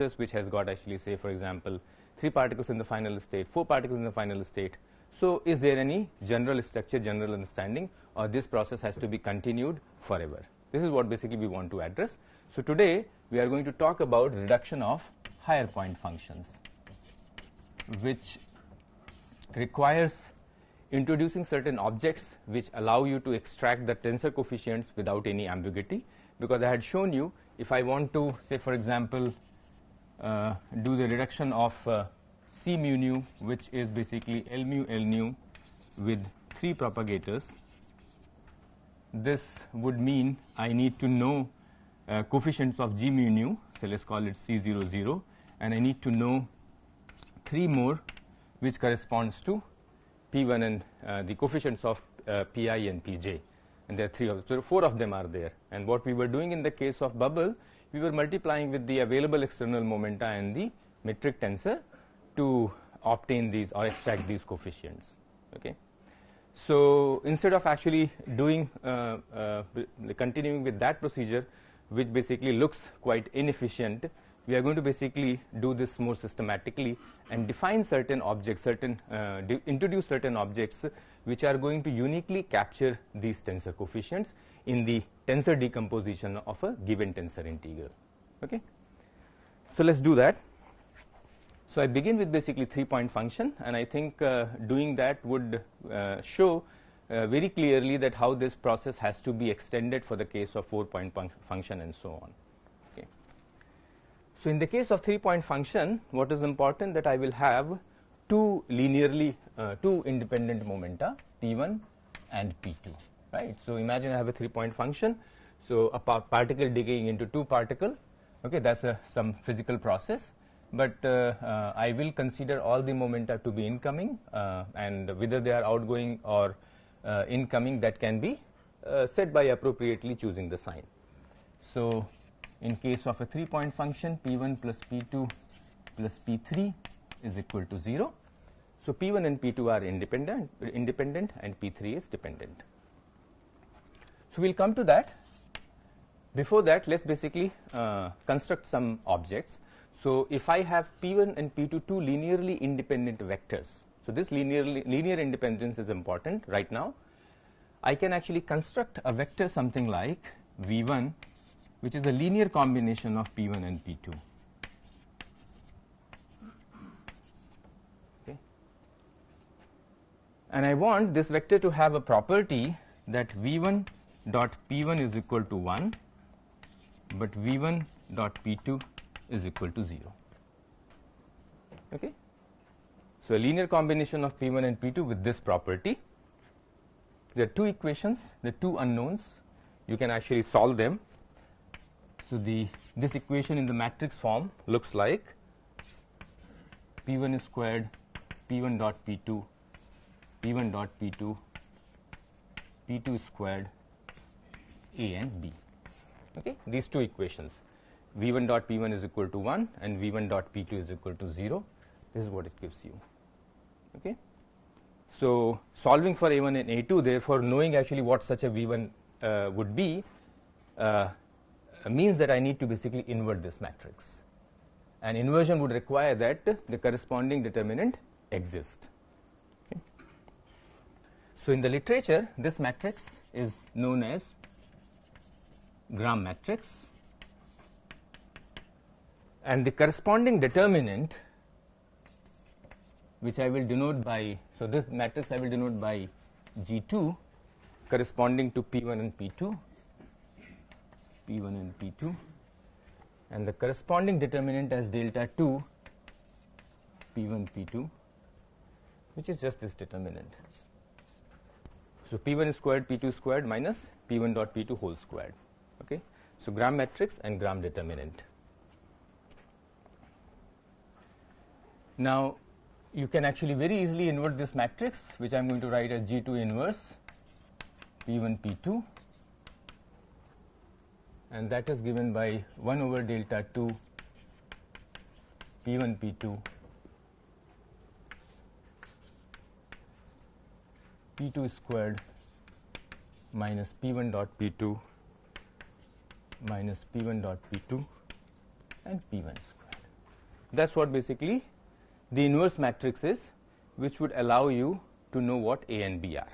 which has got actually, say for example, 3 particles in the final state, 4 particles in the final state. So is there any general structure, general understanding, or this process has to be continued forever? This is what basically we want to address. So today we are going to talk about reduction of higher point functions, which requires introducing certain objects which allow you to extract the tensor coefficients without any ambiguity. Because I had shown you, if I want to, say for example, do the reduction of C mu nu, which is basically L mu L nu with 3 propagators, this would mean I need to know coefficients of G mu nu, so let's call it C00, and I need to know 3 more which corresponds to P1 and the coefficients of Pi and Pj, and there are 3 of them. So 4 of them are there, and what we were doing in the case of bubble, we were multiplying with the available external momenta and the metric tensor to obtain these or extract these coefficients. Okay. So instead of actually doing continuing with that procedure, which basically looks quite inefficient, we are going to basically do this more systematically and define certain objects, introduce certain objects which are going to uniquely capture these tensor coefficients in the tensor decomposition of a given tensor integral. Okay. So let's do that. So I begin with basically 3-point function, and I think doing that would show very clearly that how this process has to be extended for the case of 4-point function and so on. Okay. So in the case of 3-point function, what is important that I will have two independent momenta, P1 and P2, right? So imagine I have a 3-point function, so a particle decaying into 2 particles. Okay, that's some physical process, but I will consider all the momenta to be incoming, and whether they are outgoing or incoming, that can be set by appropriately choosing the sign. So in case of a 3-point function, P1 plus P2 plus P3 is equal to 0. So P1 and P2 are independent and P3 is dependent. So we'll come to that. Before that, let's basically construct some objects. So if I have P1 and P2 two linearly independent vectors, so this linear independence is important right now. I can actually construct a vector something like V1, which is a linear combination of P1 and P2. Okay. And I want this vector to have a property that V1 dot P1 is equal to 1, but V1 dot P2 is equal to 0. Okay. So a linear combination of P1 and P2 with this property. There are 2 equations, the 2 unknowns. You can actually solve them. So this equation in the matrix form looks like P1 is squared, P1 dot P2, P1 dot P2, P2 is squared, A and B. Okay, these 2 equations, V1 dot P1 is equal to 1 and V1 dot P2 is equal to 0. This is what it gives you. Okay. So solving for A1 and A2, therefore knowing actually what such a V1 would be means that I need to basically invert this matrix, and inversion would require that the corresponding determinant exists. Okay. So in the literature, this matrix is known as Gram matrix, and the corresponding determinant, which I will denote by, so this matrix I will denote by G2 corresponding to P1 and P2, P1 and P2, and the corresponding determinant as delta 2 P1 P2, which is just this determinant. So P1 is squared, P2 squared minus P1 dot P2 whole squared. Okay. So Gram matrix and Gram determinant. Now you can actually very easily invert this matrix, which I am going to write as G2 inverse P1 P2, and that is given by 1 over delta 2 P1 P2 P2 squared minus P1 dot P2 minus P1 dot P2 and P1 squared. That's what basically the inverse matrix is, which would allow you to know what A and B are.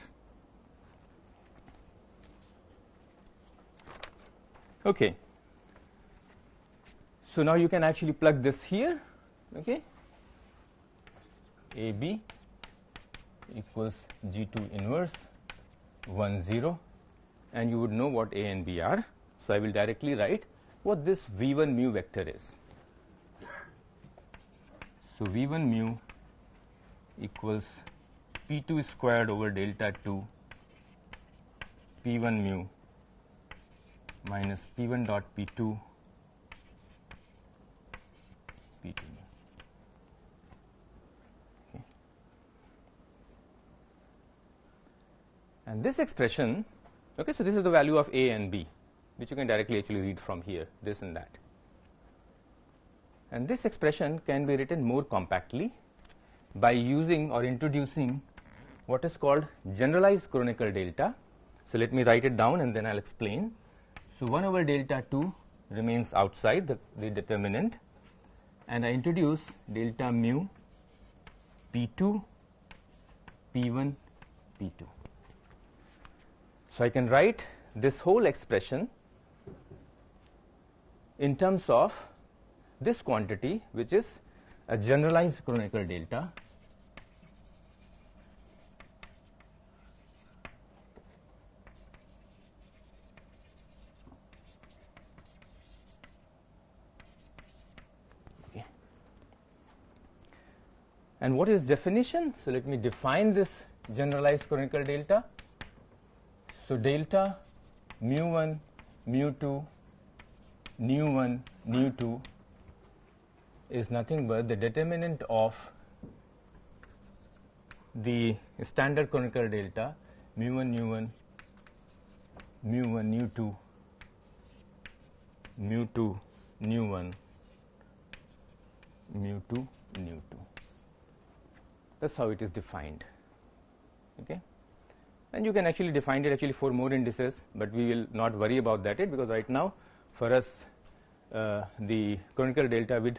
Okay. So now you can actually plug this here. Okay. AB equals G2 inverse 1 0, and you would know what A and B are. So I will directly write what this V1 mu vector is. So V1 mu equals P2 squared over delta 2 P1 mu minus P1 dot P2 P2 mu. Okay. And this expression, okay, so this is the value of A and B, which you can directly actually read from here, this and that. And this expression can be written more compactly by using or introducing what is called generalized chronicle delta. So let me write it down and then I'll explain. So 1 over delta 2 remains outside the determinant, and I introduce delta mu P2 P1 P2. So I can write this whole expression in terms of this quantity, which is a generalized chronicle delta And what is definition? So let me define this generalized chronicle delta. So delta mu 1 mu 2 nu 1 nu 2 is nothing but the determinant of the standard chronicle delta mu 1 nu 1 mu 1 nu 2 mu 2 nu 1 mu 2 nu 2. That's how it is defined. Okay, and you can actually define it actually for more indices, but we will not worry about that yet, because right now for us the chronicle delta with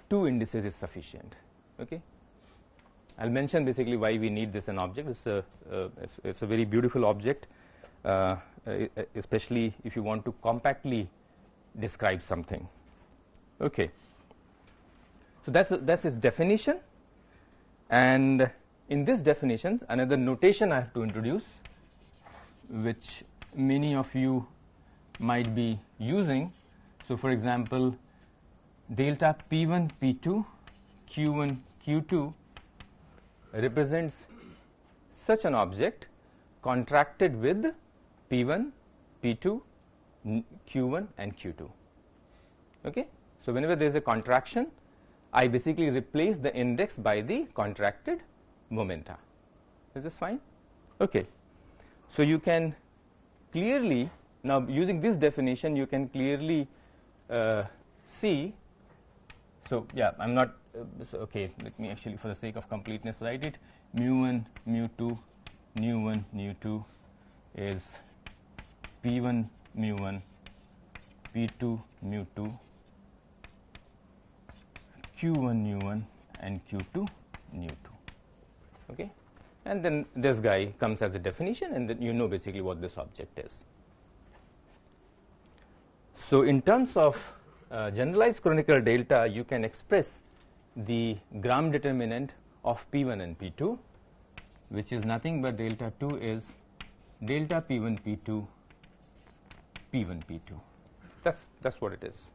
2 indices is sufficient. Okay, I'll mention basically why we need this an object. It's a very beautiful object, especially if you want to compactly describe something. Okay, so that's its definition. And in this definition, another notation I have to introduce, which many of you might be using. So for example, delta P1 P2 Q1 Q2 represents such an object contracted with P1 P2 Q1 and Q2. Okay, so whenever there is a contraction, I basically replace the index by the contracted momenta. Is this fine? Okay, so you can clearly, now using this definition, you can clearly see. So yeah, I'm not so okay, let me actually, for the sake of completeness, write it. Mu 1 mu 2 nu 1 nu 2 is P1 mu 1 P2 mu 2 Q1 nu 1 and Q2 nu 2. Okay, and then this guy comes as a definition, and then you know basically what this object is. So in terms of generalized chronicle delta, you can express the gram determinant of P1 and P2, which is nothing but delta 2 is delta P1 P2 P1 P2. That's what it is.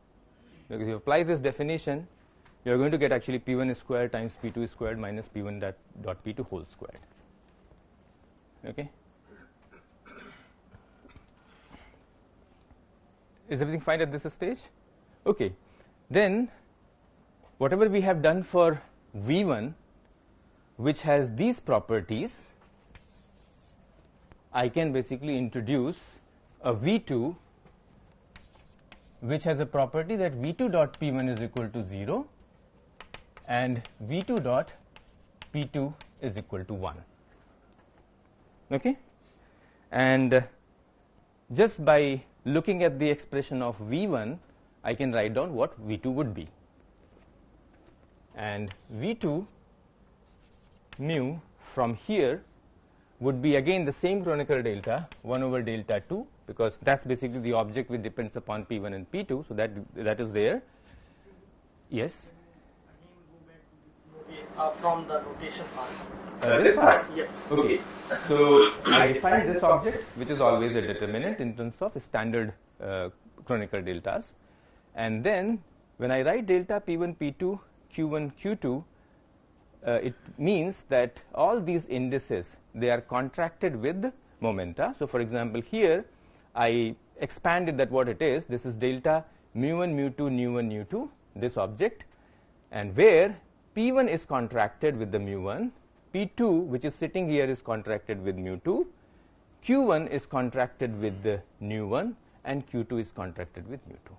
Because if you apply this definition, you are going to get actually P1 squared times P2 squared minus P1 dot P2 whole squared. Okay. Is everything fine at this stage? Okay. Then whatever we have done for V1, which has these properties, I can basically introduce a V2 which has a property that V2 dot P1 is equal to 0 and V2 dot P2 is equal to 1. Okay, and just by looking at the expression of V1, I can write down what V2 would be. and V2 mu from here would be again the same Kronecker delta 1 over delta 2, because that's basically the object which depends upon P1 and P2. So that is there. Yes. From the notation part. This part? Yes. Okay. So I define this object, which is always a determinant in terms of standard Kronecker deltas. And then when I write delta P1, P2, Q1, Q2, it means that all these indices, they are contracted with momenta. So for example, here I expanded that what it is. This is delta mu1, mu2, nu1, nu2, this object, and where P1 is contracted with the mu1, P2, which is sitting here, is contracted with mu2, Q1 is contracted with the nu1, and Q2 is contracted with nu2.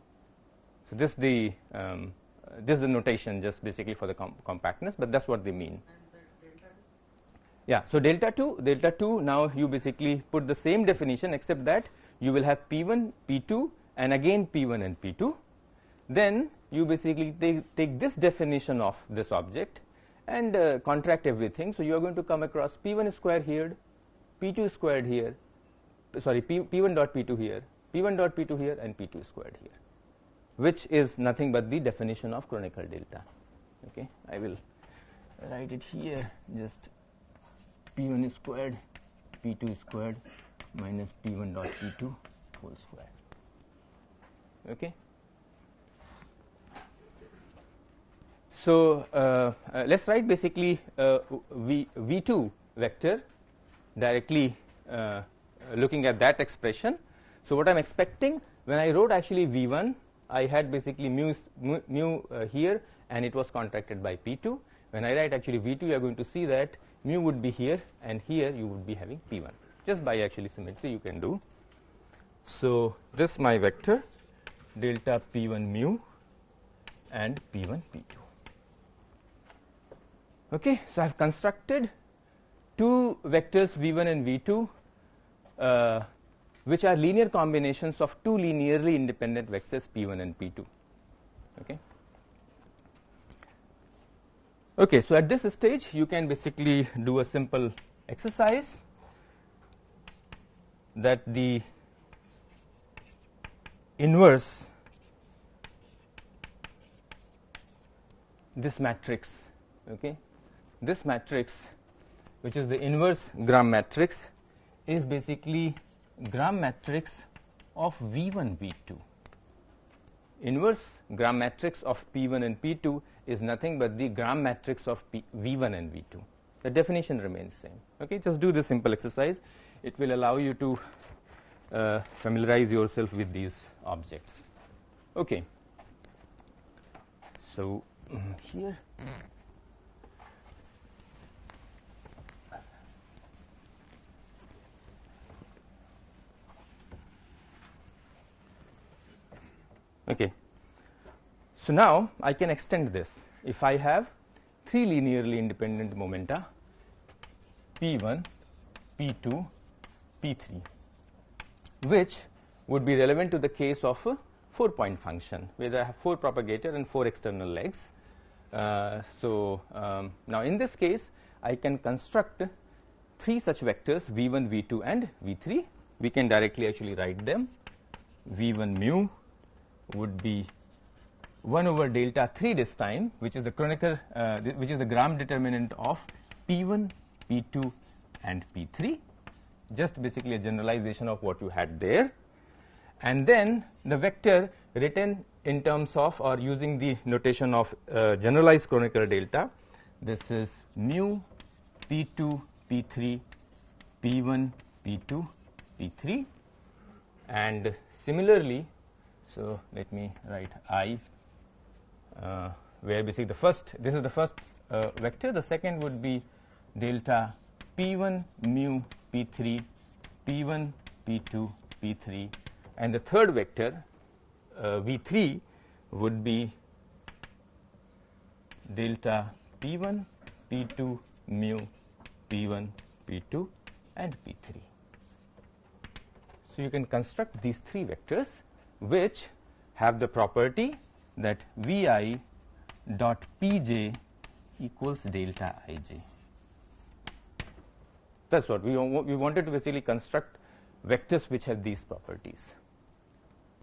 So this is the notation just basically for the compactness, but that's what they mean. Yeah, so delta 2, now you basically put the same definition, except that you will have P1, P2, and again P1 and P2. Then you basically take this definition of this object and contract everything. So you are going to come across P1 squared here, P2 squared here, sorry, P1 dot P2 here, P1 dot P2 here, and P2 squared here, which is nothing but the definition of Kronecker delta. Okay, I will write it here, just P1 squared, P2 squared minus P1 dot P2 whole square. Okay. So let's write basically V2 vector directly looking at that expression. So what I'm expecting, when I wrote actually V1, I had basically mu here, and it was contracted by P2. When I write actually V2, you are going to see that mu would be here, and here you would be having P1. Just by actually symmetry you can do. So this my vector delta P1 mu and P1 P2. Okay, so I have constructed two vectors V1 and V2, which are linear combinations of two linearly independent vectors P1 and P2. Okay. Okay, so at this stage you can basically do a simple exercise that the inverse this matrix, okay, this matrix, which is the inverse gram matrix, is basically gram matrix of V1 V2. Inverse gram matrix of P1 and P2 is nothing but the gram matrix of V1 and V2. The definition remains same. Okay, just do this simple exercise. It will allow you to familiarize yourself with these objects. Okay, so here okay, so now I can extend this. If I have three linearly independent momenta P1, P2, P3, which would be relevant to the case of a 4-point function where I have 4 propagator and 4 external legs. Now in this case I can construct 3 such vectors V1, V2 and V3. We can directly actually write them. V1 mu would be 1 over delta 3 this time, which is the Kronecker, which is the gram determinant of P1, P2 and P3, just basically a generalization of what you had there. And then the vector written in terms of or using the notation of generalized Kronecker delta, this is mu P2, P3, P1, P2, P3, and similarly, so let me write I, where basically the first, this is the first vector, the second would be delta P1 mu P3, P1, P2, P3, and the third vector V3 would be delta P1, P2, mu, P1, P2 and P3. So you can construct these 3 vectors which have the property that Vi dot Pj equals delta ij. That's what we wanted to basically construct vectors which have these properties.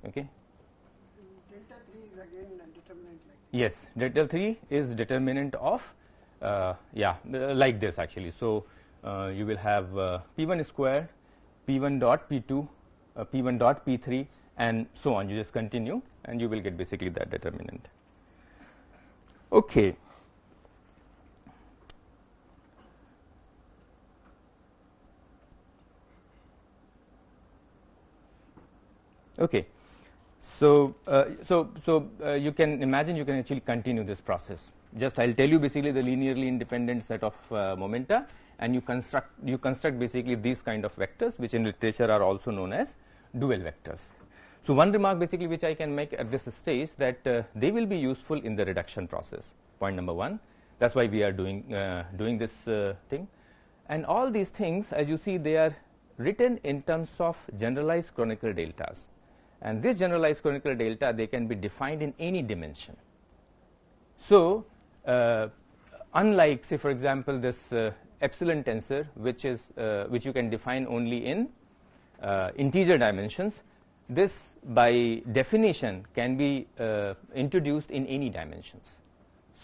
Okay. Delta 3 is again a determinant like this. Yes, delta 3 is determinant of like this actually. So you will have p1 square, p1 dot p2, p1 dot p3, and so on. You just continue and you will get basically that determinant. Okay. Okay. So, you can imagine you can actually continue this process. Just I'll tell you basically the linearly independent set of momenta, and you construct basically these kind of vectors, which in literature are also known as dual vectors. So one remark basically which I can make at this stage, that they will be useful in the reduction process. Point number one. That's why we are doing this thing. And all these things, as you see, they are written in terms of generalized chronicle deltas. And this generalized chronicle delta, they can be defined in any dimension. So unlike, say for example, this epsilon tensor, which you can define only in integer dimensions, this by definition can be introduced in any dimensions.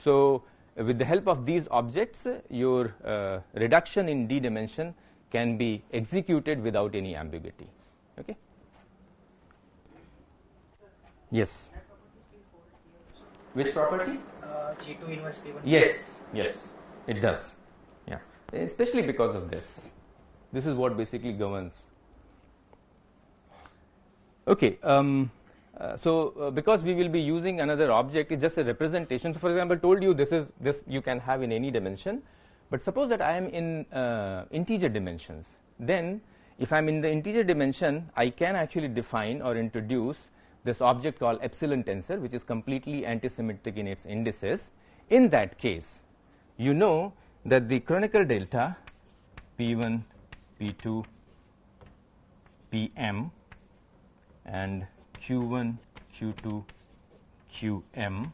So with the help of these objects, your reduction in d dimension can be executed without any ambiguity. Okay. Yes. Which property? G2 inverse P1. Yes, it does. Yeah, especially because of this. This is what basically governs. Okay. Because we will be using another object, it's just a representation. So, for example, told you this you can have in any dimension. But suppose that I am in integer dimensions. Then, if I am in the integer dimension, I can actually define or introduce this object called epsilon tensor, which is completely antisymmetric in its indices. In that case, you know that the chronicle delta p1, p2, pm and q1, q2, qm,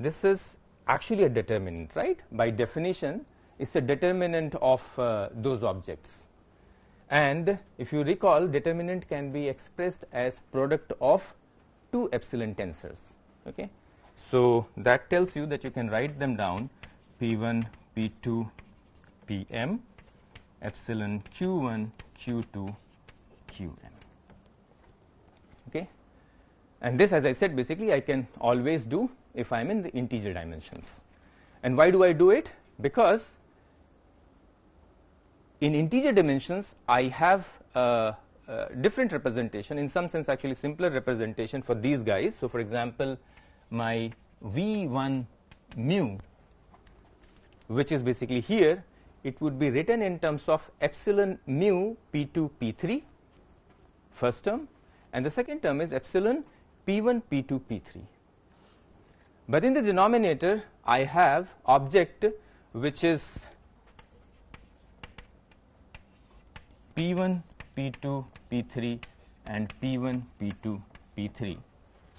this is actually a determinant, right? By definition, it's a determinant of those objects. And if you recall, determinant can be expressed as product of two epsilon tensors. Okay, so that tells you that you can write them down: p1, p2, pm, epsilon q1, q2, qm. Okay, and this, as I said, basically I can always do if I am in the integer dimensions. And why do I do it? Because in integer dimensions, I have a different representation, in some sense actually simpler representation for these guys. So, for example, my V1 mu, which is basically here, it would be written in terms of epsilon mu P2, P3, first term, and the second term is epsilon P1, P2, P3. But in the denominator, I have object which is P1, P2, P3 and P1, P2, P3.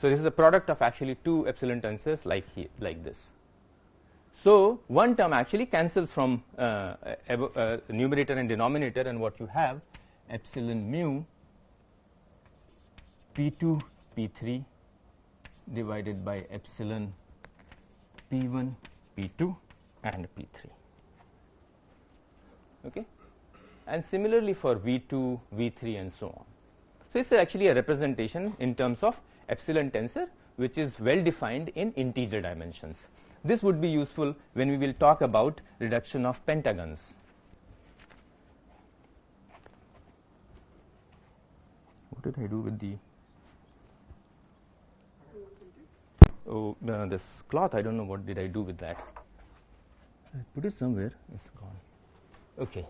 So this is a product of actually two epsilon tensors like here, like this. So one term actually cancels from numerator and denominator, and what you have, epsilon mu P2, P3 divided by epsilon P1, P2 and P3. Okay. And similarly for V2, V3 and so on. So it's actually a representation in terms of epsilon tensor, which is well defined in integer dimensions. This would be useful when we will talk about reduction of pentagons. What did I do with the this cloth? I don't know what did I do with that. I put it somewhere. It's gone. Okay.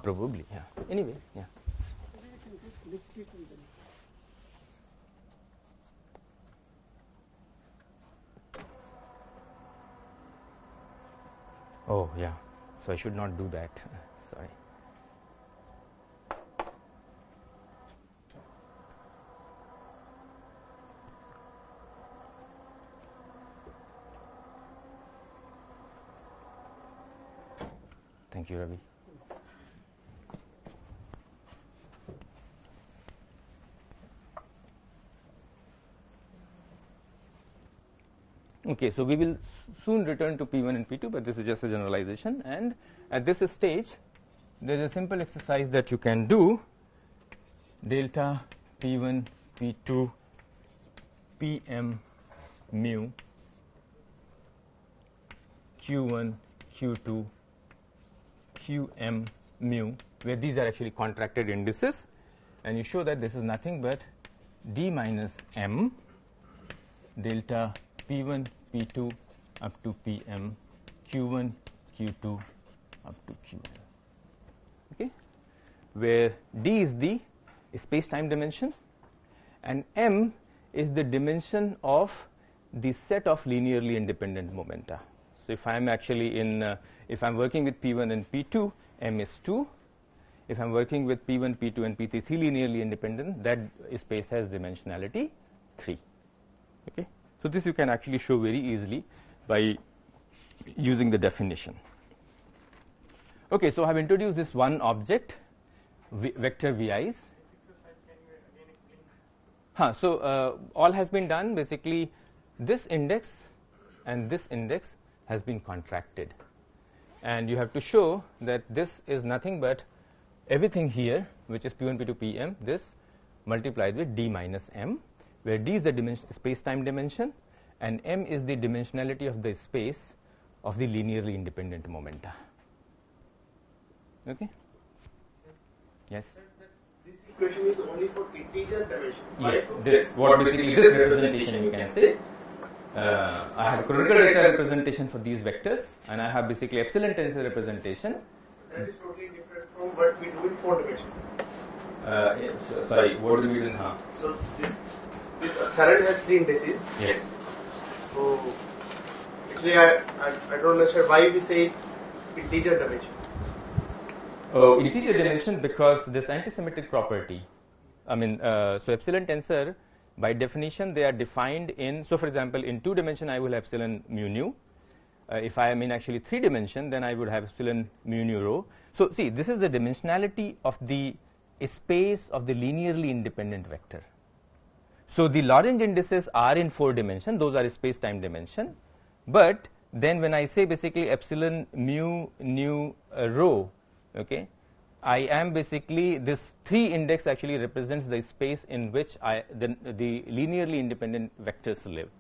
Probably, yeah. Anyway, yeah. Maybe you can just lift it and then. Oh, yeah. So I should not do that. Sorry. Thank you, Ravi. Okay, so we will soon return to P1 and P2, but this is just a generalization. And at this stage, there is a simple exercise that you can do. Delta P1, P2, Pm mu Q1, Q2, Qm mu, where these are actually contracted indices, and you show that this is nothing but d minus m delta P1, P2 up to Pm Q1, Q2 up to Qm. Okay, where d is the space-time dimension and m is the dimension of the set of linearly independent momenta. So if I am actually if I am working with P1 and P2, m is 2. If I am working with P1, P2 and P3, 3 linearly independent, that space has dimensionality 3. Okay, so this you can actually show very easily by using the definition. Okay, so I have introduced this one object, vector VIs. So all has been done. Basically, this index and this index has been contracted, and you have to show that this is nothing but everything here, which is P1, P2, Pm, this multiplied with d minus m, where d is the space-time dimension and m is the dimensionality of the space of the linearly independent momenta. Okay? Yes? This equation is only for integer dimension. Yes, this representation you can say. I have canonical data representation for these vectors, and I have basically epsilon tensor representation. That is totally different from what we do in 4 dimension. Sorry, what do we do now? So this epsilon has 3 indices. Yes. So actually I don't understand why we say integer dimension. Oh, integer dimension because this antisymmetric property. I mean, so epsilon tensor, by definition, they are defined in. So, for example, in 2 dimension, I will have epsilon mu nu. If I am in actually 3 dimension, then I would have epsilon mu nu rho. So, see, this is the dimensionality of the space of the linearly independent vector. So, the Lorentz indices are in 4 dimension; those are space-time dimension. But then, when I say basically epsilon mu nu rho, okay, I am basically this 3 index actually represents the space in which the linearly independent vectors live,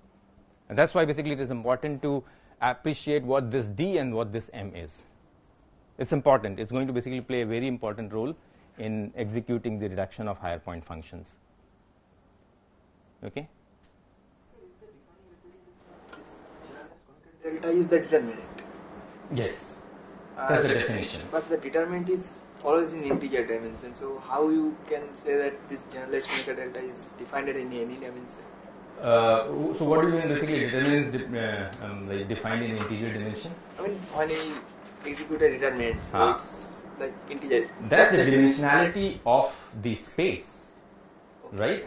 and that's why basically it is important to appreciate what this d and what this m is. It's important. It's going to basically play a very important role in executing the reduction of higher point functions. Okay. Delta is the determinant. Yes, that's the definition. But the determinant is always in integer dimension. So how you can say that this generalized method delta is defined in any dimension? So what do you mean basically determinant is like defined in integer dimension? I mean, when you execute a determinant, so it's like integer. That's the dimensionality of the space, right?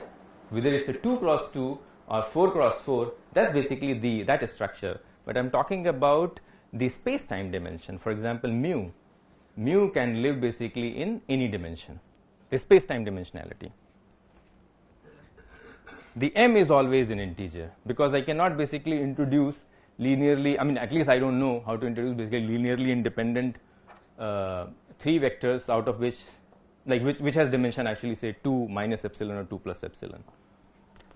Whether it's a 2 cross 2 or 4 cross 4, that's basically that structure. But I'm talking about the space-time dimension. For example, mu can live basically in any dimension, the space-time dimensionality. The m is always an integer because I cannot basically introduce linearly, I mean at least I don't know how to introduce basically linearly independent 3 vectors out of which, like which has dimension actually say 2 minus epsilon or 2 plus epsilon.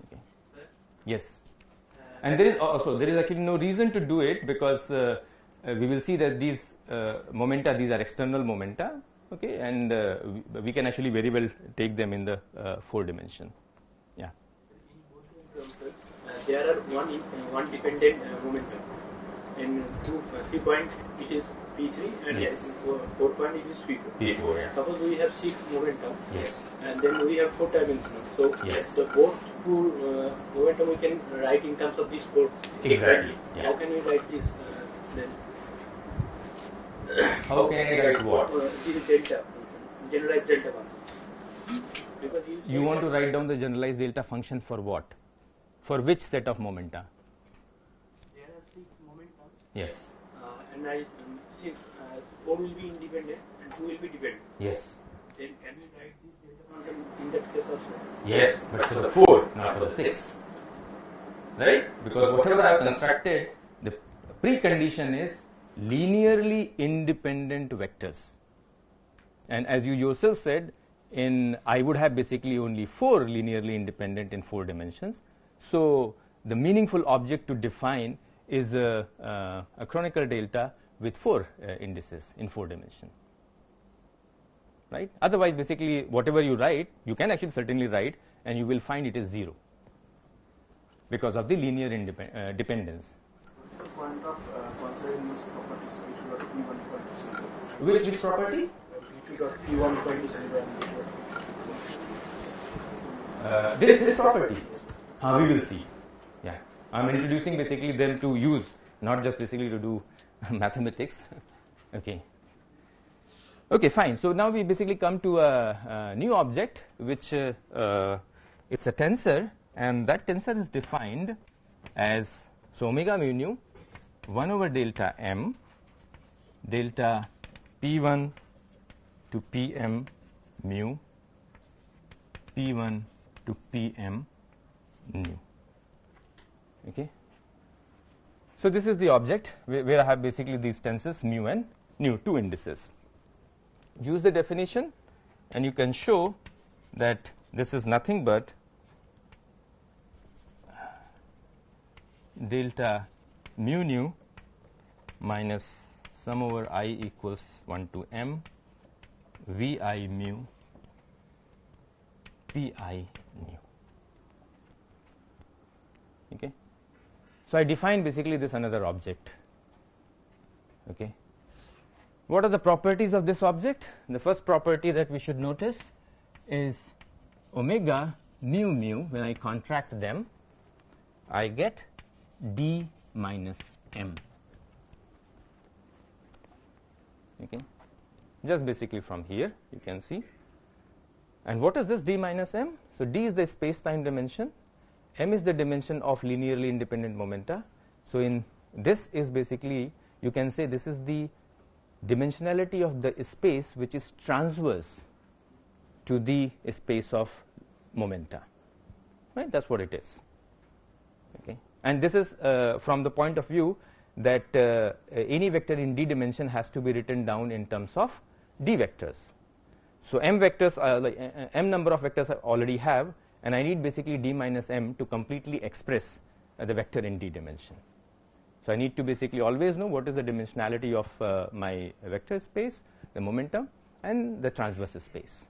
Okay. Yes. And there is actually no reason to do it because we will see that these momenta, these are external momenta, okay, and we can actually very well take them in the 4 dimension. Yeah. There are one dependent momentum. In 3 point it is P3 and yes. 4 point it is P4. P4, yeah. Suppose we have 6 momentum. Yes. And then we have 4 dimensional. So yes. the both momentum we can write in terms of these 4. Exactly. Yeah. How can we write this then? How can I write what? This delta, generalized delta function. Because You want to write down the generalized delta function for what? For which set of momenta? There are six momentum, Yes. and I since 4 will be independent and 2 will be dependent, Yes. then can we write this delta function in that case also? Yes, but for the 4, not for the 6. Right? Because whatever I have constructed, the precondition is linearly independent vectors. And as you yourself said, I would have basically only 4 linearly independent in 4 dimensions. So the meaningful object to define is a chronicle delta with 4 indices in 4 dimensions. Right? Otherwise, basically, whatever you write, you can actually certainly write, and you will find it is 0 because of the linear dependence. What's the point of considering these properties if you got P1 equal to 0? Which property? If you got P1 equal to 0 and This property. We will see. Yeah, I'm introducing basically them to use, not just basically to do mathematics. Okay. Okay, fine. So now we basically come to a new object, which it's a tensor, and that tensor is defined as so omega mu nu 1 over delta m, delta p1 to pm mu, p1 to pm nu. Okay. So this is the object where I have basically these tensors mu and nu, 2 indices. Use the definition, and you can show that this is nothing but delta mu nu minus sum over I equals 1 to m vi mu pi nu. Okay. So I define basically this another object. Okay. What are the properties of this object? The first property that we should notice is omega mu mu. When I contract them, I get d minus m. Okay, just basically from here you can see. And what is this d minus m? So d is the space-time dimension, m is the dimension of linearly independent momenta. So in this is basically, you can say this is the dimensionality of the space which is transverse to the space of momenta. Right? That's what it is. Okay. And this is from the point of view that any vector in d dimension has to be written down in terms of d vectors. So m vectors are like m number of vectors I already have, and I need basically d minus m to completely express the vector in d dimension. So I need to basically always know what is the dimensionality of my vector space, the momentum, and the transverse space.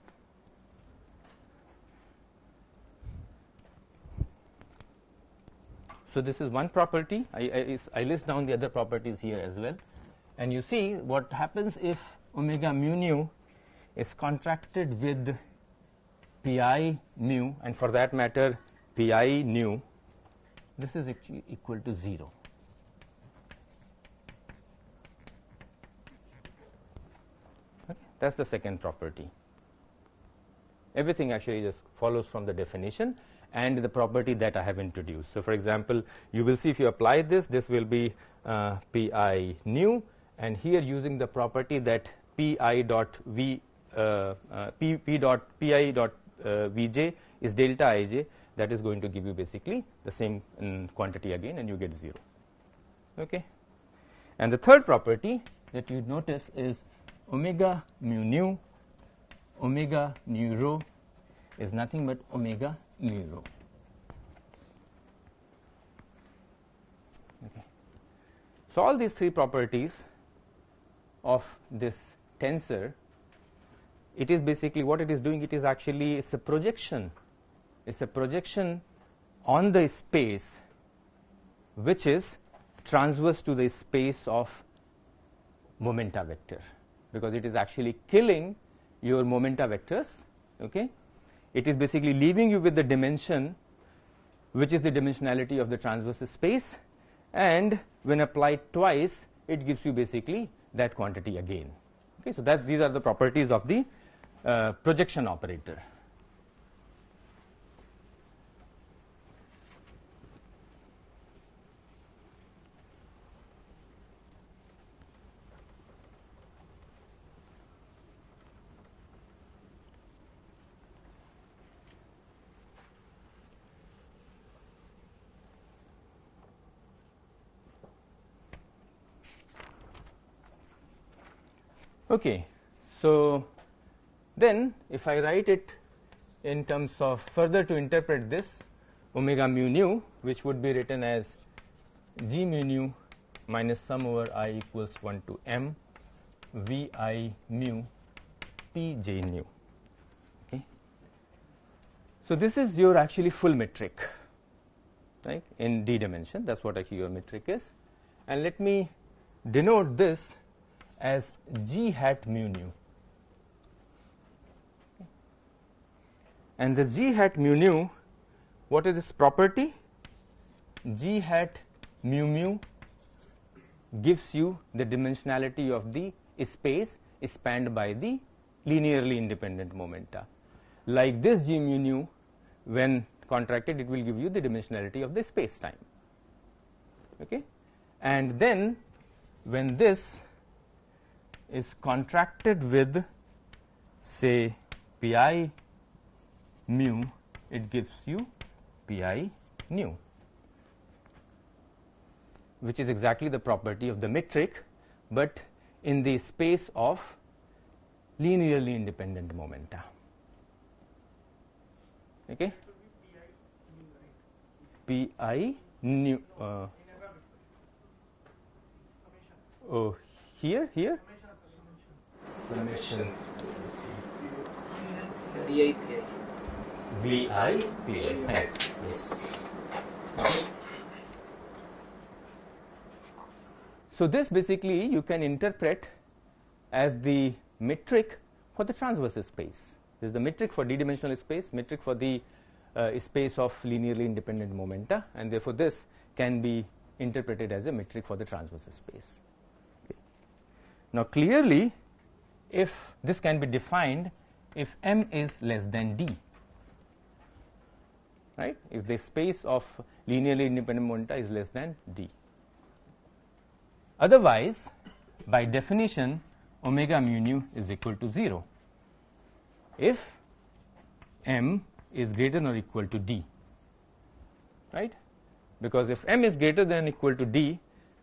So this is one property. I list down the other properties here as well, and you see what happens if omega mu nu is contracted with pi mu, and for that matter pi nu. This is actually equal to 0. Okay. That's the second property. Everything actually just follows from the definition and the property that I have introduced. So for example, you will see if you apply this, this will be pi nu, and here using the property that pi dot v p dot pi dot vj is delta ij, that is going to give you basically the same quantity again, and you get 0. Okay. And the third property that you notice is omega mu nu, omega nu rho is nothing but omega mu rho. Okay. So all these three properties of this tensor, it is basically what it is doing, it is actually, it's a projection. It's a projection on the space which is transverse to the space of momenta vector, because it is actually killing your momenta vectors. Okay. It is basically leaving you with the dimension which is the dimensionality of the transverse space, and when applied twice it gives you basically that quantity again. Okay. So these are the properties of the projection operator. Okay, so then if I write it in terms of further to interpret this omega mu nu, which would be written as g mu nu minus sum over I equals 1 to m v I mu p j nu. Okay. So this is your actually full metric, right, in d dimension. That's what actually your metric is. And let me denote this as g hat mu nu. And the g hat mu nu, what is its property? G hat mu mu gives you the dimensionality of the space spanned by the linearly independent momenta. Like this g mu nu, when contracted, it will give you the dimensionality of the space time. Okay? And then when this is contracted with, say, pi mu, it gives you pi nu, which is exactly the property of the metric, but in the space of linearly independent momenta. Okay? Pi nu. Oh, here. Summation. VI. VI, PI. Thanks. Yes. So this basically you can interpret as the metric for the transverse space. This is the metric for d-dimensional space, metric for the space of linearly independent momenta, and therefore this can be interpreted as a metric for the transverse space. Okay. Now clearly, if this can be defined if m is less than d, right? If the space of linearly independent momenta is less than d. Otherwise, by definition, omega mu nu is equal to 0 if m is greater than or equal to d, right? Because if m is greater than or equal to d,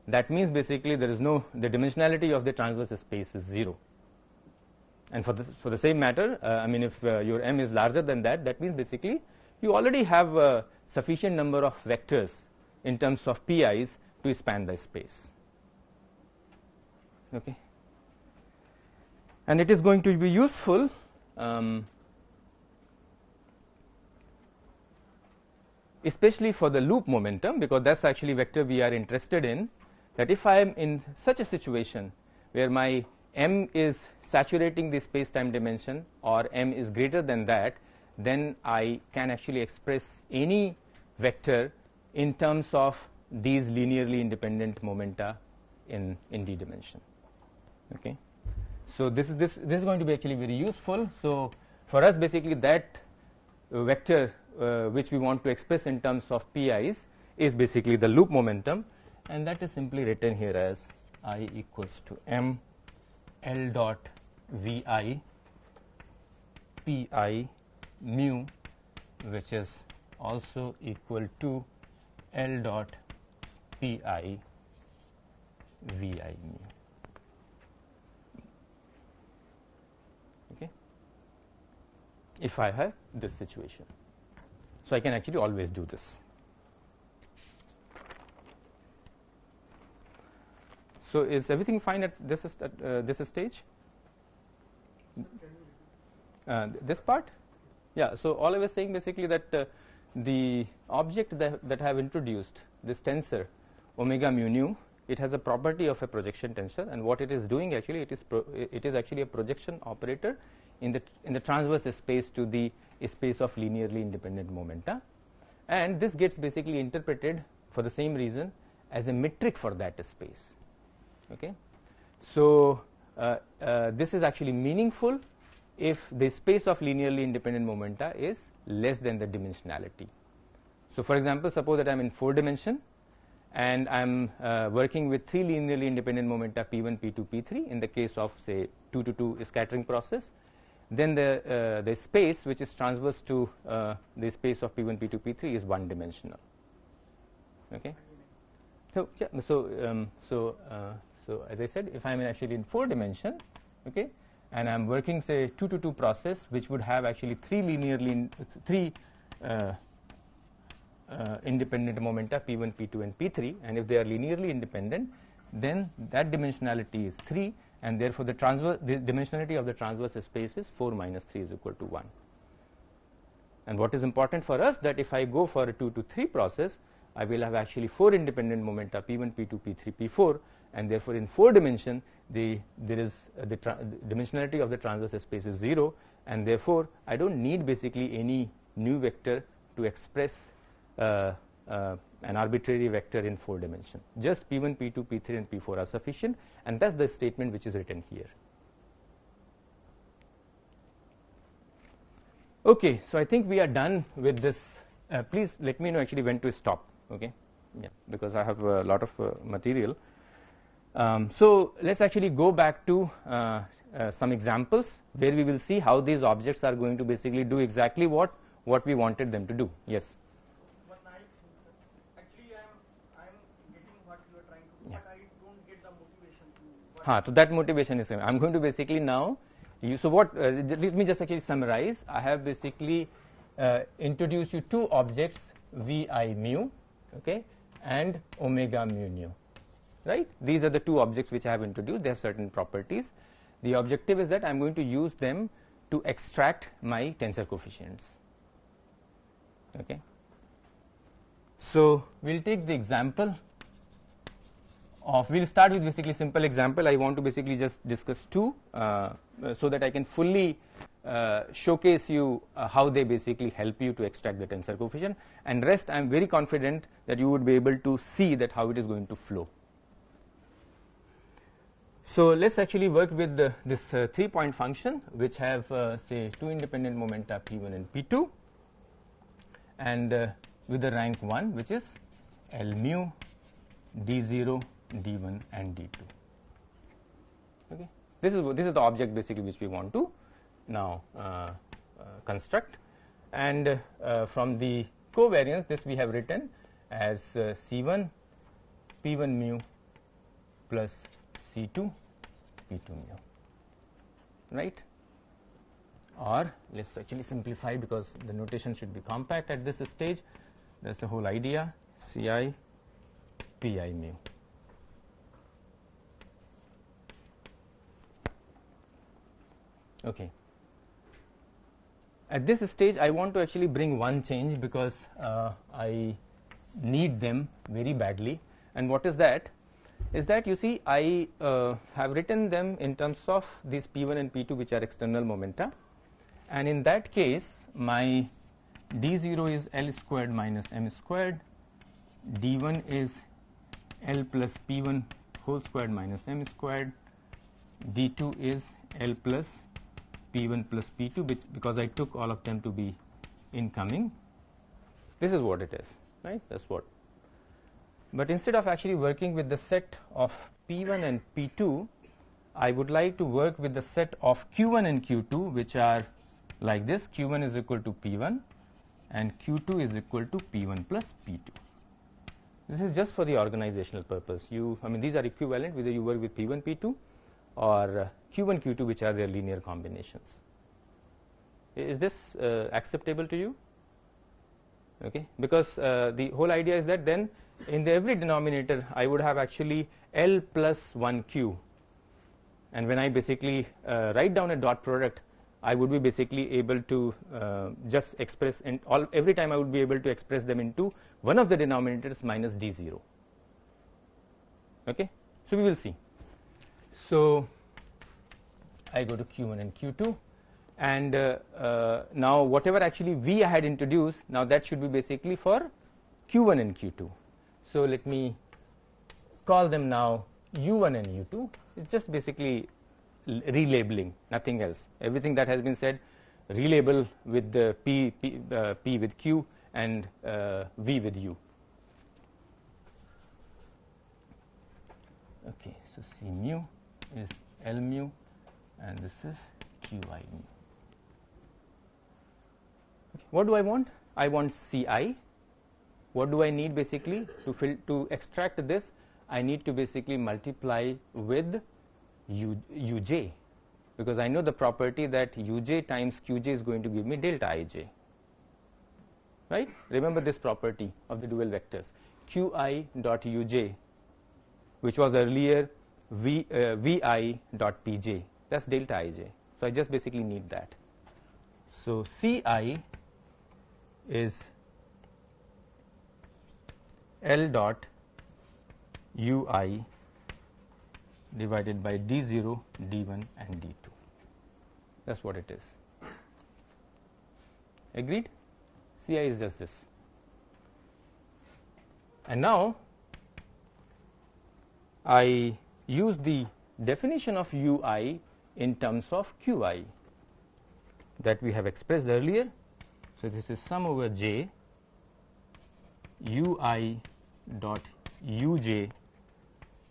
that means basically there is no, the dimensionality of the transverse space is 0. And for the same matter, I mean, if your m is larger than that, that means basically you already have a sufficient number of vectors in terms of pi's to span the space. Okay. And it is going to be useful especially for the loop momentum, because that's actually vector we are interested in, that if I am in such a situation where my m is saturating the space time dimension or m is greater than that, then I can actually express any vector in terms of these linearly independent momenta in d dimension. Okay. So this is going to be actually very useful. So for us, basically that vector which we want to express in terms of pi's is basically the loop momentum, and that is simply written here as I equals to m L dot vi pi mu, which is also equal to L dot pi vi mu. Okay. If I have this situation, so I can actually always do this. So is everything fine at this stage? This part? Yeah. So all I was saying basically that the object that I have introduced, this tensor omega mu nu, it has a property of a projection tensor, and what it is doing actually, it is actually a projection operator in the transverse space to the space of linearly independent momenta, and this gets basically interpreted for the same reason as a metric for that space. Okay. So this is actually meaningful if the space of linearly independent momenta is less than the dimensionality. So for example, suppose that I am in 4 dimension and I am working with 3 linearly independent momenta p1, p2, p3 in the case of say 2 to 2 scattering process, then the space which is transverse to the space of p1, p2, p3 is 1 dimensional. Okay. So yeah, so as I said, if I am actually in 4 dimension, okay, and I'm working say 2 to 2 process, which would have actually three independent momenta P1, P2 and P3, and if they are linearly independent, then that dimensionality is 3, and therefore the dimensionality of the transverse space is 4 minus 3 is equal to 1. And what is important for us, that if I go for a 2 to 3 process, I will have actually 4 independent momenta P1, P2, P3, P4, and therefore in 4 dimension the dimensionality of the transverse space is 0, and therefore I don't need basically any new vector to express an arbitrary vector in 4 dimension. Just P1, P2, P3 and P4 are sufficient, and that's the statement which is written here. Okay, so I think we are done with this. Please let me know actually when to stop, okay, yeah, because I have a lot of material. So let's actually go back to some examples where we will see how these objects are going to basically do exactly what we wanted them to do. Yes. But I think, sir, actually I am getting what you are trying to do, Yeah. but I don't get the motivation to work. So that motivation is, I'm going to basically now use, so what, let me just actually summarize. I have basically introduced you 2 objects, Vi mu, okay, and omega mu nu, right? These are the 2 objects which I have introduced. They have certain properties. The objective is that I'm going to use them to extract my tensor coefficients, okay. So we'll take the example of, we'll start with basically simple example. I want to basically just discuss 2 so that I can fully showcase you how they basically help you to extract the tensor coefficient, and rest I'm very confident that you would be able to see that how it is going to flow. So let's actually work with this 3-point function, which have say 2 independent momenta P1 and P2, and with the rank 1, which is L mu, D0, D1 and D2. Okay, this is the object basically which we want to now construct, and from the covariance, this we have written as C1 P1 mu plus C2 P2 mu, right? Or let's actually simplify, because the notation should be compact at this stage. That's the whole idea, Ci Pi mu. Okay. At this stage, I want to actually bring one change, because I need them very badly. And what is that? Is that, you see, I have written them in terms of these P1 and P2, which are external momenta. And in that case, my D0 is L squared minus M squared, D1 is L plus P1 whole squared minus M squared, D2 is L plus P1 plus P2, because I took all of them to be incoming. This is what it is, right? That's what. But instead of actually working with the set of P1 and P2, I would like to work with the set of Q1 and Q2, which are like this. Q1 is equal to P1 and Q2 is equal to P1 plus P2. This is just for the organizational purpose. I mean, these are equivalent whether you work with P1, P2 or Q1, Q2, which are their linear combinations. Is this acceptable to you? Okay, because the whole idea is that then in every denominator I would have actually L plus 1Q, and when I basically write down a dot product, I would be basically able to just express, and every time I would be able to express them into one of the denominators minus D0. Okay, so we will see. So I go to Q1 and Q2, and now whatever actually V I had introduced, now that should be basically for Q1 and Q2. So let me call them now U1 and U2. It's just basically relabeling, nothing else. Everything that has been said, relabel with the P with Q and V with U. Okay, so C mu is L mu, and this is Qi mu. Okay. What do I want? I want Ci. What do I need basically to extract this? I need to basically multiply with Uj. because I know the property that uj times qj is going to give me delta ij. Right? Remember this property of the dual vectors, qi dot uj, which was earlier vi dot pj, that's delta ij. So I just basically need that. So ci is L dot ui divided by d0, d1 and d2. That's what it is. Agreed? Ci is just this. And now I use the definition of ui in terms of qi that we have expressed earlier. So this is sum over j ui dot uj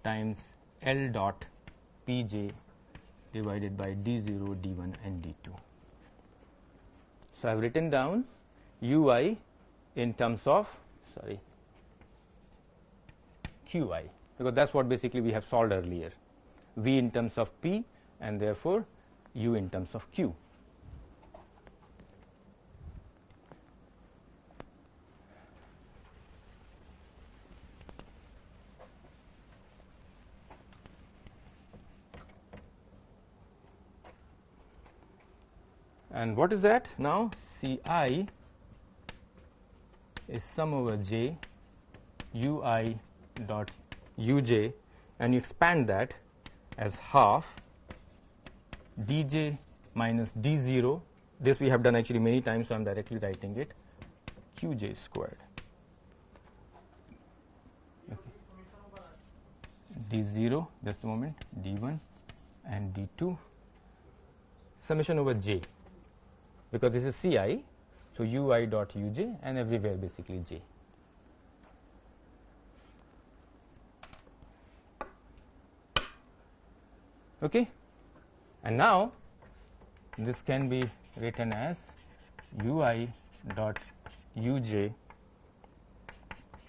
times L dot pj divided by d0, d1 and d2. So I have written down ui in terms of qi, because that's what basically we have solved earlier, v in terms of p and therefore u in terms of q. And what is that now? Ci is sum over j ui dot uj, and you expand that as half dj minus d0. This we have done actually many times, so I am directly writing it, qj squared. D0, just a moment, d1 and d2, summation over j, because this is ci, so ui dot uj and everywhere basically j. Okay, and now this can be written as ui dot uj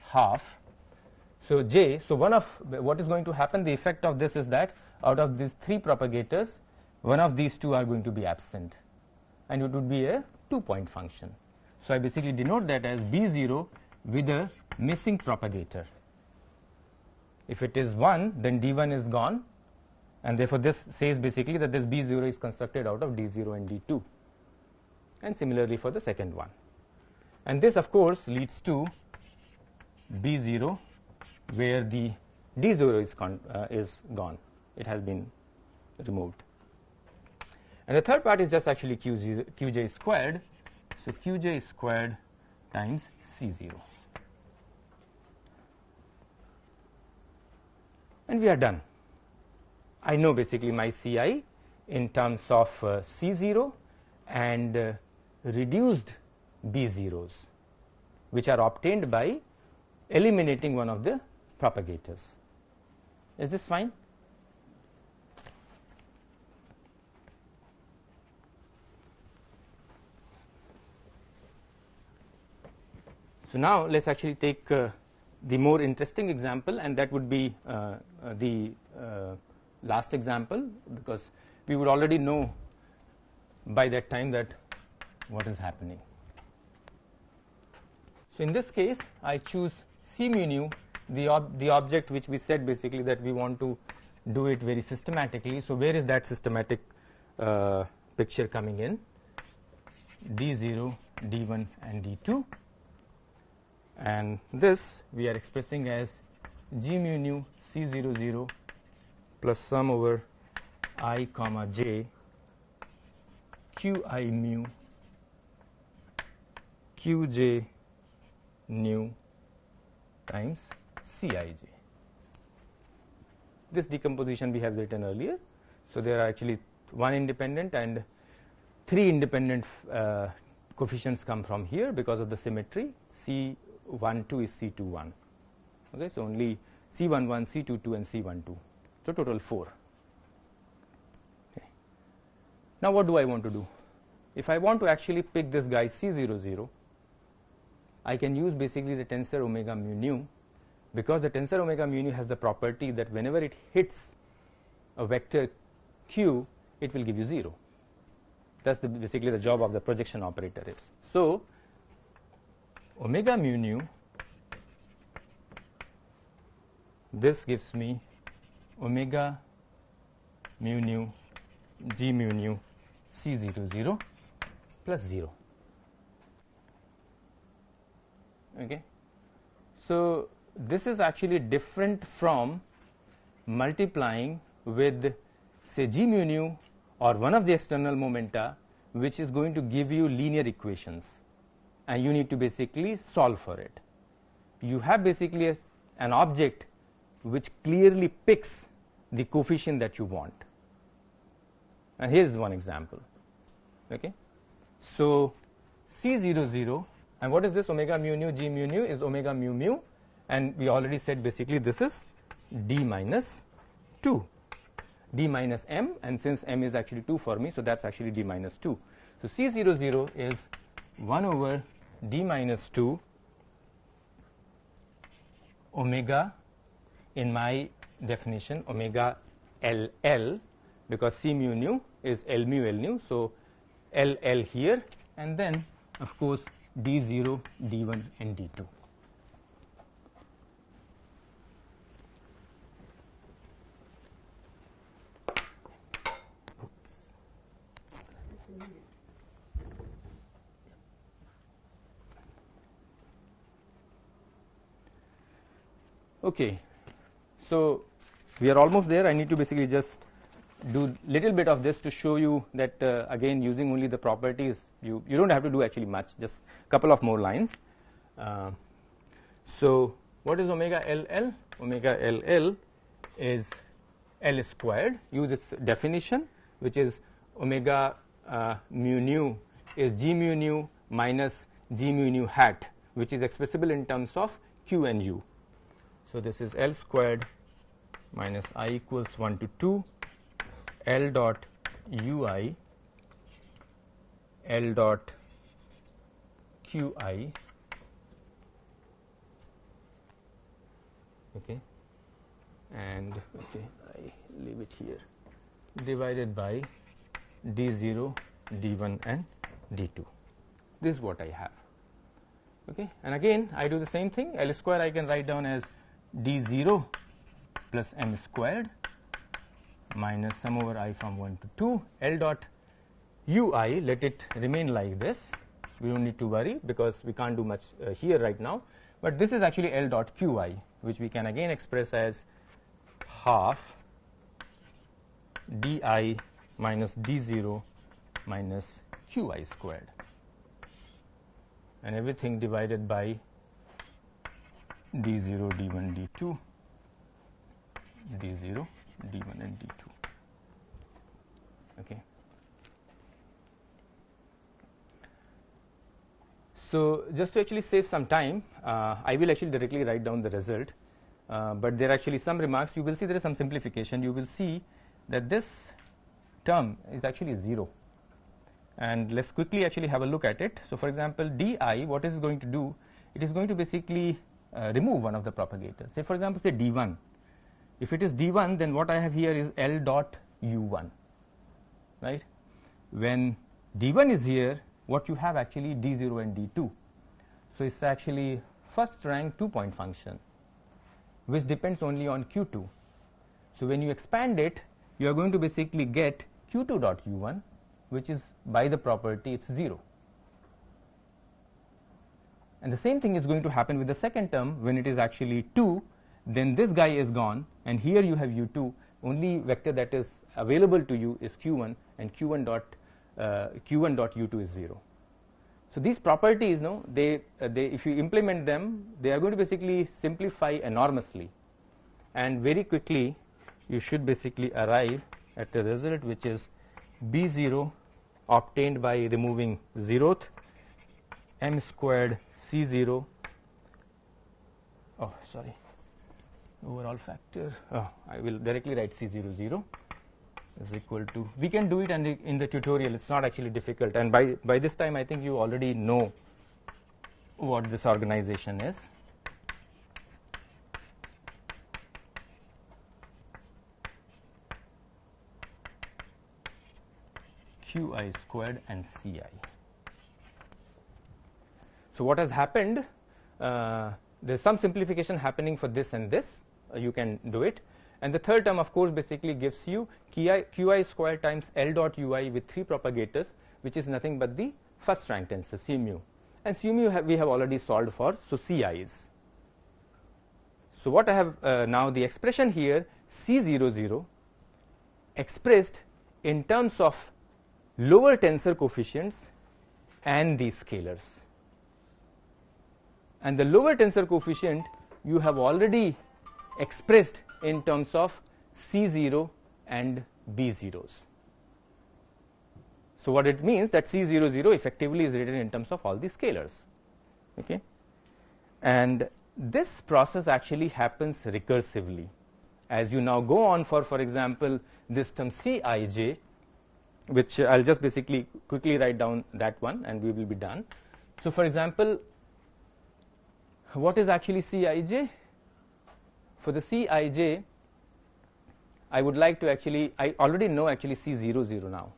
half. So j, so one of what is going to happen, the effect of this is that out of these three propagators, one of these two are going to be absent, and it would be a 2-point function. So I basically denote that as b0 with a missing propagator. If it is 1, then d1 is gone, and therefore this says basically that this b0 is constructed out of d0 and d2, and similarly for the second one. And this of course leads to b0 where the d0 is gone, it has been removed. And the third part is just actually qj squared, so qj squared times c0, and we are done. I know basically my ci in terms of c0 and reduced b0s, which are obtained by eliminating one of the propagators. Is this fine? So now let's actually take the more interesting example, and that would be the last example, because we would already know by that time that what is happening. So in this case I choose C mu nu, the object which we said basically that we want to do it very systematically. So where is that systematic picture coming in? D0, D1 and D2, and this we are expressing as G mu nu C00 plus sum over I comma j Qi mu Qj nu times Cij. This decomposition we have written earlier. So there are actually one independent and three independent coefficients come from here because of the symmetry. C12 is C21. Okay, so only C11, C22 and C12. So total 4. Okay. Now what do I want to do? If I want to actually pick this guy C00, I can use basically the tensor omega mu nu, because the tensor omega mu nu has the property that whenever it hits a vector q, it will give you 0. That's basically the job of the projection operator is. So omega mu nu, this gives me omega mu nu g mu nu C00 plus 0. Okay. So this is actually different from multiplying with, say, g mu nu or one of the external momenta, which is going to give you linear equations, and you need to basically solve for it. You have basically an object which clearly picks the coefficient that you want. And here is one example. Okay. So C00, and what is this? Omega mu nu g mu nu is omega mu mu, and we already said basically this is d minus 2, d minus m, and since m is actually 2 for me, so that's actually d minus 2. So C00 is 1 over d minus 2 omega, in my definition omega LL, because C mu nu is L mu L nu, so LL here, and then of course D0, D1 and D2. Okay, so we are almost there. I need to basically just do little bit of this to show you that again, using only the properties, you don't have to do actually much, just a couple of more lines. So what is omega LL? Omega LL is L squared. Use its definition, which is omega mu nu is g mu nu minus g mu nu hat, which is expressible in terms of q and u. So this is L squared minus I equals 1 to 2 L dot ui L dot qi, okay, and okay, I leave it here, divided by d0, d1 and d2. This is what I have. Okay, and again I do the same thing. L square I can write down as d0 plus m squared minus sum over I from 1 to 2 L dot ui, let it remain like this, we don't need to worry because we can't do much here right now, but this is actually L dot qi, which we can again express as half di minus d0 minus qi squared, and everything divided by d0, d1, d2, d0, d1 and d2. Okay. So just to actually save some time, I will actually directly write down the result, but there are actually some remarks. You will see there is some simplification. You will see that this term is actually 0, and let's quickly actually have a look at it. So for example, di, what is it going to do? It is going to basically remove one of the propagators. Say for example, say d1. If it is d1, then what I have here is L dot u1, right? When d1 is here, what you have actually d0 and d2. So it's actually first rank 2-point function, which depends only on q2. So when you expand it, you are going to basically get q2 dot u1, which is by the property it's 0. And the same thing is going to happen with the second term. When it is actually 2, then this guy is gone, and here you have u2. Only vector that is available to you is q1, and q1 dot u2 is 0. So these properties, no, they if you implement them, they are going to basically simplify enormously, and very quickly you should basically arrive at the result, which is b0 obtained by removing 0th, m squared c0, oh sorry, overall factor, oh, I will directly write c00 is equal to, we can do it in the tutorial, it's not actually difficult, and by this time I think you already know what this organization is. Qi squared and Ci. So what has happened, there's some simplification happening for this and this, you can do it. And the third term of course basically gives you Qi squared times L dot Ui with 3 propagators, which is nothing but the first rank tensor C mu. And C mu we have already solved for, so Ci is. So what I have now, the expression here C00 expressed in terms of lower tensor coefficients and these scalars. And the lower tensor coefficient you have already expressed in terms of C0 and B0s. So what it means that C00 effectively is written in terms of all the scalars. Okay? And this process actually happens recursively. As you now go on for example, this term Cij, which I'll just basically quickly write down that one and we will be done. So for example, what is actually Cij? For the Cij, I would like to actually, I already know actually C00 now.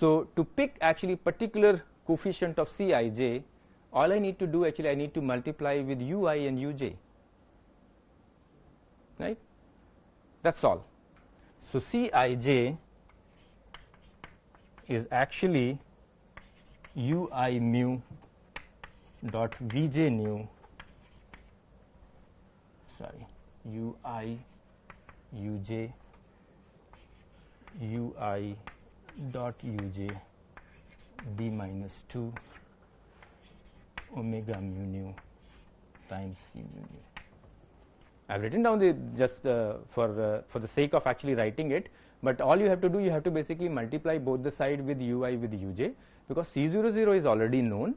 So to pick actually particular coefficient of Cij, all I need to do actually, I need to multiply with Ui and Uj, right? That's all. So Cij is actually Ui mu dot Vj nu, sorry, Ui Uj Ui dot Uj b minus 2 omega mu nu times C mu nu. I have written down the just for the sake of actually writing it, but all you have to do, you have to basically multiply both the side with Ui with Uj, because C00 is already known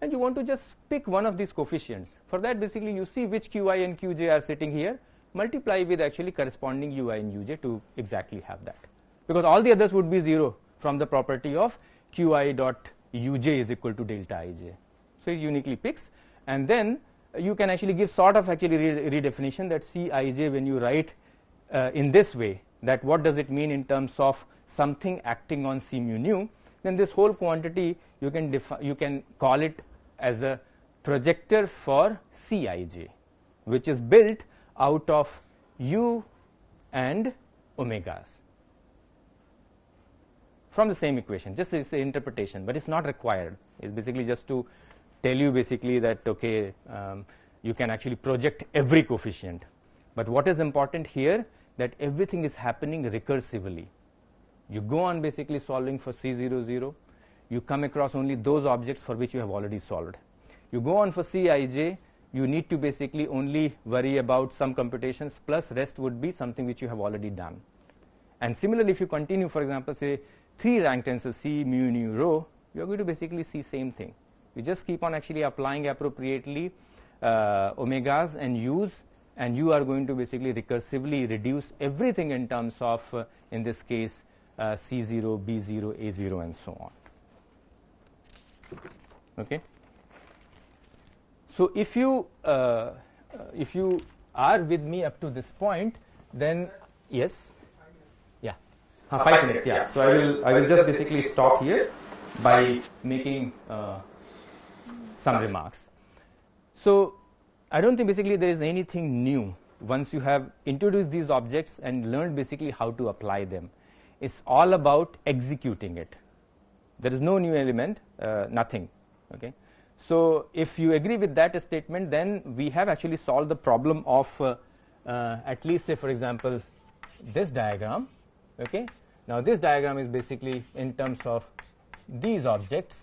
and you want to just pick one of these coefficients. For that basically you see which Qi and Qj are sitting here, multiply with actually corresponding Ui and Uj to exactly have that, because all the others would be 0 from the property of Qi dot Uj is equal to delta Ij. So it uniquely picks, and then you can actually give sort of actually redefinition that Cij when you write in this way, that what does it mean in terms of something acting on C mu nu, then this whole quantity you can call it as a projector for Cij, which is built out of U and omegas from the same equation. Just it's the interpretation, but it's not required. It's basically just to tell you basically that okay, you can actually project every coefficient, but what is important here, that everything is happening recursively. You go on basically solving for C00, you come across only those objects for which you have already solved. You go on for Cij, you need to basically only worry about some computations, plus rest would be something which you have already done. And similarly, if you continue, for example, say 3 rank tensors C mu nu rho, you are going to basically see same thing. You just keep on actually applying appropriately omegas and u's, and you are going to basically recursively reduce everything in terms of in this case C0, B0, A0 and so on. Okay. So if you are with me up to this point, then yes, yeah, 5 minutes, yeah. So I will just basically stop here by making some remarks. So I don't think basically there is anything new once you have introduced these objects and learned basically how to apply them. It's all about executing it. There is no new element, nothing. Okay. So if you agree with that statement, then we have actually solved the problem of at least say for example this diagram. Okay. Now this diagram is basically in terms of these objects.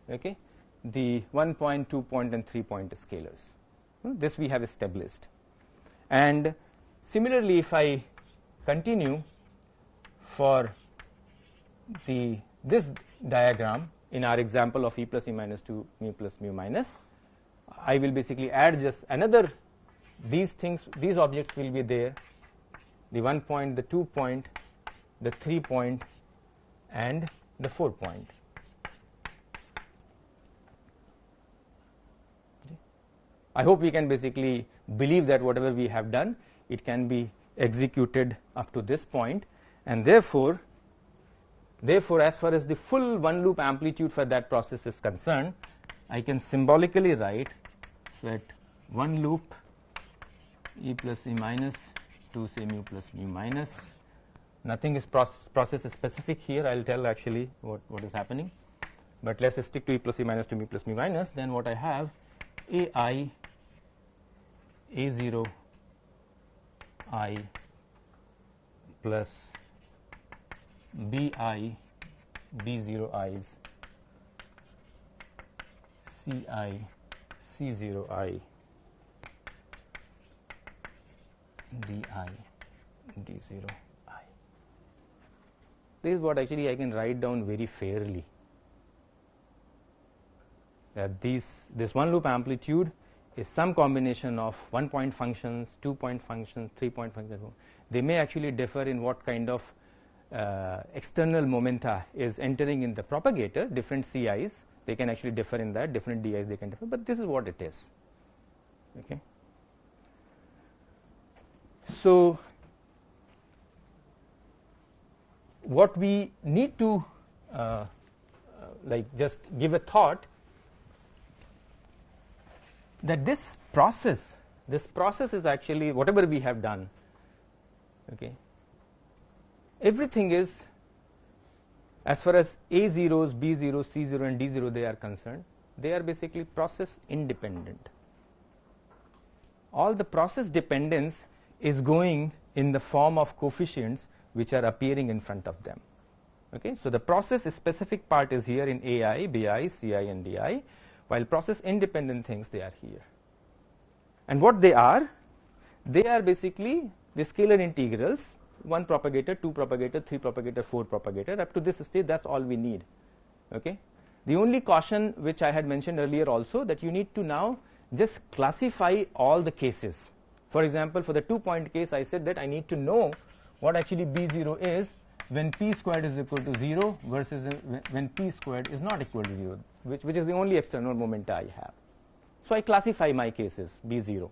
Okay, the 1 point, 2 point and 3 point scalars. This we have established. And similarly, if I continue for this diagram in our example of E plus E minus 2 mu plus mu minus, I will basically add just another, these things, these objects will be there, the 1 point, the 2 point, the 3 point and the 4 point. I hope we can basically believe that whatever we have done, it can be executed up to this point, and therefore as far as the full one loop amplitude for that process is concerned, I can symbolically write that one loop E plus E minus 2 say mu plus mu minus, nothing is process specific here, I will tell actually what is happening, but let's stick to E plus E minus to mu plus mu minus. Then what I have, AI A0 I plus BI B0 I's CI C0 I DI D0 I. This is what actually I can write down very fairly, that this one loop amplitude is some combination of 1 point functions, 2 point functions, 3 point functions. They may actually differ in what kind of external momenta is entering in the propagator, different CIs, they can actually differ in that, different DIs they can differ, but this is what it is. Okay. So, what we need to like just give a thought, that this process is actually whatever we have done, okay, everything is, as far as A0s, B0, C0 and D0 they are concerned, they are basically process independent. All the process dependence is going in the form of coefficients which are appearing in front of them. Okay, so the process specific part is here in AI, BI, CI and DI, while process independent things they are here. And what they are basically the scalar integrals, 1 propagator, 2 propagator, 3 propagator, 4 propagator. Up to this stage, that's all we need. Okay. The only caution which I had mentioned earlier also, that you need to now just classify all the cases. For example, for the 2 point case, I said that I need to know what actually B0 is when P squared is equal to 0 versus when P squared is not equal to 0, which is the only external momenta I have. So I classify my cases B0.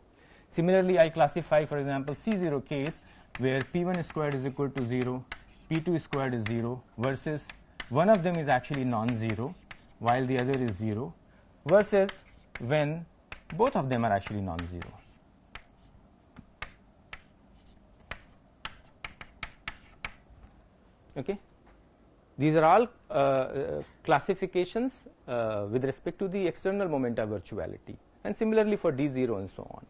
Similarly, I classify, for example, C0 case where P1 squared is equal to 0, P2 squared is 0 versus one of them is actually non-zero while the other is 0, versus when both of them are actually non-zero. Okay. These are all classifications with respect to the external momenta virtuality, and similarly for D0 and so on.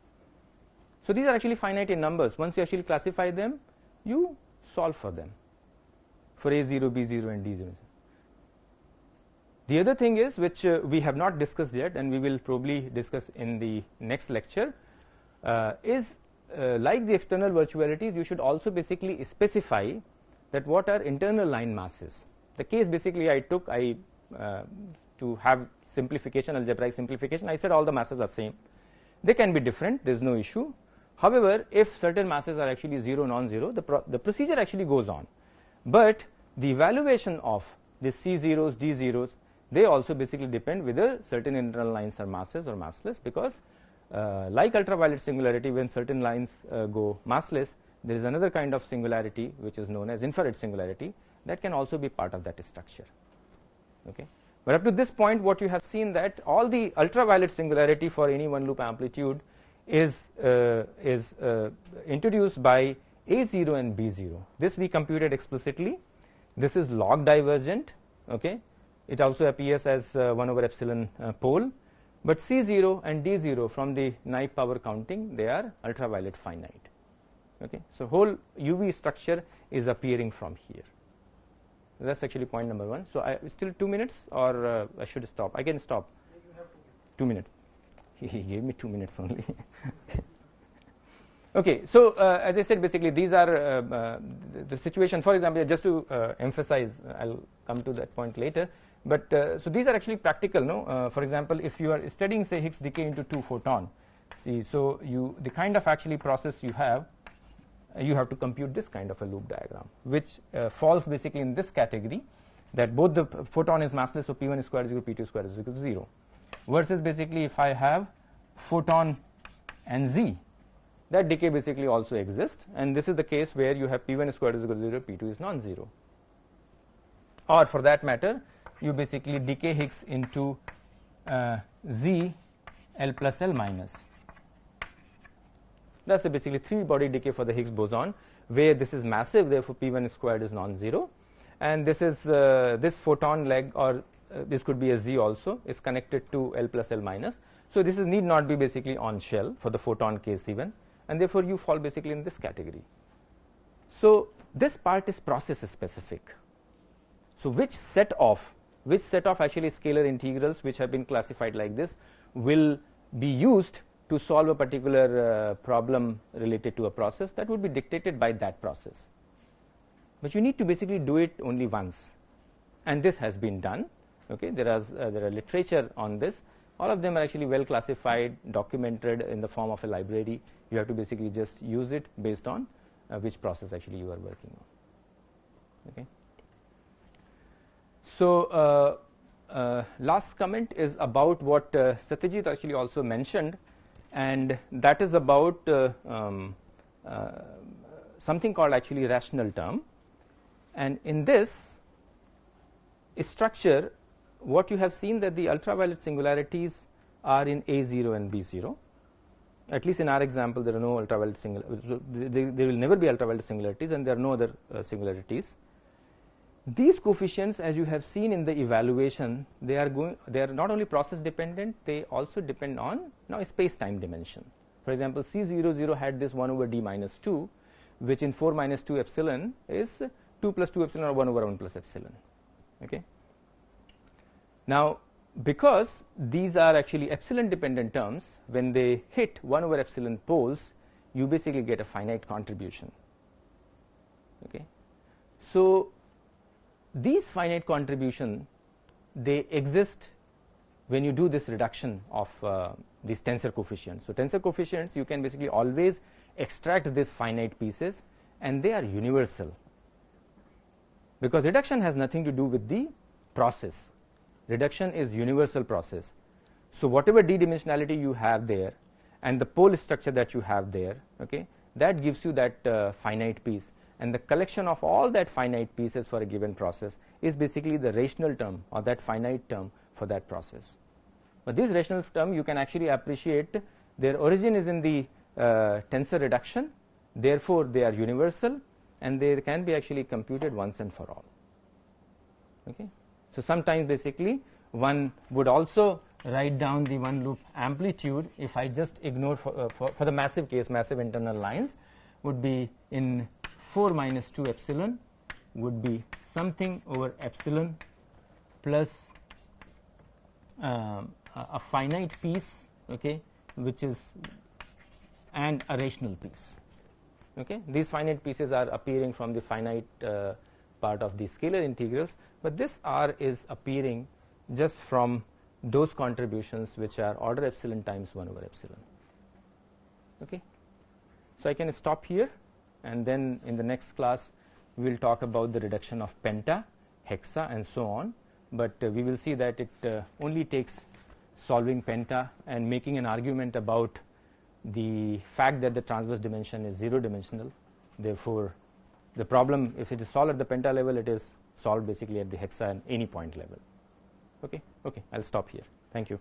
So these are actually finite in numbers. Once you actually classify them, you solve for them for A0, B0 and D0. The other thing is, which we have not discussed yet and we will probably discuss in the next lecture, is like the external virtualities, you should also basically specify that what are internal line masses. The case basically I took, to have simplification, algebraic simplification, I said all the masses are same. They can be different, there is no issue. However, if certain masses are actually 0, non-zero, the procedure actually goes on. But the evaluation of the C0s, D0s, they also basically depend whether certain internal lines are masses or massless, because like ultraviolet singularity, when certain lines go massless, there is another kind of singularity which is known as infrared singularity that can also be part of that structure. Okay. But up to this point, what you have seen that all the ultraviolet singularity for any one loop amplitude is introduced by A0 and B0. This we computed explicitly. This is log divergent. Okay. It also appears as 1 over epsilon pole. But C0 and D0 from the naive power counting, they are ultraviolet finite. Okay. So whole UV structure is appearing from here. That's actually point number 1. So I still 2 minutes, or I should stop? I can stop. 2 minutes. He gave me 2 minutes only. Okay. So as I said, basically these are the situation. For example, just to emphasize, I'll come to that point later. But so these are actually practical. No. For example, if you are studying, say, Higgs decay into 2 photon, see, so the kind of actually process you have to compute this kind of a loop diagram, which falls basically in this category, that both the photon is massless, so P1 squared is equal to P2 squared is equal to 0, versus basically if I have photon and Z, that decay basically also exists, and this is the case where you have P1 squared is equal to 0, P2 is non-zero. Or for that matter, you basically decay Higgs into Z L plus L minus. That's the basically 3-body decay for the Higgs boson, where this is massive, therefore P1 squared is non-zero, and this is this photon leg, or this could be a Z also, is connected to L plus L minus. So this is need not be basically on shell for the photon case even, and therefore you fall basically in this category. So this part is process specific. So which set of actually scalar integrals which have been classified like this will be used to solve a particular problem related to a process, that would be dictated by that process. But you need to basically do it only once, and this has been done. Okay, there are literature on this. All of them are actually well classified, documented in the form of a library. You have to basically just use it based on which process actually you are working on. Okay. So last comment is about what Satyajit actually also mentioned, and that is about something called actually rational term. And in this structure, what you have seen that the ultraviolet singularities are in A0 and B0. At least in our example, there are no ultraviolet singularities. There will never be ultraviolet singularities, and there are no other singularities. These coefficients, as you have seen in the evaluation, they are not only process dependent, they also depend on now space-time dimension. For example, C00 had this 1 over d minus 2, which in 4 minus 2 epsilon is 2 plus 2 epsilon, or 1 over 1 plus epsilon. Okay. Now, because these are actually epsilon dependent terms, when they hit 1 over epsilon poles, you basically get a finite contribution. Okay. So these finite contribution, they exist when you do this reduction of these tensor coefficients. So tensor coefficients, you can basically always extract these finite pieces, and they are universal, because reduction has nothing to do with the process. Reduction is universal process. So whatever d-dimensionality you have there and the pole structure that you have there, okay, that gives you that finite piece, and the collection of all that finite pieces for a given process is basically the rational term, or that finite term for that process. But this rational term, you can actually appreciate their origin is in the tensor reduction, therefore they are universal, and they can be actually computed once and for all. Okay. So sometimes basically one would also write down the one loop amplitude, if I just ignore for the massive case, massive internal lines would be in 4 minus 2 epsilon would be something over epsilon plus a finite piece, okay, which is, and a rational piece. Okay. These finite pieces are appearing from the finite part of the scalar integrals, but this R is appearing just from those contributions which are order epsilon times 1 over epsilon. Okay. So I can stop here, and then in the next class we will talk about the reduction of penta, hexa, and so on. But we will see that it only takes solving penta and making an argument about the fact that the transverse dimension is 0-dimensional. Therefore, the problem, if it is solved at the penta level, it is solved basically at the hexa and any point level. Okay. Okay. I'll stop here. Thank you.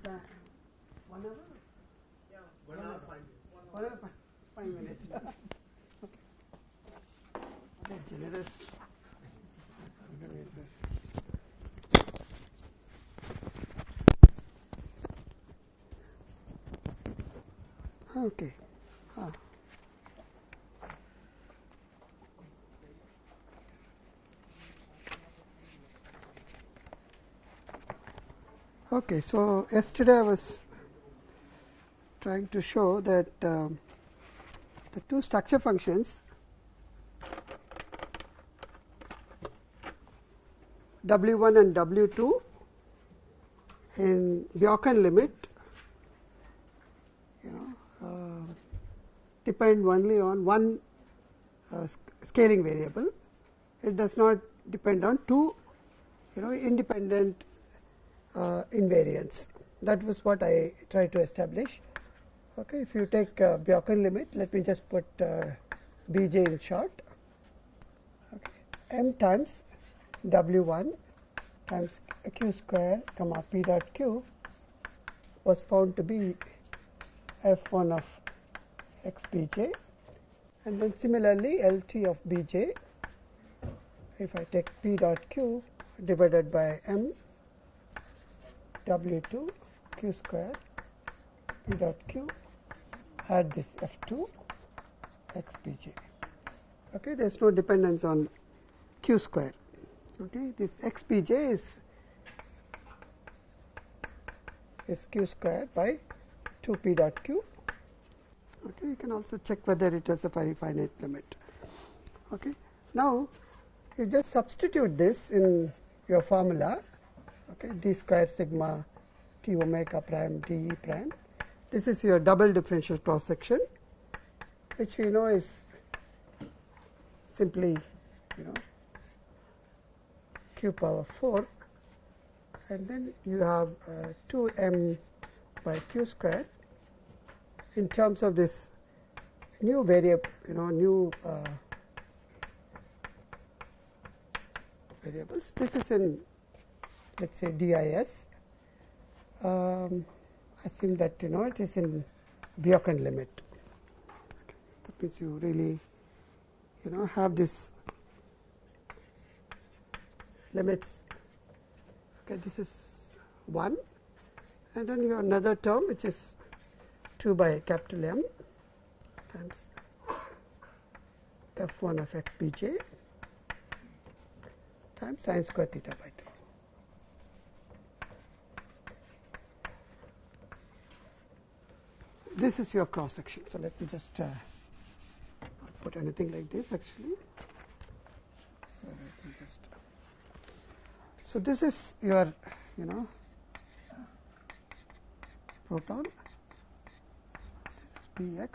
1 hour? Yeah. 1 hour 5 minutes. 1 hour 5 minutes. Okay, generous. Okay. Okay, so yesterday I was trying to show that the two structure functions W1 and W2 in Bjorken limit depend only on one scaling variable. It does not depend on two independent invariants. That was what I tried to establish. Okay, if you take Bjorken limit, let me just put Bj in short. Okay. M times W1 times q square comma p dot q was found to be f1 of x bj, and then similarly LT of bj, if I take p dot q divided by m w2 q square p dot q had this f2 x bj. Okay, there is no dependence on q square. Okay, this x bj is q square by 2 p dot q. Okay, you can also check whether it has a very finite limit. Okay, now you just substitute this in your formula. Okay, d square sigma t omega prime d prime. This is your double differential cross section, which we know is simply q power 4, and then you have 2m by q square in terms of this new variable, variables. This is in, let's say, DIS. Assume that it is in Bjorken limit. Okay. That means you really have this limits. Okay, this is 1, and then you have another term which is 2 by capital M times f1 of x bj times sin square theta by 2. This is your cross section. So let me just not put anything like this actually. So let me just. So this is your proton. This is px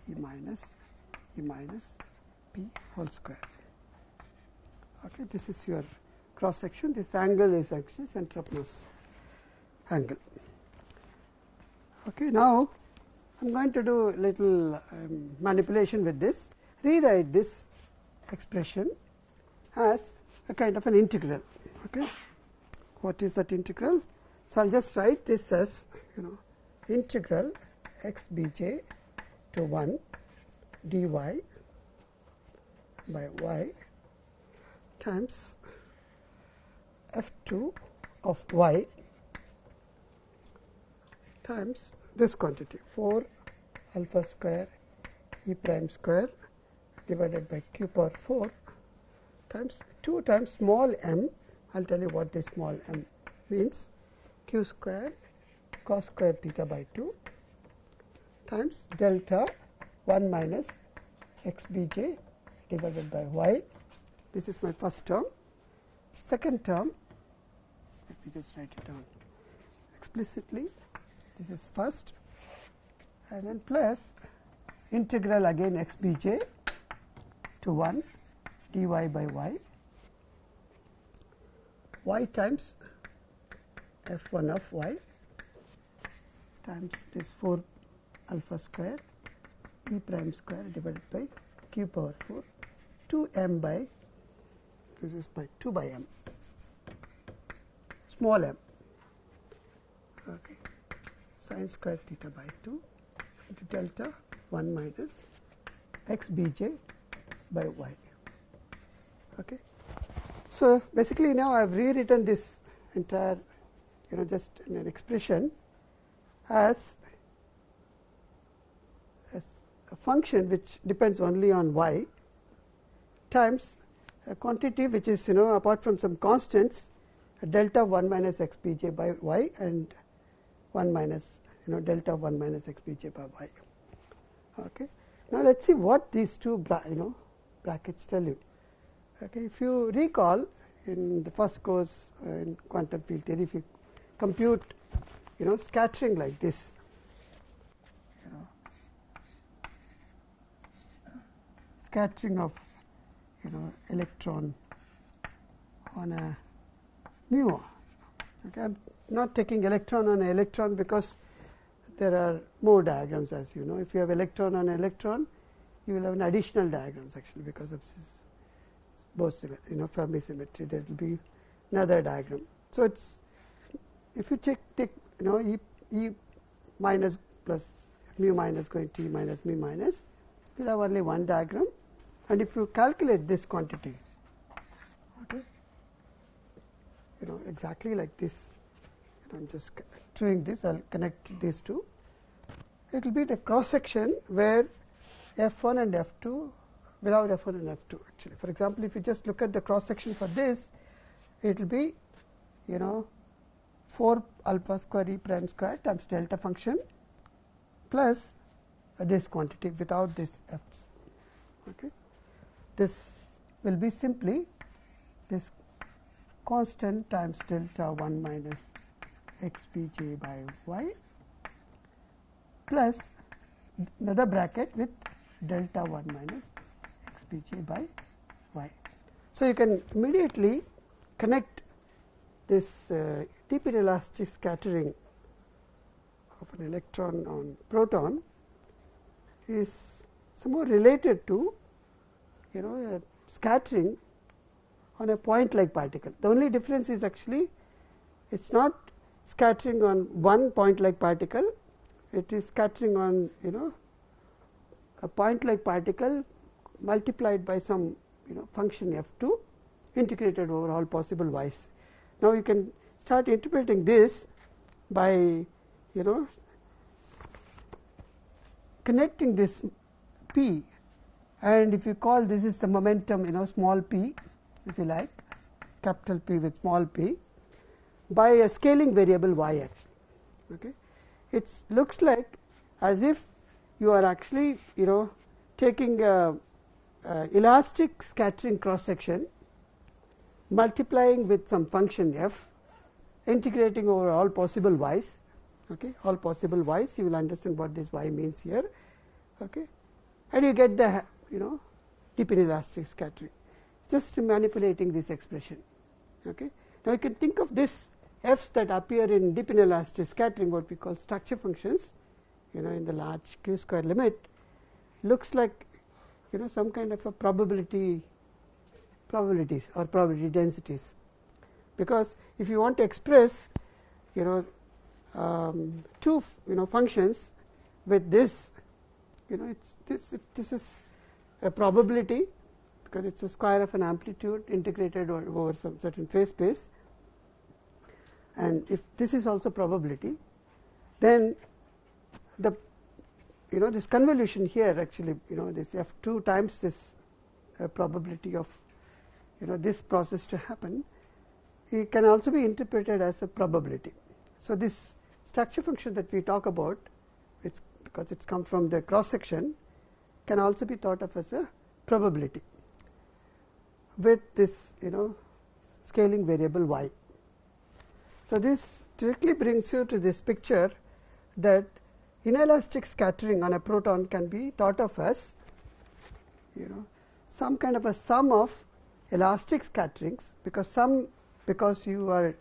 e minus p whole square. Okay, this is your cross section. This angle is actually center of mass angle. Okay, now I'm going to do a little manipulation with this. Rewrite this expression as a kind of an integral. Okay, what is that integral? So I'll just write this as integral x bj to 1 dy by y times f2 of y times this quantity 4 alpha square e prime square divided by q power 4 times 2 times small m. I'll tell you what this small m means. Q square cos square theta by 2 times delta 1 minus x bj divided by y. This is my first term. Second term, let me just write it down explicitly. This is first, and then plus integral again x bj to 1 dy by y times f1 of y times this 4 alpha square e prime square divided by q power 4 2m by, this is by 2 by m, small m. Okay, sine square theta by 2 into delta 1 minus x bj by y. Okay. So basically now I have rewritten this entire, just in an expression as a function which depends only on y times a quantity which is, apart from some constants, delta 1 minus x bj by y and 1 minus, delta 1 minus x bj by y. Okay. Now let's see what these two brackets tell you. Okay. If you recall in the first course in quantum field theory, if you compute, scattering like this, scattering of, electron on a muon. Okay, I'm not taking electron on an electron because there are more diagrams, as you know. If you have electron on electron, you will have an additional diagrams actually because of this both Fermi symmetry. There will be another diagram. So it's, if you take E minus plus mu minus going to E minus mu minus, you will have only one diagram. And if you calculate this quantity, okay, exactly like this, I'm just doing this, I'll connect these two. It will be the cross section where F1 and F2, without F1 and F2 actually. For example, if you just look at the cross section for this, it will be 4 alpha square E prime square times delta function plus this quantity without this F's. Okay. This will be simply this constant times delta 1 minus x bj by y plus another bracket with delta 1 minus x bj by y. So you can immediately connect this deep inelastic scattering of an electron on proton is somewhat related to scattering on a point-like particle. The only difference is actually it's not scattering on one point-like particle, it is scattering on a point-like particle multiplied by some function f2 integrated over all possible y's. Now you can start interpreting this by connecting this p, and if you call this is the momentum small p, if you like, capital P with small p, by a scaling variable yx. Okay, it looks like as if you are actually taking a elastic scattering cross section, multiplying with some function f, integrating over all possible y's. Okay, all possible y's. You will understand what this y means here. Okay, and you get the deep inelastic scattering, just manipulating this expression. Okay, now you can think of this f's that appear in deep inelastic scattering, what we call structure functions, in the large q square limit, looks like some kind of a probabilities or probability densities, because if you want to express two functions with this, it's this is a probability because it's a square of an amplitude integrated over some certain phase space, and if this is also probability, then the this convolution here actually this f2 times this probability of this process to happen, it can also be interpreted as a probability. So this structure function that we talk about, it's because it's come from the cross section, can also be thought of as a probability with this scaling variable y. So this directly brings you to this picture that inelastic scattering on a proton can be thought of as some kind of a sum of elastic scatterings, because you are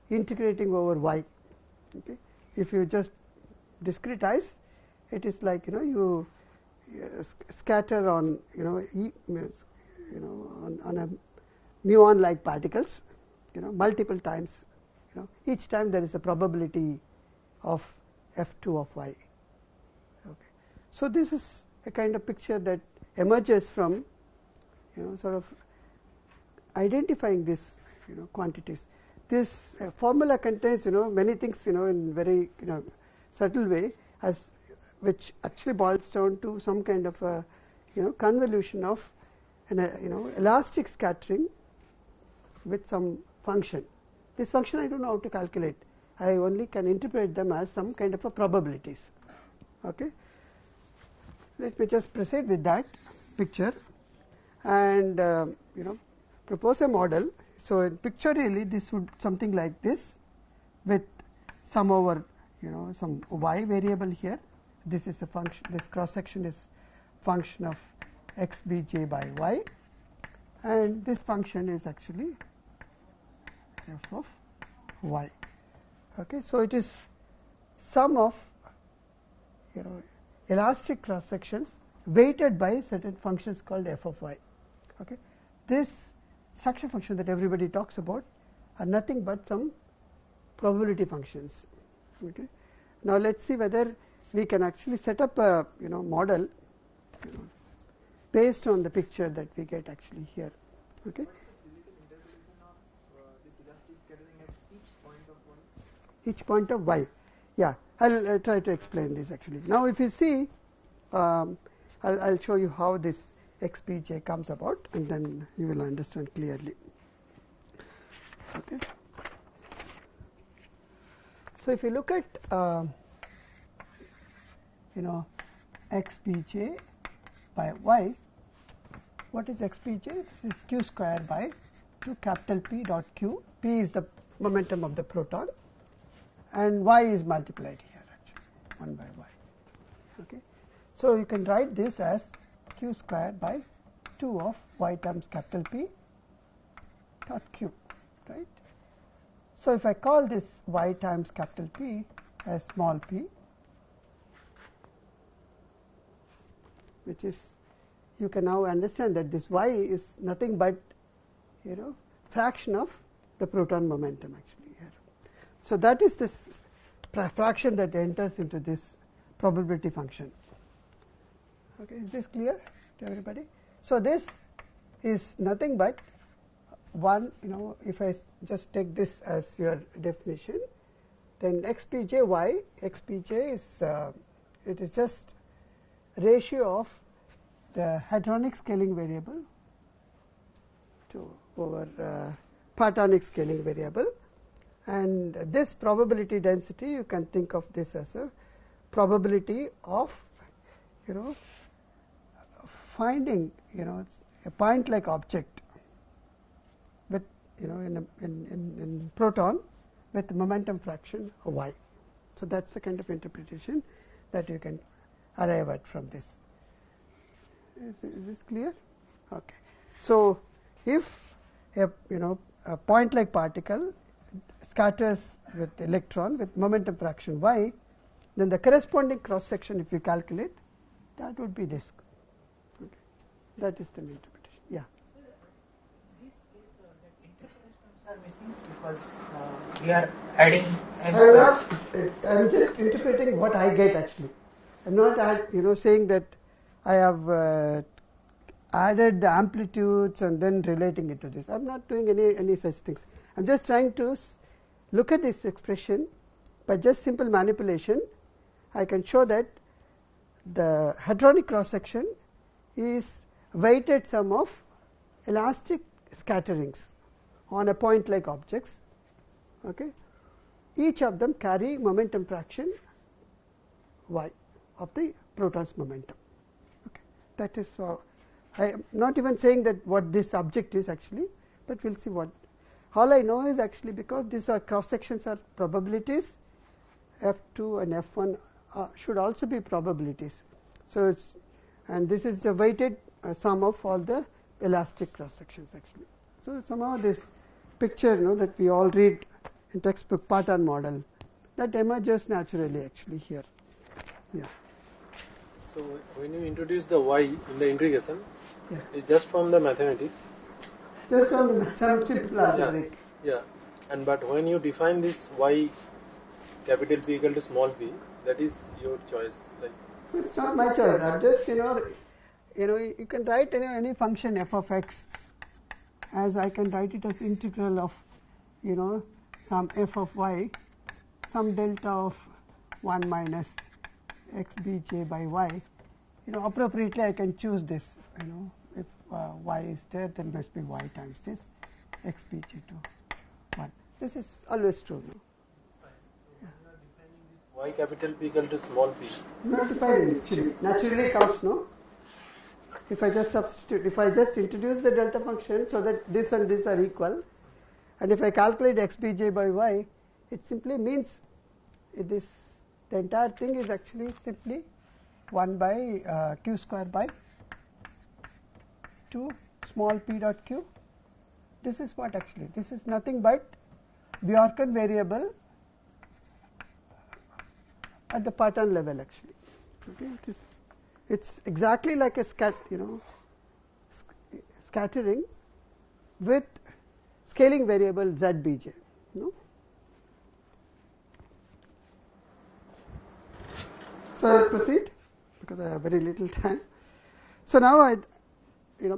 integrating over y. Okay, if you just discretize, it is like you scatter on on a muon like particles multiple times. Each time there is a probability of f2 of y. Okay. So this is a kind of picture that emerges from sort of identifying this quantities. This formula contains many things in very subtle way, as which actually boils down to some kind of a convolution of an elastic scattering with some function. This function I don't know how to calculate. I only can interpret them as some kind of a probabilities. Okay. Let me just proceed with that picture and propose a model. So pictorially this would something like this, with some over some y variable here. This is a function, this cross section is function of x b j by y, and this function is actually f of y. Okay, so it is sum of elastic cross sections weighted by certain functions called f of y. Okay, this structure function that everybody talks about are nothing but some probability functions. Okay, now let's see whether we can actually set up a model based on the picture that we get actually here. Okay. What's the physical interpretation of this elastic scattering at each point of y? Each point of y. Yeah, I'll try to explain this actually. Now if you see, I'll show you how this xpj comes about, and then you will understand clearly. Okay. So if you look at xpj by y, what is xpj? This is q square by 2 capital P dot q. P is the momentum of the proton, and y is multiplied here actually 1 by y. Okay. So you can write this as q square by 2 of y times capital P dot q, right? So if I call this y times capital P as small p, which is, you can now understand that this y is nothing but fraction of the proton momentum actually here. So that is this fraction that enters into this probability function. Okay, is this clear to everybody? So this is nothing but one, if I just take this as your definition, then xpj y, xpj is it is just ratio of the hadronic scaling variable to over partonic scaling variable, and this probability density, you can think of this as a probability of finding a point like object with in proton with momentum fraction y. So that's the kind of interpretation that you can arrive at from this. Is this clear? Okay. So if a point like particle scatters with electron with momentum fraction y, then the corresponding cross section, if you calculate, that would be this. Okay. That is the interpretation. Yeah. This is that interpolations are missing because we are adding AMPS. I'm just interpreting what I get actually. I'm not saying that I have added the amplitudes and then relating it to this. I'm not doing any such things. I'm just trying to look at this expression by just simple manipulation. I can show that the hadronic cross section is weighted sum of elastic scatterings on a point like objects. Okay, each of them carry momentum fraction y of the proton's momentum. Okay, that is I am not even saying that what this object is actually, but we'll see what. All I know is actually, because these are cross sections are probabilities, f2 and f1 should also be probabilities. So it's, and this is the weighted sum of all the elastic cross sections actually. So somehow this picture that we all read in textbook Parton model, that emerges naturally actually here. Yeah. So when you introduce the y in the integration, Yeah. it's just from the mathematics. Just from some simple algebraic. Yeah. And but when you define this y capital P equal to small p, that is your choice. Like it's not my choice. I'm just you can write any function f of x as I can write it as integral of some f of y, some delta of 1 minus x bj by y. Appropriately I can choose this. If y is there, then must be y times this x bj to 1. This is always true. No? y capital P equal to small p. Not defining actually. Naturally comes, no? If I just substitute, if I just introduce the delta function so that this and this are equal, and if I calculate xbj by y, it simply means the entire thing is actually simply 1 by q square by 2 small p dot q. This is what actually, this is nothing but Bjorken variable at the pattern level actually. Okay, it's exactly like a scattering with scaling variable zbj. No? So I will proceed because I have very little time. So now I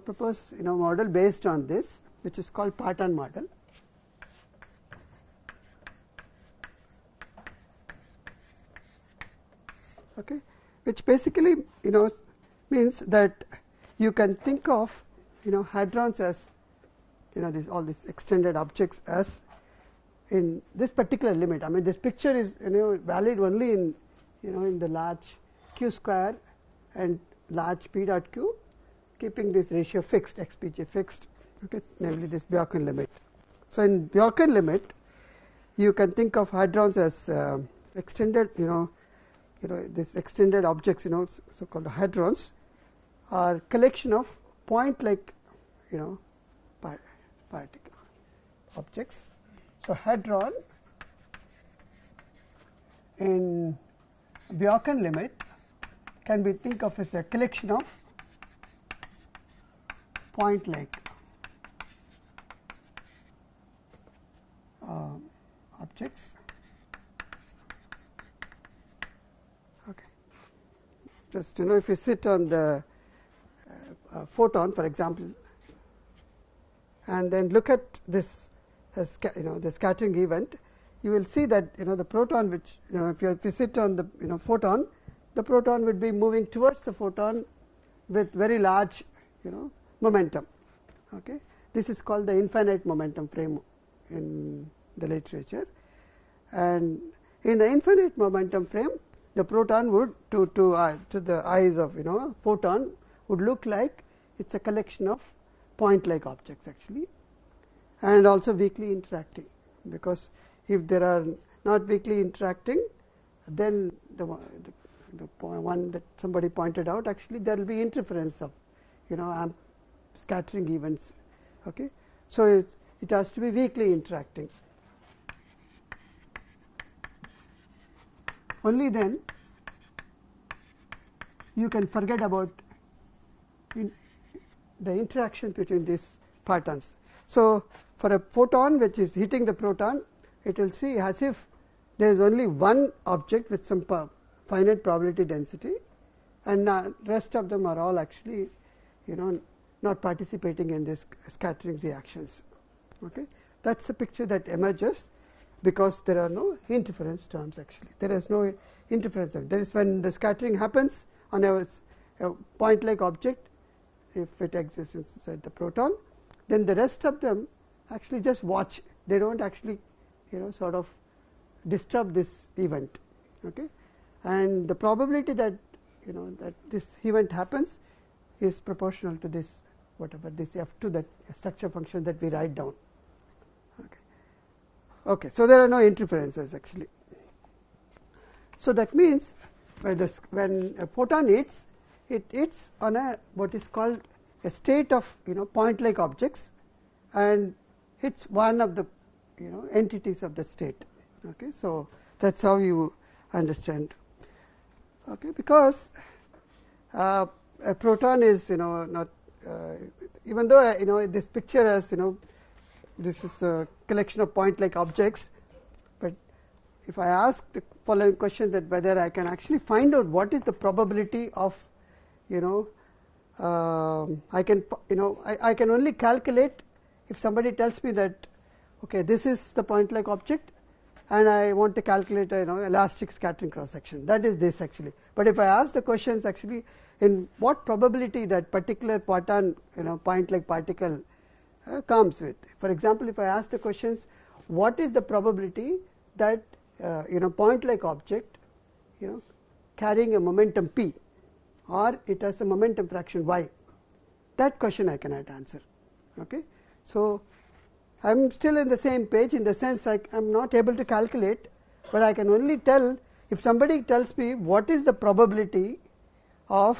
propose model based on this, which is called pattern model. Okay, which basically means that you can think of hadrons as all these extended objects as in this particular limit. I mean, this picture is valid only in in the large q square and large p dot q, keeping this ratio fixed, xpj fixed. Okay, namely this Bjorken limit. So in Bjorken limit, you can think of hadrons as extended this extended objects, so called hadrons, are collection of point-like particle objects. So hadron in Bjorken limit can be think of as a collection of point-like objects. Okay. Just if you sit on the photon, for example, and then look at this the scattering event, you will see that the proton, which if you sit on the photon, the proton would be moving towards the photon with very large momentum. Okay, this is called the infinite momentum frame in the literature, and in the infinite momentum frame, the proton would to the eyes of photon would look like it's a collection of point-like objects actually, and also weakly interacting, because if there are not weakly interacting, then the one that somebody pointed out, actually there will be interference of AMPS scattering events. Okay, so it has to be weakly interacting. Only then you can forget about the interaction between these partons. So for a photon which is hitting the proton, it will see as if there is only one object with some finite probability density, and rest of them are all actually not participating in this scattering reactions. Okay, that's the picture that emerges because there are no interference terms actually. There is no interference term. There is when the scattering happens on a point-like object, if it exists inside the proton, then the rest of them actually just watch. They don't actually sort of disturb this event. Okay, and the probability that that this event happens is proportional to this whatever this f2, that structure function that we write down. Okay, so there are no interferences actually. So that means when a photon hits, it hits on a what is called a state of point-like objects, and hits one of the entities of the state. Okay, so that's how you understand. Okay, because a proton is not even though this picture has this is a collection of point-like objects, but if I ask the following question, that whether I can actually find out what is the probability of, I can only calculate if somebody tells me that, okay, this is the point like object and I want to calculate elastic scattering cross section, that is this actually. But if I ask the questions actually in what probability that particular parton point like particle comes with. For example, if I ask the questions, what is the probability that point like object carrying a momentum p, or it has a momentum fraction y, that question I cannot answer. Okay, so I am still in the same page in the sense I am not able to calculate, but I can only tell if somebody tells me what is the probability of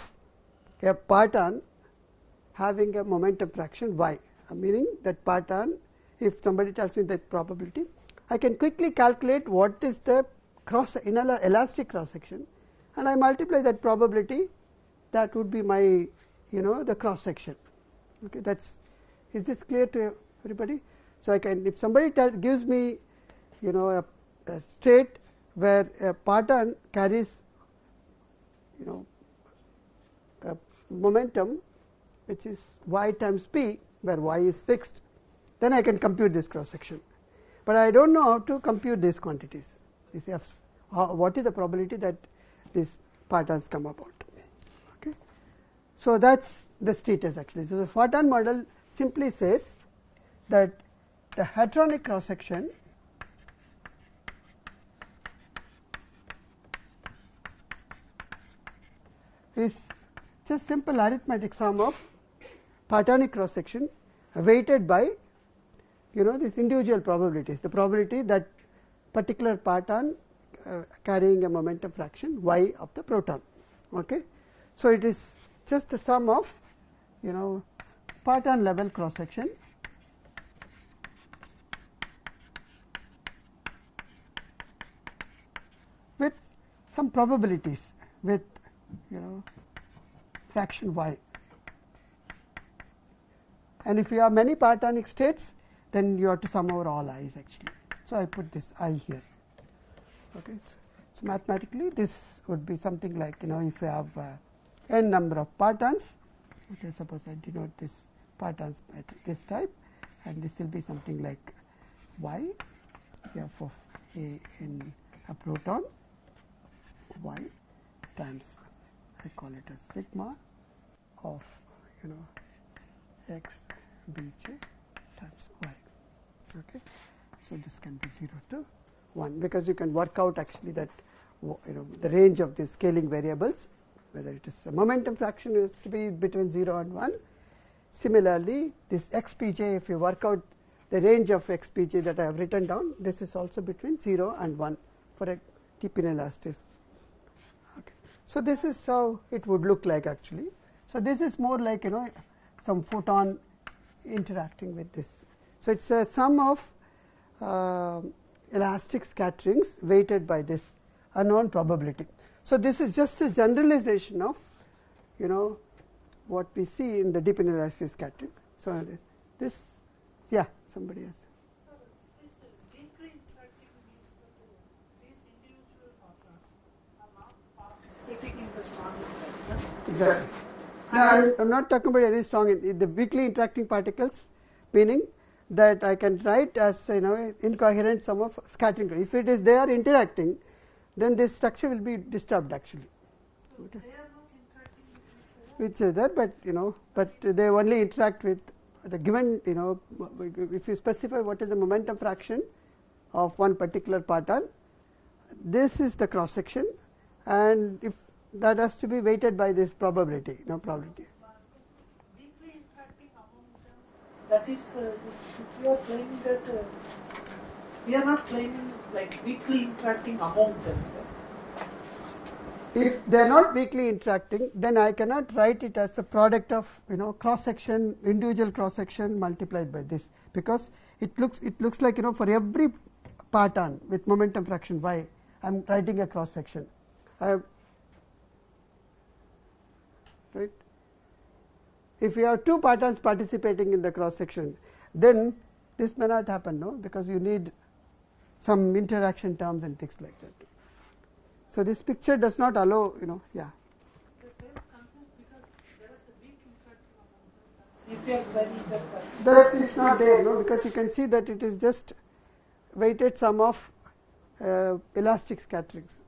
a parton having a momentum fraction y, meaning that parton, if somebody tells me that probability, I can quickly calculate what is the elastic cross section, and I multiply that probability, that would be my the cross section. Okay, is this clear to everybody? So I can, if somebody gives me a state where a parton carries a momentum which is y times p, where y is fixed, then I can compute this cross section. But I don't know how to compute these quantities, these f's. What is the probability that these partons come about? Okay, so that's the status actually. So the Fortan model simply says that the hadronic cross section is just simple arithmetic sum of partonic cross section weighted by these individual probabilities, the probability that particular parton carrying a momentum fraction y of the proton. Okay, so it is just the sum of parton level cross section with some probabilities with fraction y, and if you have many partonic states, then you have to sum over all i's actually. So I put this I here. Okay, so mathematically this would be something like if you have n number of partons. Okay, suppose I denote this partons by this type, and this will be something like y f of a in a proton y times, I call it as sigma of x bj times y. Okay, so this can be 0 to 1, because you can work out actually that the range of the scaling variables, whether it is a momentum fraction is to be between 0 and 1. Similarly, this xpj, if you work out the range of xpj that I have written down, this is also between 0 and 1 for a deep inelastic. Okay, so this is how it would look like actually. So this is more like some photon interacting with this. So it's a sum of elastic scatterings weighted by this unknown probability. So this is just a generalization of what we see in the deep inelastic scattering. So this, yeah, somebody else. So this deeply interacting means that these individual partners are not participating in the strong interaction. Exactly. No, I'm not talking about any strong, the weakly interacting particles, meaning that I can write as incoherent sum of scattering. If it is they are interacting, then this structure will be disturbed actually. So okay, they are not interacting with each other, but they only interact with the given if you specify what is the momentum fraction of one particular parton, this is the cross section, and if that has to be weighted by this probability, probability. Weakly interacting among them, that is, if you are claiming that we are not claiming like weakly interacting among them. If they are not weakly interacting, then I cannot write it as a product of cross section, individual cross section multiplied by this, because it looks like for every parton with momentum fraction y, I am writing a cross section. Right? If you have two partons participating in the cross section, then this may not happen, no, because you need some interaction terms and things like that. So this picture does not allow, yeah. That is not there, because you can see that it is just weighted sum of elastic scatterings,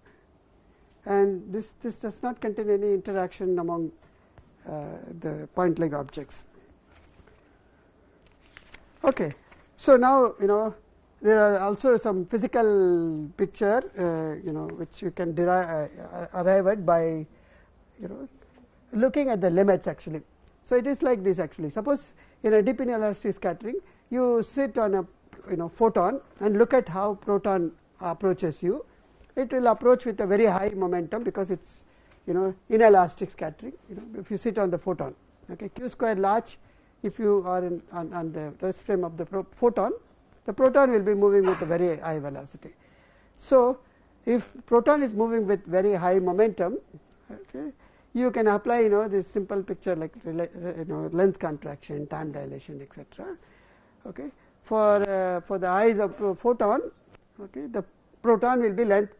and this does not contain any interaction among the point-like objects. Okay, so now there are also some physical picture which you can arrive at by looking at the limits actually. So it is like this actually. Suppose in a deep inelastic scattering, you sit on a photon and look at how proton approaches you. It will approach with a very high momentum because it's inelastic scattering. If you sit on the photon, okay, q square large. If you are on the rest frame of the photon, the proton will be moving with a very high velocity. So if proton is moving with very high momentum, okay, you can apply this simple picture like length contraction, time dilation, etc. Okay, for the eyes of photon, okay, the proton will be length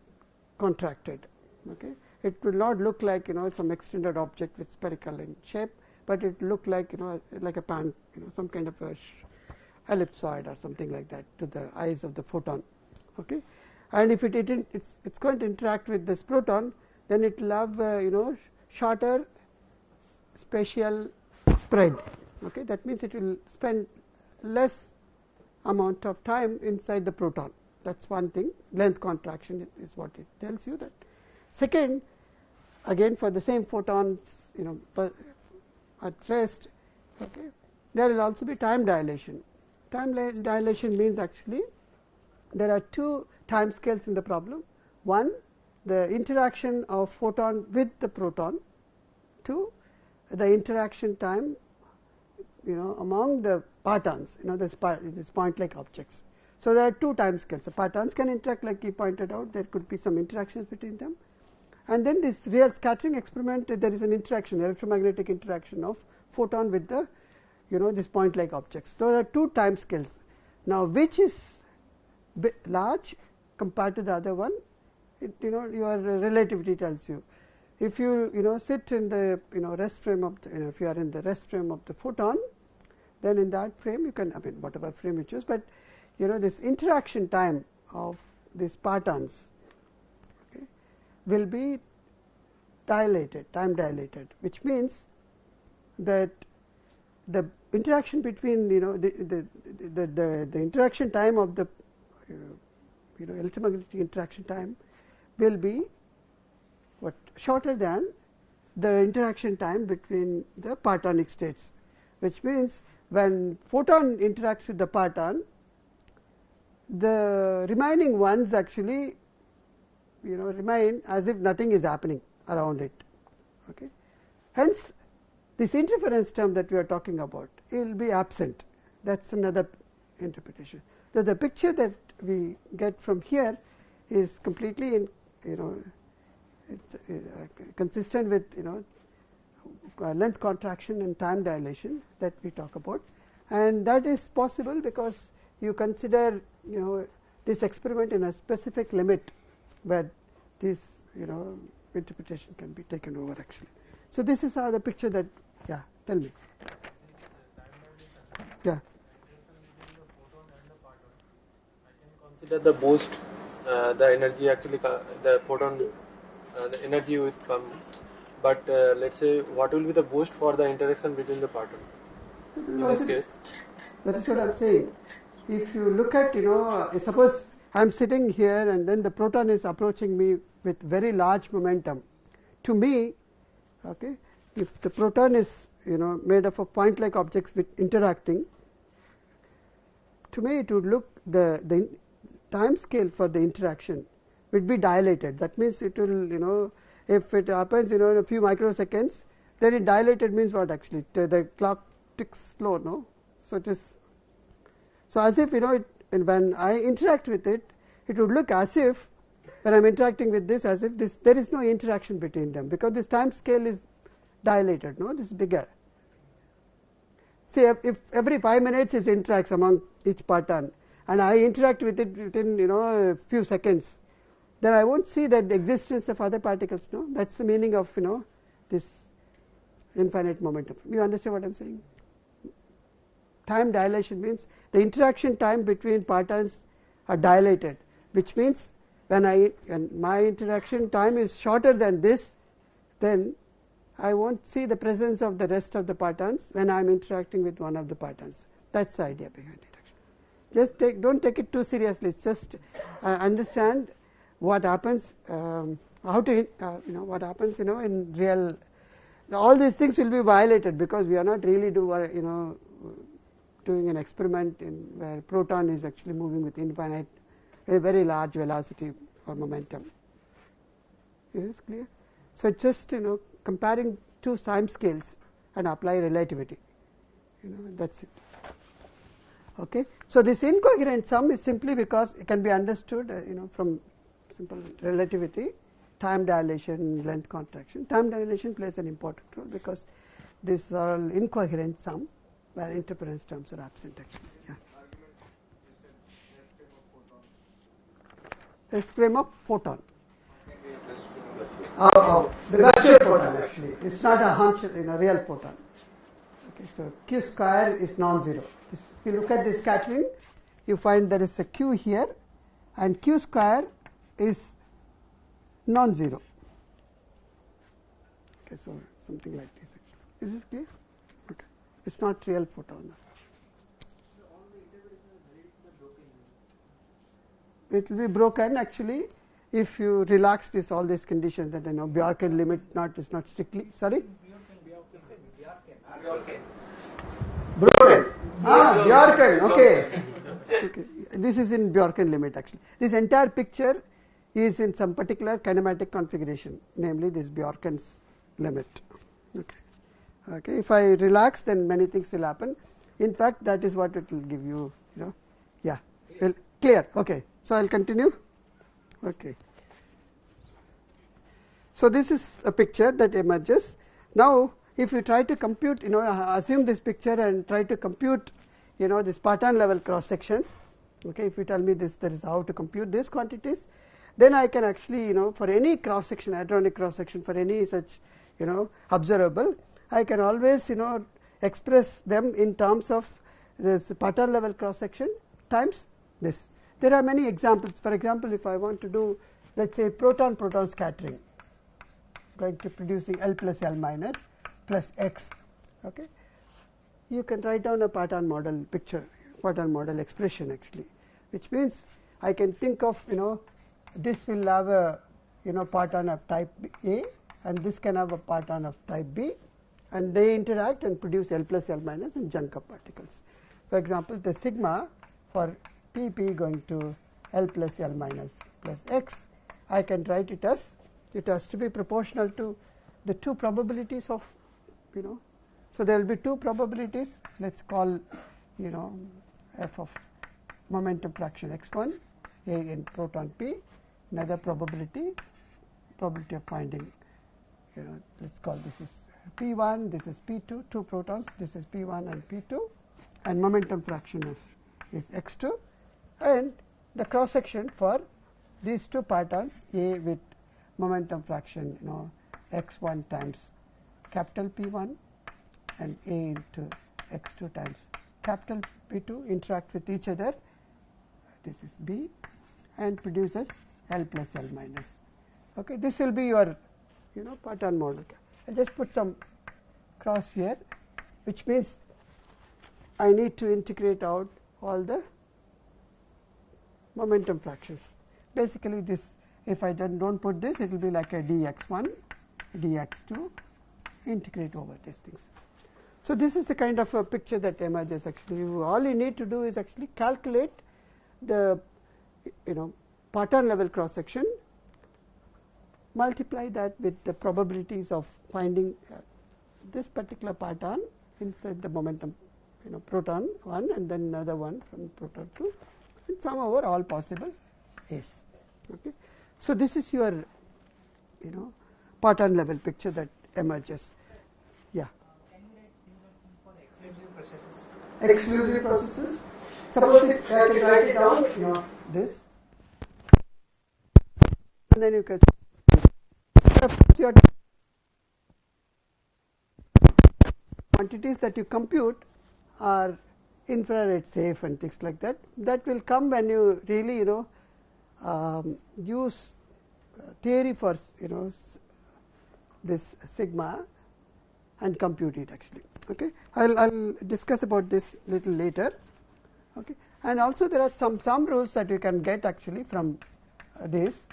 contracted. Okay, it will not look like some extended object with spherical in shape, but it look like like a pan, some kind of a ellipsoid or something like that to the eyes of the photon. Okay, and if it's going to interact with this proton, then it will have shorter spatial spread. Okay, that means it will spend less amount of time inside the proton. That's one thing. Length contraction is what it tells you that. Second, again for the same photons, at rest, okay, there will also be time dilation. Time dilation means actually there are two time scales in the problem. One, the interaction of photon with the proton. Two, the interaction time among the partons, this point-like objects. So there are two time scales. The partons can interact, like he pointed out. There could be some interactions between them, and then this real scattering experiment, there is an interaction, electromagnetic interaction of photon with the this point-like objects. Those are two time scales. Now, which is large compared to the other one? Your relativity tells you. If you sit in the rest frame of the, if you are in the rest frame of the photon, then in that frame you can, whatever frame you choose, but this interaction time of these partons, okay, will be dilated, time dilated, which means that the interaction between the interaction time of the electromagnetic interaction time will be shorter than the interaction time between the partonic states, which means when photon interacts with the parton, the remaining ones actually remain as if nothing is happening around it. Okay, hence this interference term that we are talking about will be absent. That's another interpretation. So the picture that we get from here is completely consistent with length contraction and time dilation that we talk about, and that is possible because you consider this experiment in a specific limit where this interpretation can be taken over actually. So this is how the picture that, yeah, tell me. Yeah. Consider the boost, the energy actually, the photon, the energy will come, but let's say what will be the boost for the interaction between the parton in this case? That is what I am saying. If you look at, suppose I am sitting here and then the proton is approaching me with very large momentum. To me, okay, if the proton is made up of point-like objects with interacting, to me it would look the time scale for the interaction would be dilated. That means it will if it happens in a few microseconds, then it dilated means what actually? The clock ticks slow, no? So it is as if when I interact with it, it would look as if when I am interacting with this, as if there is no interaction between them because this time scale is dilated, no? This is bigger. See, if every 5 minutes it interacts among each parton, and I interact with it within a few seconds, then I won't see that the existence of other particles. No, that's the meaning of this infinite momentum. You understand what I'm saying? Time dilation means the interaction time between partons are dilated, which means when my interaction time is shorter than this, then I won't see the presence of the rest of the partons when I am interacting with one of the partons. That's the idea behind it. Just don't take it too seriously. Just understand what happens, how to what happens in real. All these things will be violated because we are not really doing an experiment where proton is actually moving with infinite, a very large velocity or momentum. Is this clear? So just comparing two time scales and apply relativity. That's it. Okay. So this incoherent sum is simply because it can be understood from simple relativity, time dilation, length contraction. Time dilation plays an important role because these are all incoherent sum where interference terms are absent actually. Yeah. Rest frame of photon. The virtual photon actually. It's not a hunch, real photon. Okay, so q square is non-zero. If you look at the scattering, you find there is a q here, and q square is non-zero. Okay, so something like this. Actually. Is this clear? Okay, it's not real photon. It will be broken actually if you relax all these conditions that Bjorken limit is not strictly. Sorry. Broken. Bjorken. Okay. Okay. This is in Bjorken limit actually. This entire picture is in some particular kinematic configuration, namely this Bjorken's limit. Okay. Okay. If I relax, then many things will happen. In fact, that is what it will give you. Yeah. Well, clear. Okay. So I'll continue. Okay. So this is a picture that emerges. Now, if you try to compute, assume this picture and try to compute, this parton level cross sections. Okay, if you tell me this, that is how to compute these quantities, then I can actually, for any cross section, hadronic cross section, for any such, observable, I can always, express them in terms of this parton level cross section times this. There are many examples. For example, if I want to do, let's say, proton-proton scattering, going to producing L plus L minus plus X. Okay, you can write down a parton model picture, parton model expression actually, which means I can think of this will have a parton of type A, and this can have a parton of type B, and they interact and produce L plus L minus and junk of particles. For example, the sigma for PP going to L plus L minus plus X, I can write it as it has to be proportional to the two probabilities of so there will be two probabilities. Let's call f of momentum fraction x1 a in proton p, another probability of finding let's call this is p1, this is p2, two protons, this is p1 and p2, and momentum fraction is x2, and the cross section for these two partons A with momentum fraction x1 times capital P1 and A into x2 times capital P2 interact with each other. This is B and produces L plus L minus. Okay, this will be your parton model. I just put some cross here, which means I need to integrate out all the momentum fractions. Basically, this, if I don't put this, it will be like a dx1, dx2, integrate over these things. So this is the kind of a picture that emerges actually. All you need to do is actually calculate the parton level cross section, multiply that with the probabilities of finding this particular parton inside the momentum proton 1 and then another one from proton 2, and sum over all possible A's. Okay. So this is your parton level picture that emerges. Yeah. Can you write similar thing for exclusive processes? Exclusive processes? suppose if I can write it down, this, and then you can, of course, your quantities that you compute are infrared safe and things like that. That will come when you really, use theory for, this sigma and compute it actually. Okay, I'll discuss about this little later. Okay, and also there are some rules that you can get actually from this.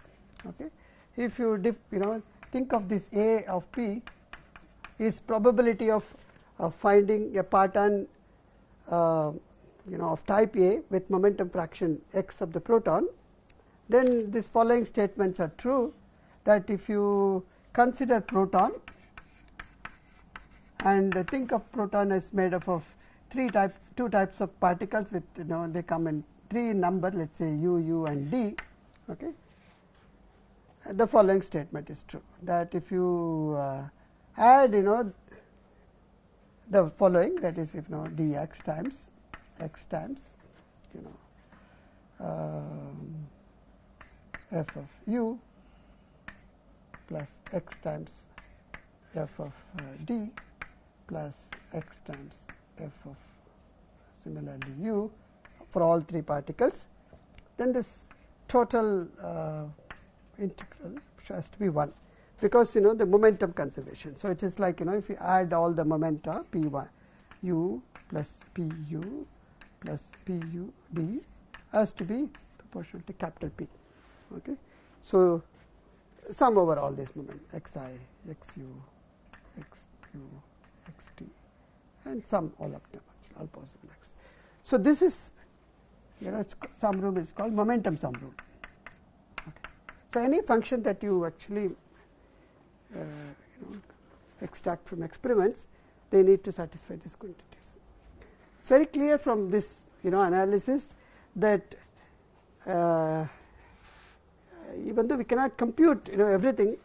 Okay, if you think of this A of P is probability of finding a parton of type A with momentum fraction x of the proton, then these following statements are true, that if you consider proton and think of proton as made up of two types of particles with they come in 3 in number, let's say U and D. Okay, the following statement is true, that if you add the following, that is if dx times x times f of u plus x times f of d plus x times f of similarly u for all 3 particles, then this total integral has to be 1, because the momentum conservation. So it is like if you add all the momenta p1 u plus pu plus pu d has to be proportional to capital P. Okay, so sum over all these moments xi, xu, xu, xt, and sum all of them, all possible x. So this is it's sum rule is called momentum sum rule. Okay. So any function that you actually extract from experiments, they need to satisfy these quantities. It's very clear from this analysis that even though we cannot compute everything,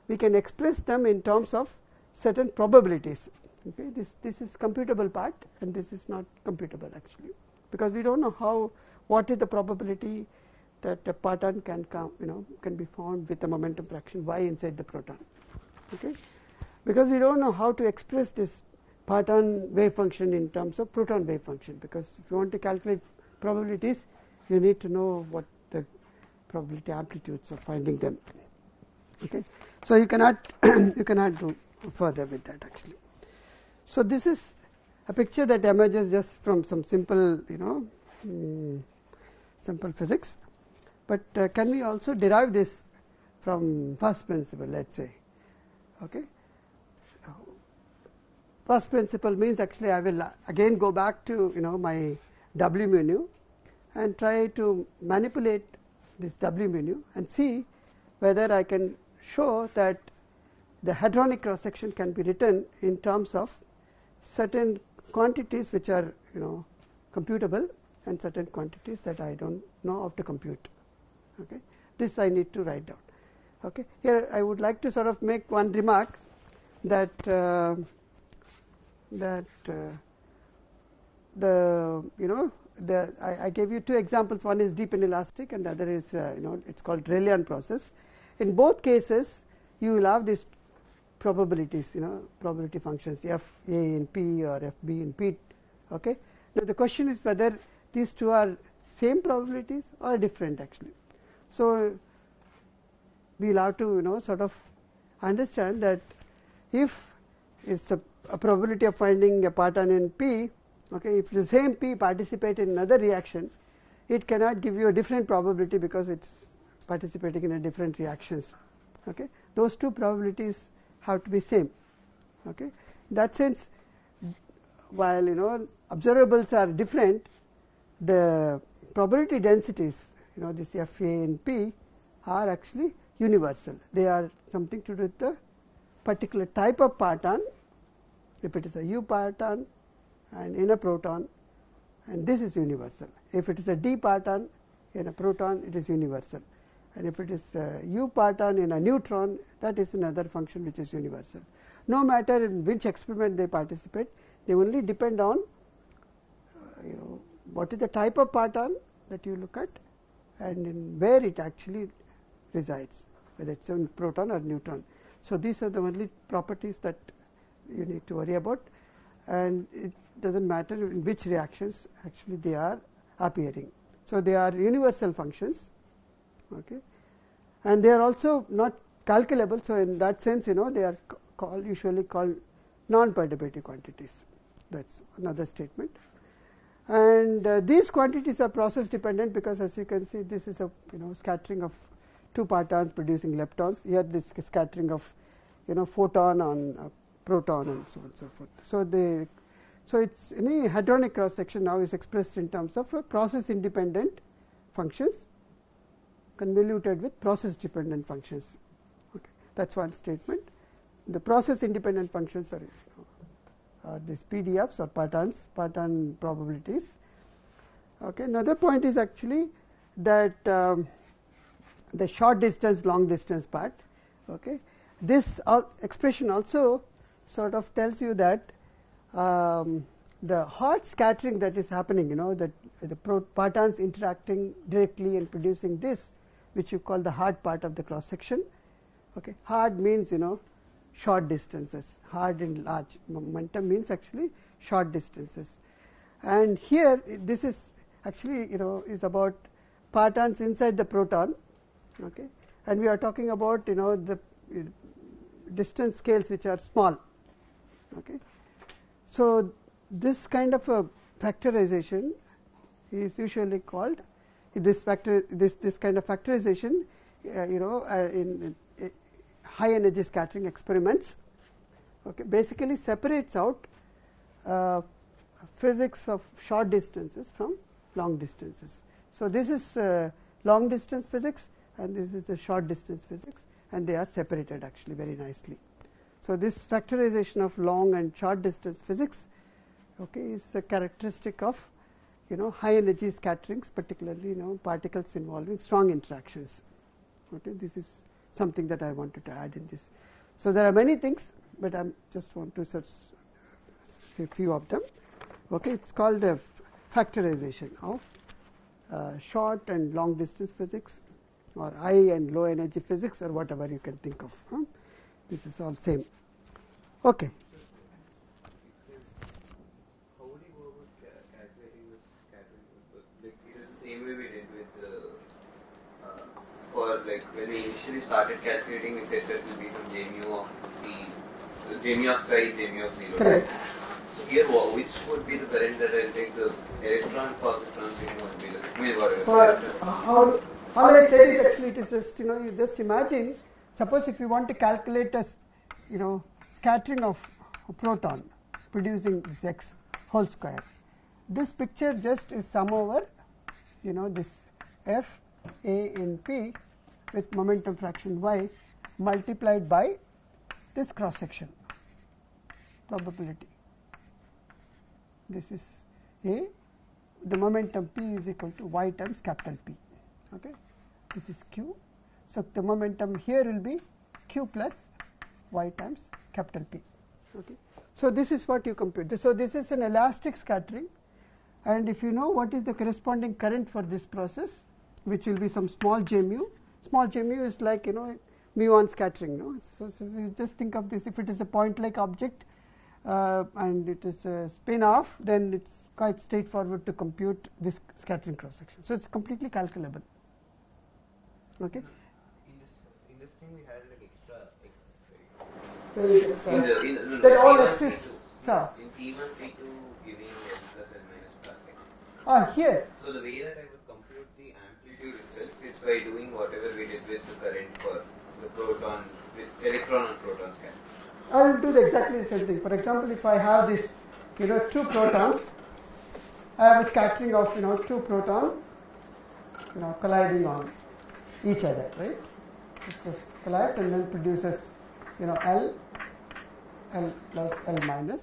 we can express them in terms of certain probabilities. Okay, this is computable part, and this is not computable actually, because we don't know what is the probability that a parton can come can be found with a momentum fraction y inside the proton. Okay, because we don't know how to express this parton wave function in terms of proton wave function, because if you want to calculate probabilities, you need to know what the probability amplitudes of finding them. Okay, so you cannot do further with that actually. So this is a picture that emerges just from some simple simple physics, but can we also derive this from first principle, let's say? Okay, first principle means actually I will again go back to my W mu nu and try to manipulate this W mu nu and see whether I can show that the hadronic cross section can be written in terms of certain quantities which are computable and certain quantities that I don't know how to compute. Okay, this I need to write down. Okay, here I would like to sort of make one remark that I gave you 2 examples. One is deep inelastic, and the other is it's called Rayleigh process. In both cases, you will have these probabilities, probability functions f a in p or f b in p. Okay, now the question is whether these 2 are same probabilities or different actually. So we'll have to sort of understand that if it's a probability of finding a parton in P, okay, if the same P participate in another reaction, it cannot give you a different probability because it's participating in a different reactions. Okay, those 2 probabilities have to be same. Okay, in that sense, while observables are different, the probability densities, this F A and P, are actually universal. They are something to do with the particular type of parton. If it is a U parton and in a proton, and this is universal. If it is a D parton in a proton, it is universal. And if it is a U parton in a neutron, that is another function which is universal. No matter in which experiment they participate, they only depend on what is the type of parton that you look at, and in where it actually resides, whether it's a proton or neutron. So these are the only properties that you need to worry about, and it doesn't matter in which reactions actually they are appearing. So they are universal functions, okay, and they are also not calculable. So in that sense, they are usually called non-perturbative quantities. That's another statement. And these quantities are process dependent, because as you can see, this is a scattering of two partons producing leptons. Here this scattering of photon on proton and so on and so forth. So it's any hadronic cross section now is expressed in terms of process independent functions convoluted with process dependent functions. Okay, that's one statement. The process independent functions are these PDFs or parton probabilities. Okay, another point is actually that the short distance long distance part. Okay, this expression also sort of tells you that the hot scattering that is happening, that the partons interacting directly and producing this, which you call the hard part of the cross section. Okay, hard means short distances. Hard and large. Momentum means actually short distances. And here this is actually is about partons inside the proton. Okay, and we are talking about the distance scales which are small. Okay, so this kind of a factorization is usually called this kind of factorization in high energy scattering experiments, okay, basically separates out physics of short distances from long distances. So this is long distance physics and this is the short distance physics, and they are separated actually very nicely. So this factorization of long and short distance physics, okay, is a characteristic of high energy scatterings, particularly particles involving strong interactions. Okay, this is something that I wanted to add in this. So there are many things, but I just want to say a few of them. Okay, it's called a factorization of short and long distance physics, or high and low energy physics, or whatever you can think of. This is all same. Okay. How would you go about calculating this scattering? Like it is the same way we did with for like when we initially started calculating, we said that will be some J mu of J mu of psi, J mu of 0. Correct. So here, which would be the current that I'll take, the electron, positron, sigma would be like, I mean whatever. All I said is actually it is just you just imagine, suppose if you want to calculate a scattering of a proton producing this x whole square, this picture just is sum over this f a in p with momentum fraction y multiplied by this cross section probability. This is a, the momentum p is equal to y times capital P. Okay, this is q. So the momentum here will be q plus y times capital P. Okay, so this is what you compute. So this is an elastic scattering, and if you know what is the corresponding current for this process, which will be some small j mu. Small j mu is like mu1 scattering. So you just think of this: if it is a point-like object and it is a spin off, then it's quite straightforward to compute this scattering cross section. So it's completely calculable. Okay. In this thing we had like extra x, right? That all x is in T1, T2 giving x plus L minus plus x. Here. So the way that I would compute the amplitude itself is by doing whatever we did with the current for the proton, with electron and proton scattering. I will do exactly the same thing. For example, if I have this, two protons, I have a scattering of two protons, colliding on each other, right? This just collides and then produces, L plus L minus,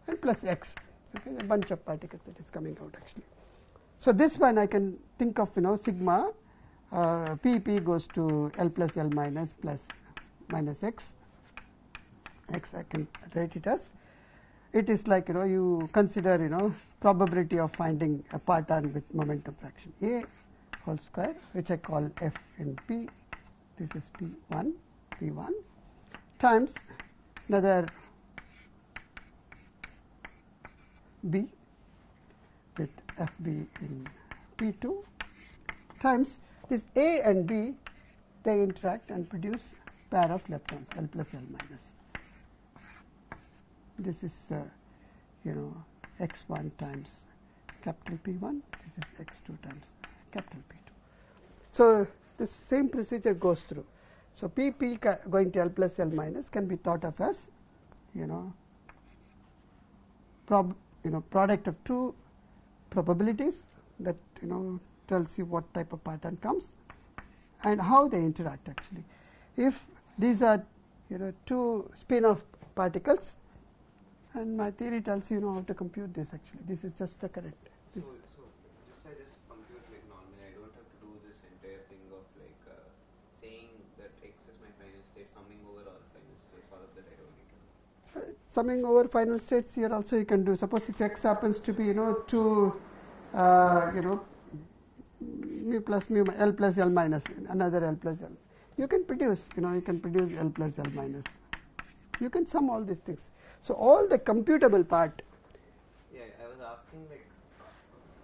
and plus X. Okay, a bunch of particles that is coming out actually. So this one I can think of, sigma PP goes to L plus L minus plus minus X. X I can write it as it is like, you consider, probability of finding a pattern with momentum fraction A whole square, which I call F in P. This is P1 times another B with FB in P2 times this A and B, they interact and produce pair of leptons, L plus L minus. This is x1 times capital P1, this is x2 times capital P2. So the same procedure goes through. So PP going to L plus L minus can be thought of as product of two probabilities that tells you what type of pattern comes and how they interact actually. If these are two spin-off particles, and my theory tells you how to compute this actually. This is just the current. So I just compute like normally. I don't have to do this entire thing of like saying that X is my final state, summing over all final states. All of that I don't need to do. Summing over final states here also you can do. Suppose if X happens to be two mu plus mu L plus L minus, another L plus L. You can produce L plus L minus. You can sum all these things. So all the computable part. Yeah, I was asking like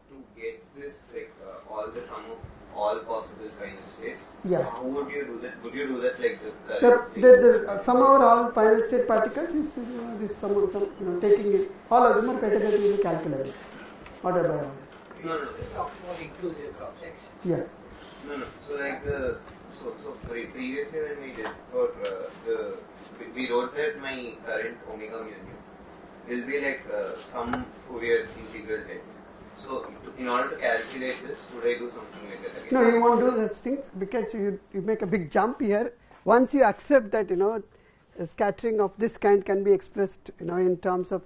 to get this like all the sum of all possible final states. Yeah. How would you do that? Would you do that like The sum over all final state particles is this sum of taking it, all of them are categorically calculable, order by order. No. More inclusive cross section. Yeah. No. So like previously when we did for we wrote that my current omega mu will be like some Fourier integral type. So in order to calculate this, should I do something like that again? No, you won't do such things because you make a big jump here. Once you accept that a scattering of this kind can be expressed in terms of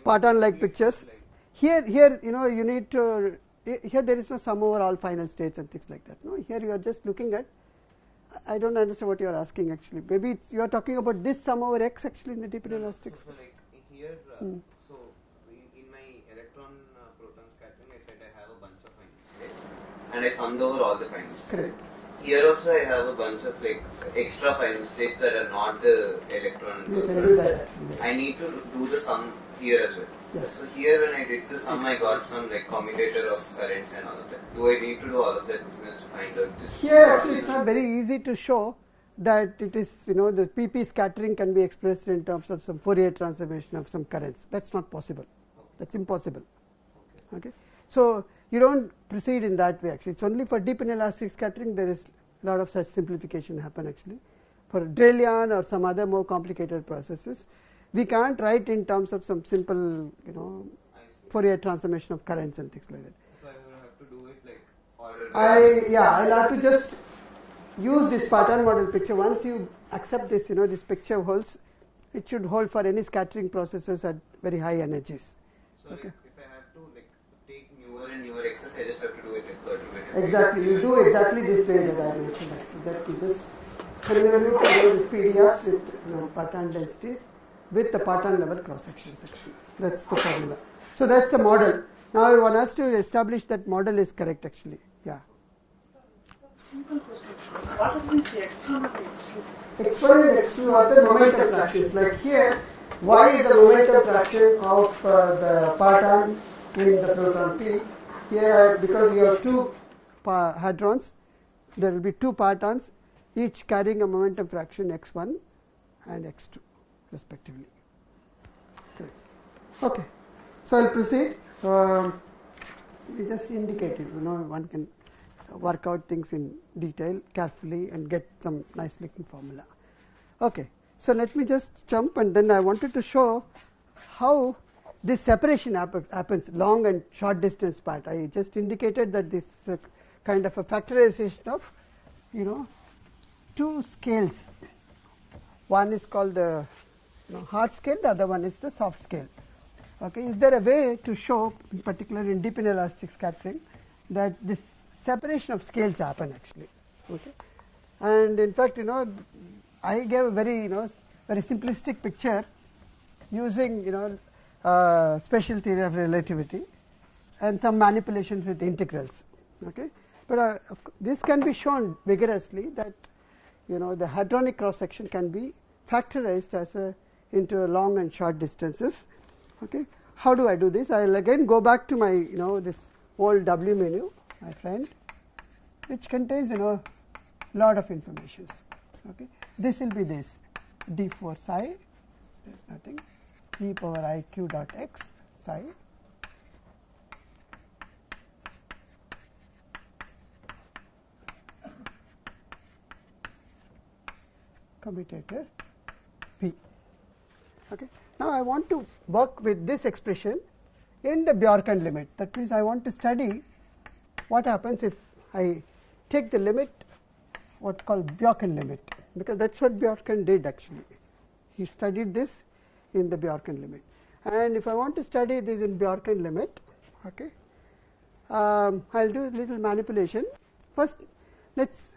pattern-like pictures. Here you need to. Here there is no sum over all final states and things like that. No, here you are just looking at. I don't understand what you are asking actually. Maybe you are talking about this sum over X actually in the deep elastics. So like here, so in my electron proton scattering, I said I have a bunch of final states, and I summed over all the final states. Correct. Here also I have a bunch of like extra final states that are not the electron. You can do that. I need to do the sum here as well. Yes. So here when I did the sum, I got some like commutator of currents and all of that. Do I need to do all of that business to find out this? Here actually it's not very easy to show that it is the PP scattering can be expressed in terms of some Fourier transformation of some currents. That's not possible. That's impossible. Okay. So you don't proceed in that way actually. It's only for deep inelastic scattering there is a lot of such simplification happen actually. For Drelian or some other more complicated processes, we can't write in terms of some simple Fourier transformation of currents and things like that. So I will have to do it like order. I'll have to just use this pattern model picture. Once you accept this, this picture holds, it should hold for any scattering processes at very high energies. So okay. Like if I have to like take newer and newer X's, I just have to do it like perturbative. Exactly, you do exactly this way that I mentioned. That you just similarly to these PDFs with pattern densities with the pattern level cross section section. That's the formula. So that's the model. Now one has to establish that model is correct actually. Yeah. Simple question. What is this X1 and X2? X1 and X2 are the momentum fractions. Like here, y is the momentum fraction of the pattern in the proton P. Here, because you have two hadrons, there will be two partons, each carrying a momentum fraction X1 and X2 respectively. Correct. Okay. So I'll proceed. We just indicated, one can work out things in detail carefully and get some nice looking formula. Okay. So let me just jump, and then I wanted to show how this separation happens, long and short distance part. I just indicated that this kind of a factorization of, two scales. One is called the hard scale, the other one is the soft scale. Okay, is there a way to show, in particular in deep inelastic scattering, that this separation of scales happen actually? Okay, and in fact, I gave a very, very simplistic picture using special theory of relativity and some manipulations with integrals. Okay, but this can be shown vigorously that the hadronic cross section can be factorized as into long and short distances. Okay, how do I do this? I will again go back to my this old W menu, my friend, which contains lot of informations. Okay, this will be this d4 psi. There's nothing. E power I q dot x psi commutator P. Okay. Now I want to work with this expression in the Bjorken limit. That means I want to study what happens if I take the limit, what called Bjorken limit, because that's what Bjorken did actually. He studied this in the Bjorken limit. And if I want to study this in Bjorken limit, okay, I'll do a little manipulation. First, let's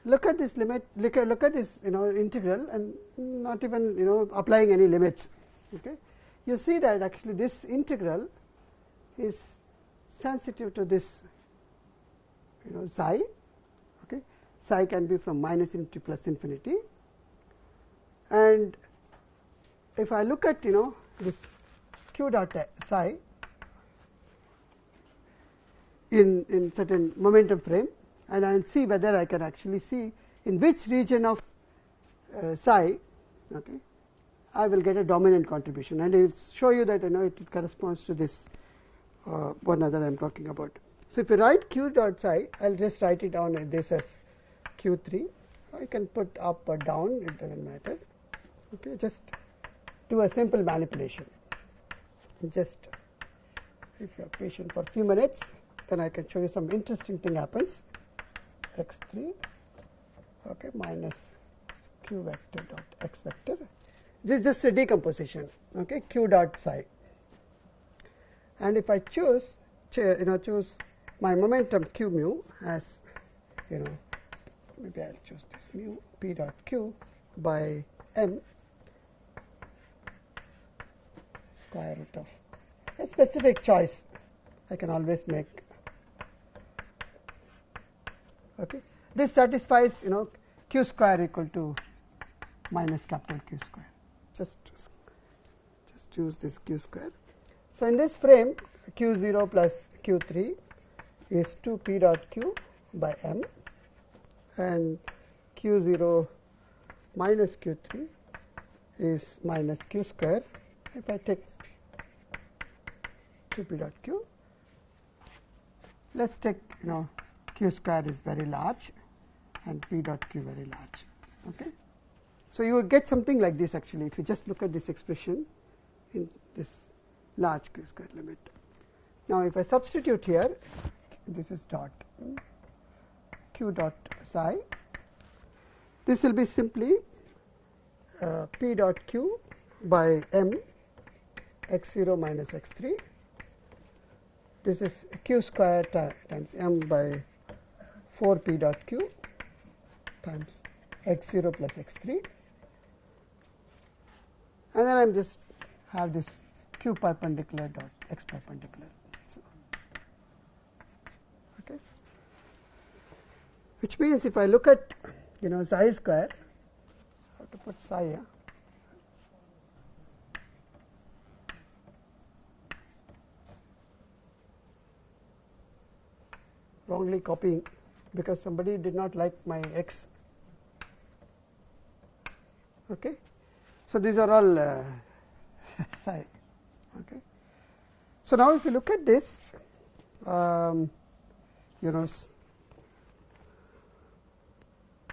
look at this limit, look at this integral, and not even applying any limits. Okay, you see that actually this integral is sensitive to this psi. Okay, psi can be from minus infinity plus infinity, and if I look at this q dot psi in certain momentum frame, and I will see whether I can actually see in which region of psi, okay, I will get a dominant contribution, and it will show you that it corresponds to this one other I am talking about. So if you write q dot psi, I will just write it down as this as q3. I can put up or down, it doesn't matter. Okay, just do a simple manipulation. Just if you are patient for a few minutes, then I can show you some interesting thing happens. X3, okay, minus q vector dot x vector. This is just a decomposition. Okay, q dot psi. And if I choose my momentum q mu as maybe I'll choose this mu p dot q by m square root of a specific choice I can always make. Okay, this satisfies q square equal to minus capital Q square. Just use this q square. So in this frame, q0 plus q3 is 2 p dot q by m, and q0 minus q3 is minus q square. If I take 2 p dot q, let's take q square is very large and p dot q very large. Okay, so you would get something like this actually if you just look at this expression in this large q square limit. Now if I substitute here, this is dot q dot psi. This will be simply p dot q by m x0 minus x3. This is q square times m by 4 p dot q times x0 plus x3, and then I'm just have this q perpendicular dot x perpendicular. So, okay, which means if I look at psi square, I have to put psi here. Wrongly copying because somebody did not like my x. Okay, so these are all psi. Okay, so now if you look at this,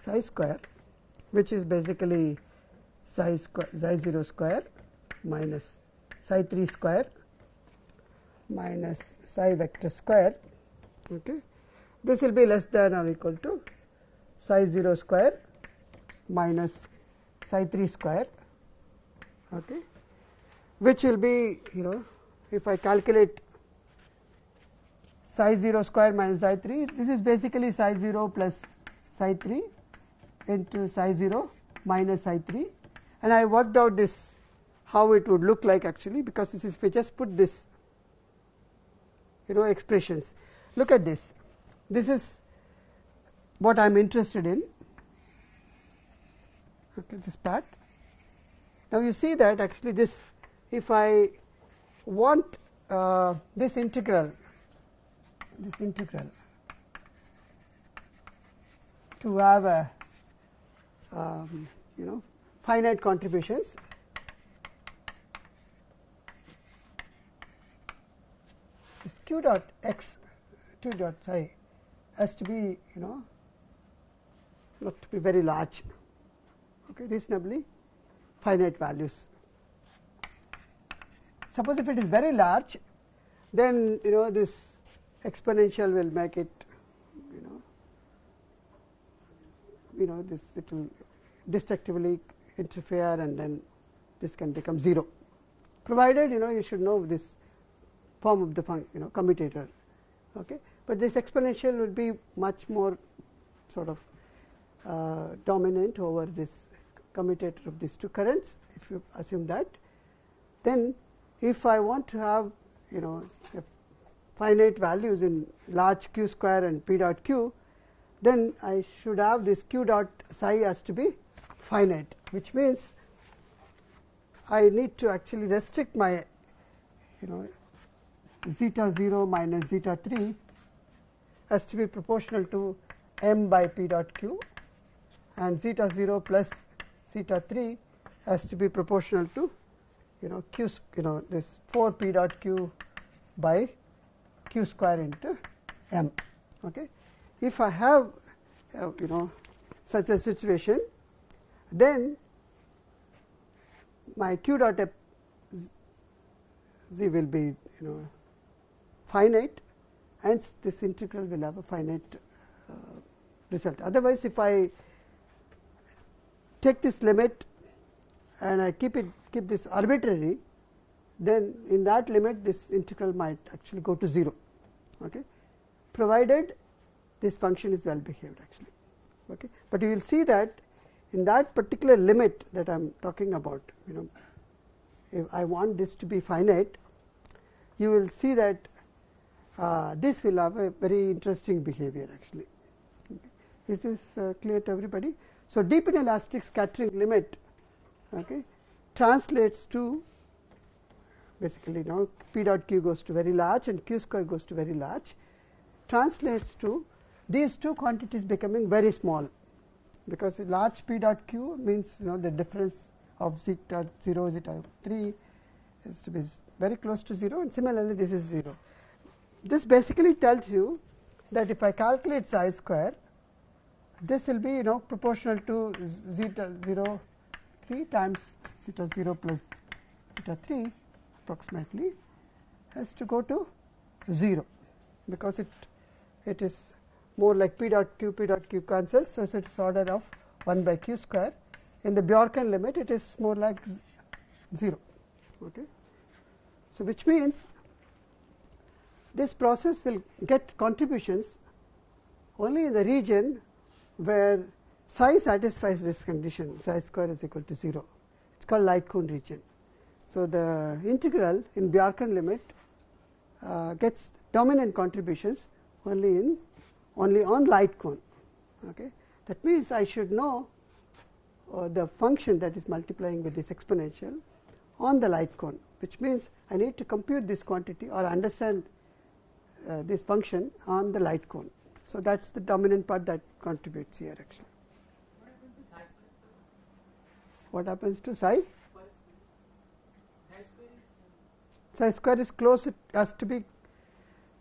psi square, which is basically psi 0 square minus psi 3 square minus psi vector square. Okay, this will be less than or equal to psi 0 square minus psi 3 square, okay, which will be if I calculate psi 0 square minus psi 3, this is basically psi 0 plus psi 3 into psi 0 minus psi 3, and I worked out this how it would look like actually, because this is, if we just put this, expressions, look at this. This is what I am interested in. Okay, this part. Now you see that actually this, if I want this integral to have a finite contributions, this q dot x 2 dot psi has to be not to be very large, okay, reasonably finite values. Suppose if it is very large, then this exponential will make it this, it will destructively interfere, and then this can become 0, provided you should know this form of the commutator, okay. But this exponential will be much more sort of dominant over this commutator of these two currents, if you assume that. Then if I want to have finite values in large q square and p dot q, then I should have this q dot psi has to be finite, which means I need to actually restrict my zeta 0 minus zeta 3 has to be proportional to m by p dot q, and zeta 0 plus zeta 3 has to be proportional to q this 4 p dot q by q square into m, okay. If I have such a situation, then my q dot z will be finite, hence this integral will have a finite result. Otherwise, if I take this limit and I keep this arbitrary, then in that limit this integral might actually go to 0, okay, provided this function is well behaved actually, okay. But you will see that in that particular limit that I am talking about, if I want this to be finite, you will see that this will have a very interesting behavior actually. Okay. Is this clear to everybody? So deep inelastic scattering limit, okay, translates to basically p dot q goes to very large and q square goes to very large, translates to these two quantities becoming very small, because a large p dot q means the difference of zeta 0 zeta 3 is to be very close to 0, and similarly this is 0. This basically tells you that if I calculate psi square, this will be proportional to zeta 0 3 times zeta 0 plus zeta 3 approximately has to go to 0, because it is more like p dot q cancels, so it's order of 1 by q square. In the Bjorken limit it is more like 0, okay. So which means this process will get contributions only in the region where psi satisfies this condition, psi square is equal to 0. It's called light cone region. So the integral in Bjorken limit gets dominant contributions only on light cone, okay. That means I should know the function that is multiplying with this exponential on the light cone, which means I need to compute this quantity or understand this function on the light cone. So that's the dominant part that contributes here actually. What happens to psi? Psi square is close, it has to be,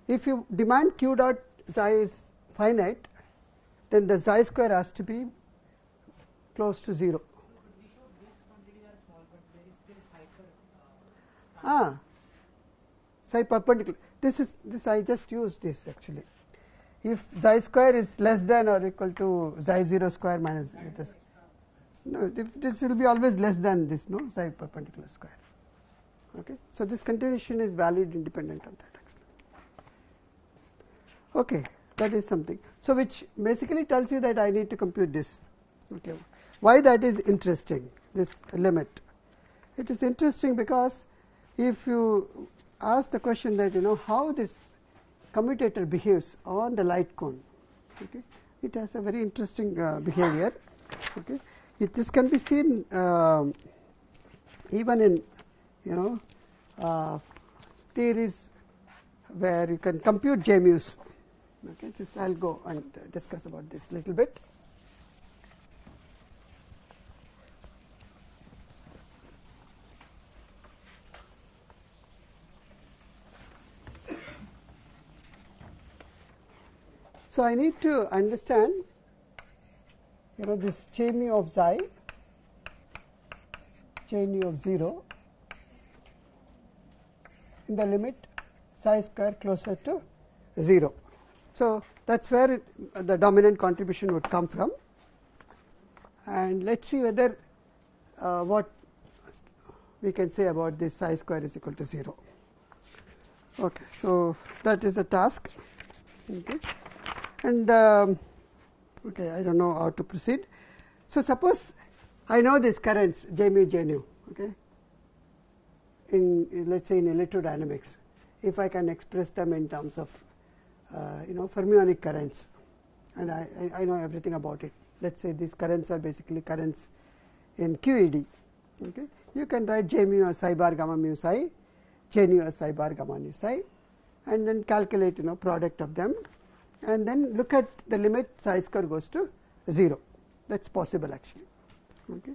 if you demand q dot psi is finite, then the psi square has to be close to 0. Psi perpendicular. This I just used this actually. If psi square is less than or equal to psi 0 square minus this, no, this will be always less than this, no, psi perpendicular square. Okay, so this continuation is valid independent of that actually. Okay, that is something. So which basically tells you that I need to compute this. Okay, why that is interesting, this limit. it is interesting because if you ask the question that how this commutator behaves on the light cone, okay, it has a very interesting behavior. Okay, this can be seen even in theories where you can compute J-mu's. Okay, I'll go and discuss about this a little bit. So I need to understand, this J mu of psi, J nu of 0 in the limit psi square closer to 0. So that's where the dominant contribution would come from. And let's see whether what we can say about this psi square is equal to 0. Okay, so that is the task. Okay. And okay, I don't know how to proceed. So suppose I know these currents J mu, J nu, okay, in let's say in electrodynamics, if I can express them in terms of fermionic currents, and I know everything about it. Let's say these currents are basically currents in QED. Okay, you can write J mu as psi bar gamma mu psi, J nu as psi bar gamma nu psi, and then calculate product of them, and then look at the limit psi square goes to 0. That's possible actually. Okay.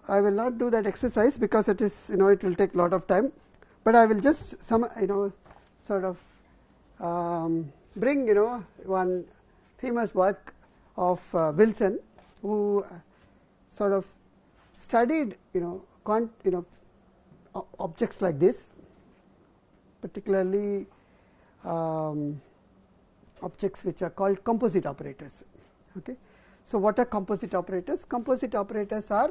I will not do that exercise because it is it will take a lot of time, but I will just sort of bring one famous work of Wilson, who sort of studied objects like this, particularly objects which are called composite operators. Okay. So what are composite operators? Composite operators are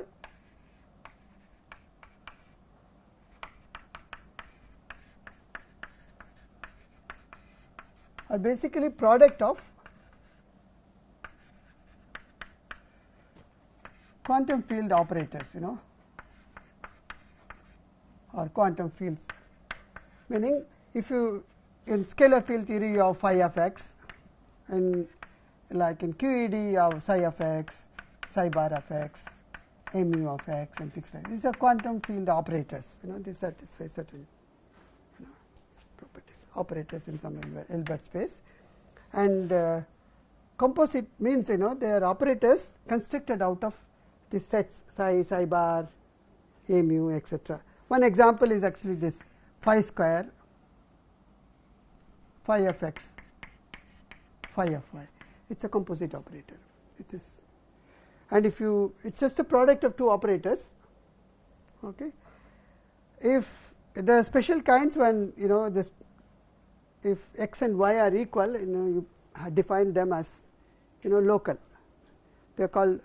basically product of quantum field operators, or quantum fields. Meaning, if you in scalar field theory you have phi of x, and like in QED you have psi of x, psi bar of x, mu of x, and things like that. These are quantum field operators. They satisfy certain properties, operators in some Hilbert space. And composite means they are operators constructed out of the sets psi, psi bar, mu, etc. One example is actually this phi square, phi of x, phi of y. It's a composite operator. It is, and if you, it's just the product of two operators. Okay. If there are special kinds when this, if x and y are equal, you define them as local. They are called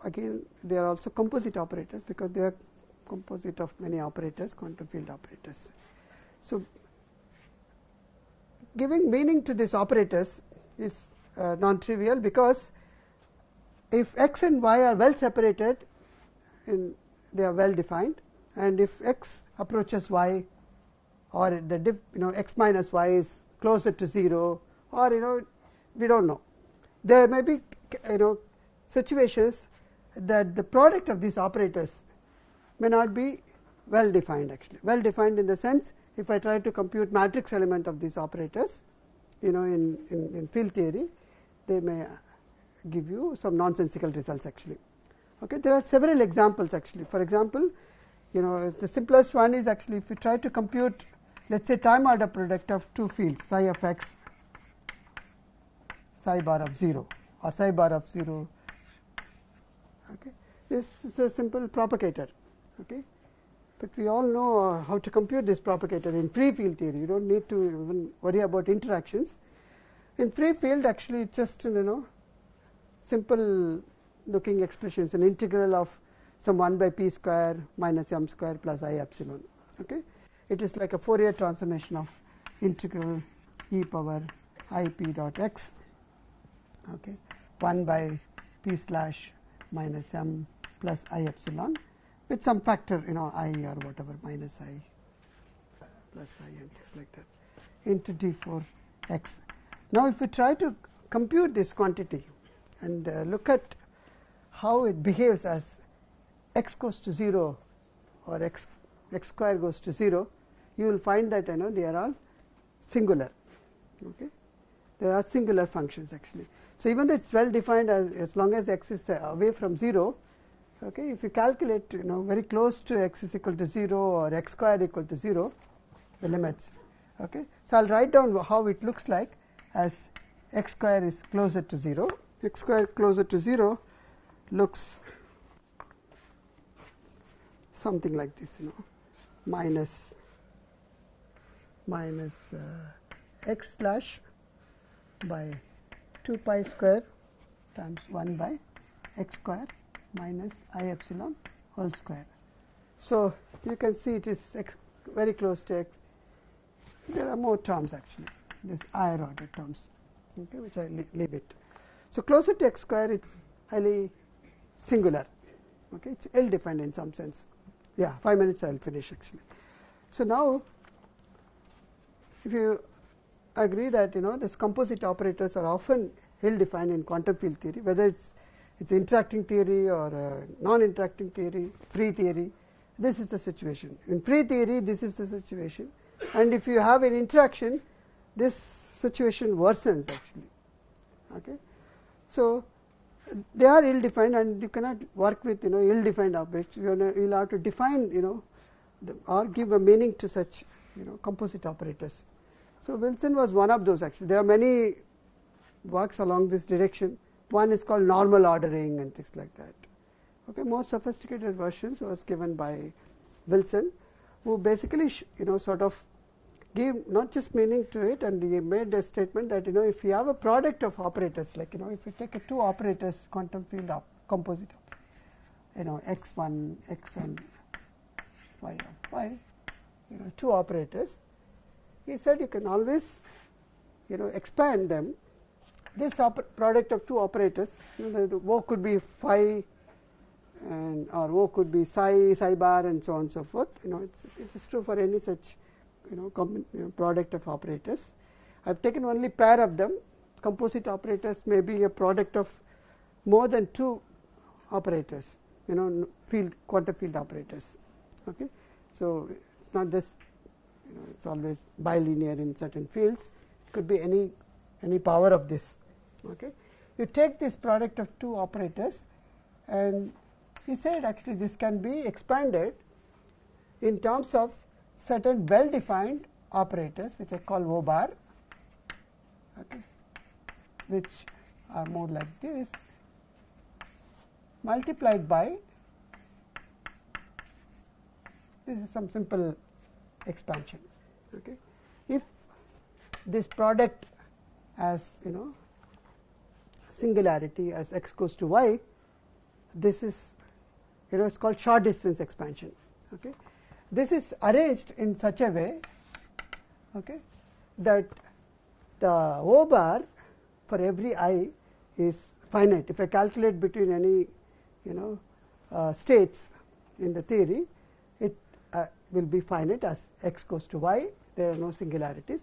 again they are also composite operators because they are composite of many operators, quantum field operators. So giving meaning to these operators is non-trivial, because if x and y are well separated, they are well defined, and if x approaches y, or the x minus y is closer to 0, or we don't know. There may be situations that the product of these operators may not be well defined actually. Well defined in the sense, if I try to compute matrix element of these operators, in field theory, they may give you some nonsensical results actually. Okay, there are several examples actually. For example, the simplest one is actually if you try to compute, let's say, time order product of two fields, psi of x, psi bar of 0, or psi bar of 0. Okay, this is a simple propagator. Okay, but we all know how to compute this propagator in free field theory. You don't need to even worry about interactions. In free field, actually, it's just simple looking expressions, an integral of some 1 by p square minus m square plus I epsilon. Okay, it is like a Fourier transformation of integral e power I p dot x. Okay, 1 by p slash minus m plus I epsilon with some factor, I or whatever, minus I plus I and things like that, into d4x. Now, if we try to compute this quantity and look at how it behaves as x goes to 0 or x square goes to 0, you will find that they are all singular. Okay, they are singular functions actually. So even though it's well defined as long as x is away from 0, okay, if you calculate very close to x is equal to 0 or x square equal to 0, the limits. Okay, so I'll write down how it looks like as x square is closer to 0. X square closer to 0 looks something like this, minus x slash by 2 pi square times 1 by x square minus I epsilon whole square. So you can see it is very close to x. There are more terms actually, this higher order terms, okay, which I leave it. So closer to x square, it's highly singular. Okay, it's ill-defined in some sense. Yeah, 5 minutes I'll finish actually. So now, if you agree that these composite operators are often ill-defined in quantum field theory, whether it's interacting theory or non-interacting theory, free theory, this is the situation. In free theory, this is the situation, and if you have an interaction, this situation worsens actually. Okay, so they are ill-defined, and you cannot work with ill-defined objects. You'll have to define or give a meaning to such composite operators. So Wilson was one of those actually. There are many works along this direction. One is called normal ordering and things like that. Okay, more sophisticated versions was given by Wilson, who basically sort of gave not just meaning to it, and he made a statement that if you have a product of operators, like if you take a two operators quantum field composite, x1, x and y of y, two operators, he said you can always expand them. This product of two operators, the O could be phi and or O could be psi bar and so on and so forth. It's true for any such product of operators. I've taken only pair of them. Composite operators may be a product of more than two operators, quantum field operators. Okay, so it's not this, it's always bilinear in certain fields. It could be any power of this. Okay, you take this product of two operators, and he said actually this can be expanded in terms of certain well-defined operators, which I call O bar, okay, which are more like this, multiplied by, this is some simple expansion. Okay, if this product has singularity as x goes to y, this is it's called short distance expansion. Okay, this is arranged in such a way, okay, that the O bar for every I is finite. If I calculate between any states in the theory, it will be finite as x goes to y. There are no singularities,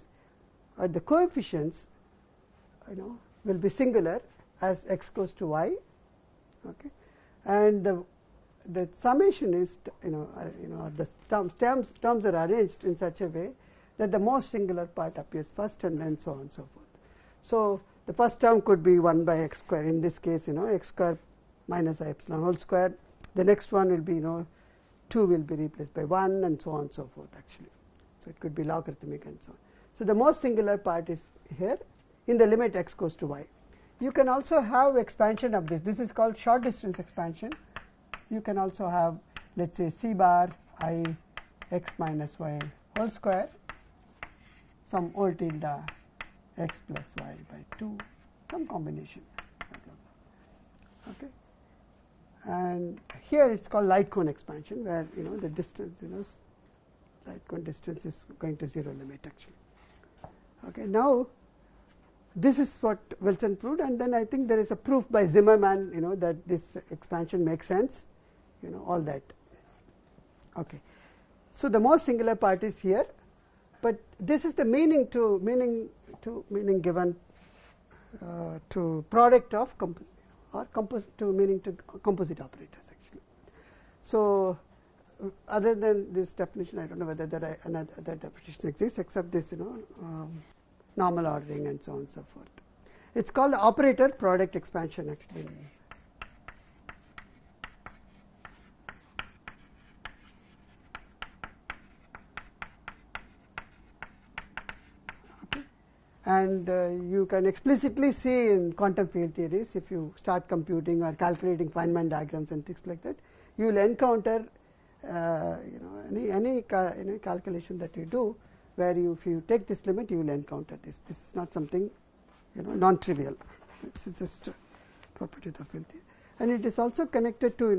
and the coefficients will be singular as x goes to y. Okay, and the summation is the terms are arranged in such a way that the most singular part appears first, and then so on and so forth. So the first term could be 1 by x square. In this case, x square minus I epsilon whole square. The next one will be 2 will be replaced by 1, and so on and so forth actually. So it could be logarithmic and so on. So the most singular part is here in the limit x goes to y. You can also have expansion of this. This is called short distance expansion. You can also have, let's say, c bar I x minus y whole square, some O tilde x plus y by 2, some combination. Okay, and here it's called light cone expansion, where the distance, light cone distance is going to zero limit actually. Okay, now this is what Wilson proved, and then I think there is a proof by Zimmermann, that this expansion makes sense all that. Okay. So the most singular part is here, but this is the meaning given to product of meaning to composite operators actually. So other than this definition, I don't know whether there are other definitions exist except this normal ordering and so on and so forth. It's called operator product expansion actually. And you can explicitly see in quantum field theories, if you start computing or calculating Feynman diagrams and things like that, you will encounter any calculation that you do where if you take this limit, you will encounter this. This is not something non-trivial. It's just a property of the field theory, and it is also connected to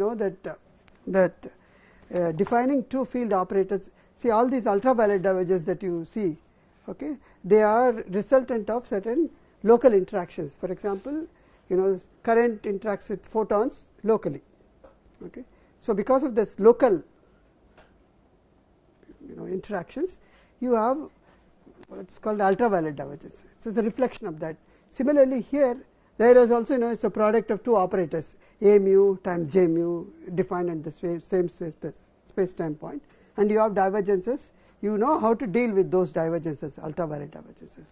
that defining two field operators. See all these ultraviolet divergence that you see. Okay, they are resultant of certain local interactions. For example, current interacts with photons locally. Okay, so because of this local interactions, you have what's called ultraviolet divergence. So it's a reflection of that. Similarly, here there is also it's a product of two operators, a mu times j mu, defined at the same space-time point, and you have divergences. You know how to deal with those divergences, ultraviolet divergences.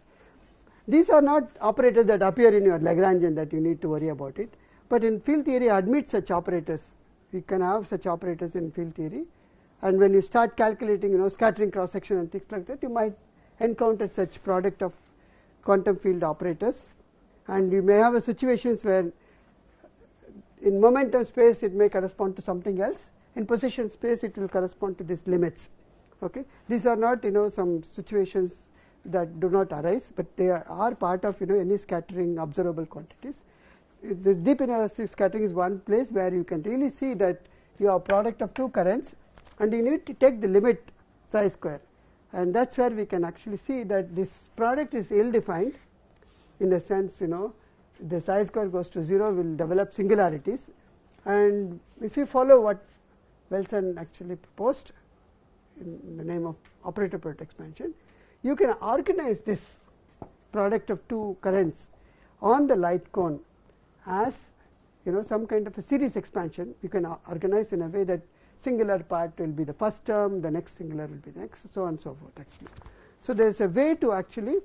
These are not operators that appear in your Lagrangian that you need to worry about it, but in field theory admits such operators. You can have such operators in field theory, and when you start calculating scattering cross section and things like that, you might encounter such product of quantum field operators, and you may have a situations where in momentum space it may correspond to something else, in position space it will correspond to these limits. Okay, these are not some situations that do not arise, but they are part of any scattering observable quantities. This deep energy scattering is one place where you can really see that you have product of two currents, and you need to take the limit psi square, and that's where we can actually see that this product is ill defined in the sense the psi square goes to 0 will develop singularities, and if you follow what Wilson actually proposed in the name of operator product expansion, you can organize this product of two currents on the light cone as some kind of a series expansion. You can organize in a way that singular part will be the first term, the next singular will be the next, so on and so forth actually. So there is a way to actually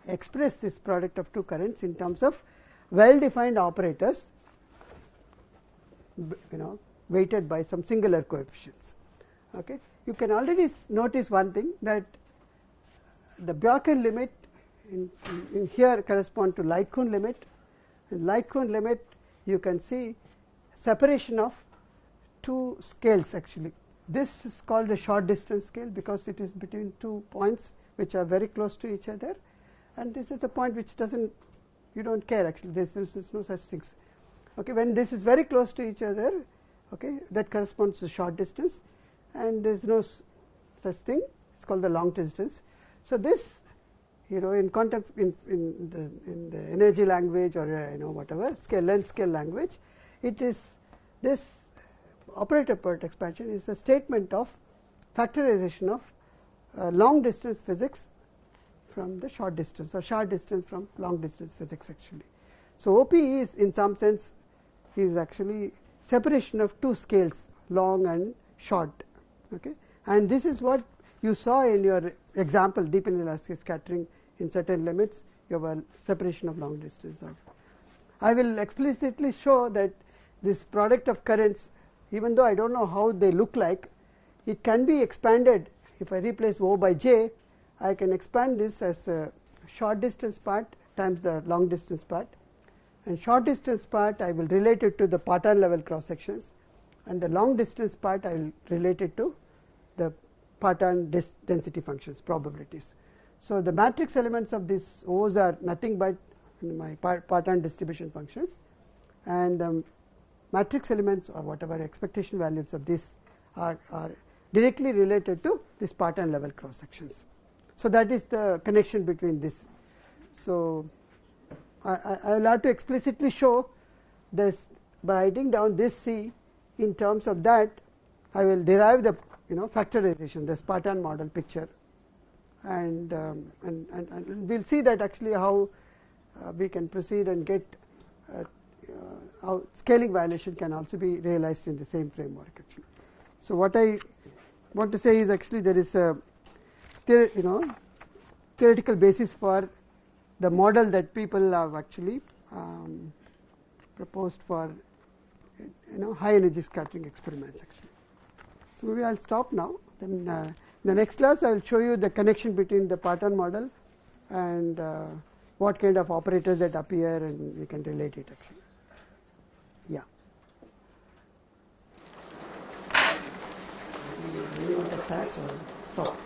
express this product of two currents in terms of well defined operators weighted by some singular coefficients. Okay, you can already notice one thing, that the Bjorken limit in here correspond to light cone limit. In light cone limit you can see separation of two scales actually. This is called a short distance scale because it is between two points which are very close to each other, and this is a point which you don't care actually, there is no such things. Okay, when this is very close to each other, okay, that corresponds to short distance, and there is no such thing, it's called the long distance. So this in quantum in the energy language or whatever length scale language, it is this operator product expansion is a statement of factorization of long distance physics from the short distance, or short distance from long distance physics actually. So OPE is in some sense is actually separation of two scales, long and short. Okay, and this is what you saw in your example, deep inelastic scattering. In certain limits you have a separation of long distance. I will explicitly show that this product of currents, even though I don't know how they look like, it can be expanded. If I replace O by J, I can expand this as a short distance part times the long distance part, and short distance part I will relate it to the Parton level cross sections, and the long distance part I will relate it to the Parton density functions, probabilities. So the matrix elements of these O's are nothing but my Parton distribution functions, and the matrix elements or whatever expectation values of this are directly related to this Parton level cross sections. So that is the connection between this. So I will have to explicitly show this by writing down this C in terms of that, I will derive the factorization, the Spartan model picture, and we'll see that actually how we can proceed and get how scaling violation can also be realized in the same framework actually. So what I want to say is actually there is a theoretical basis for the model that people have actually proposed for high energy scattering experiments actually. So maybe I'll stop now. Then in the next class I will show you the connection between the pattern model and what kind of operators that appear, and we can relate it actually. Yeah. You want to start or stop?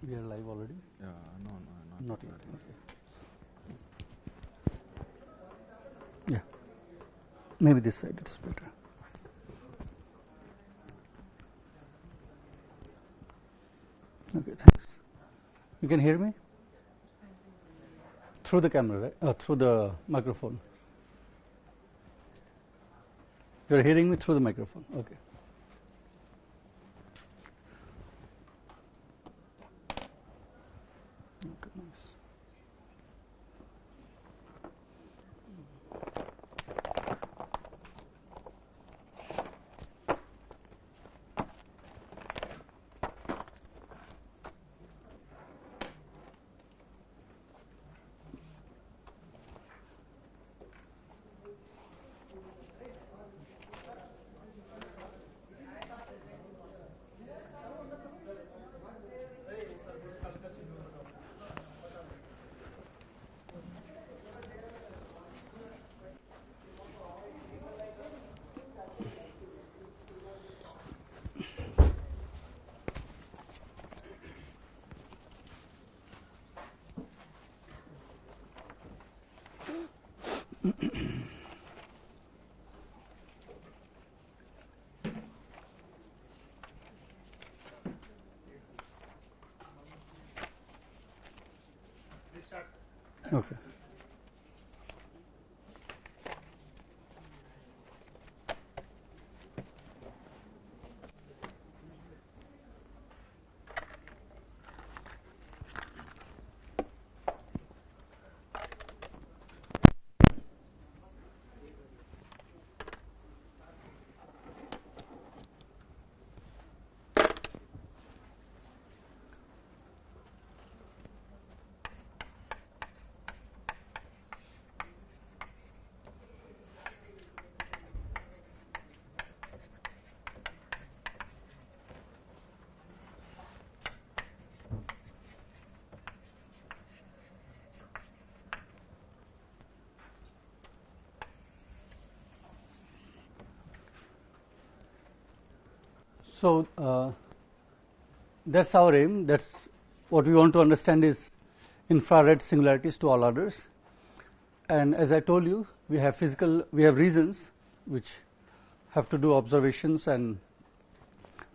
We are live already? No, not yet. Yeah. Maybe this side it's better. Okay, thanks. You can hear me? Through the camera, right? Through the microphone. You're hearing me through the microphone. Okay. Okay, nice. Okay. So that's our aim. That's what we want to understand is infrared singularities to all orders. And as I told you, we have reasons which have to do observations and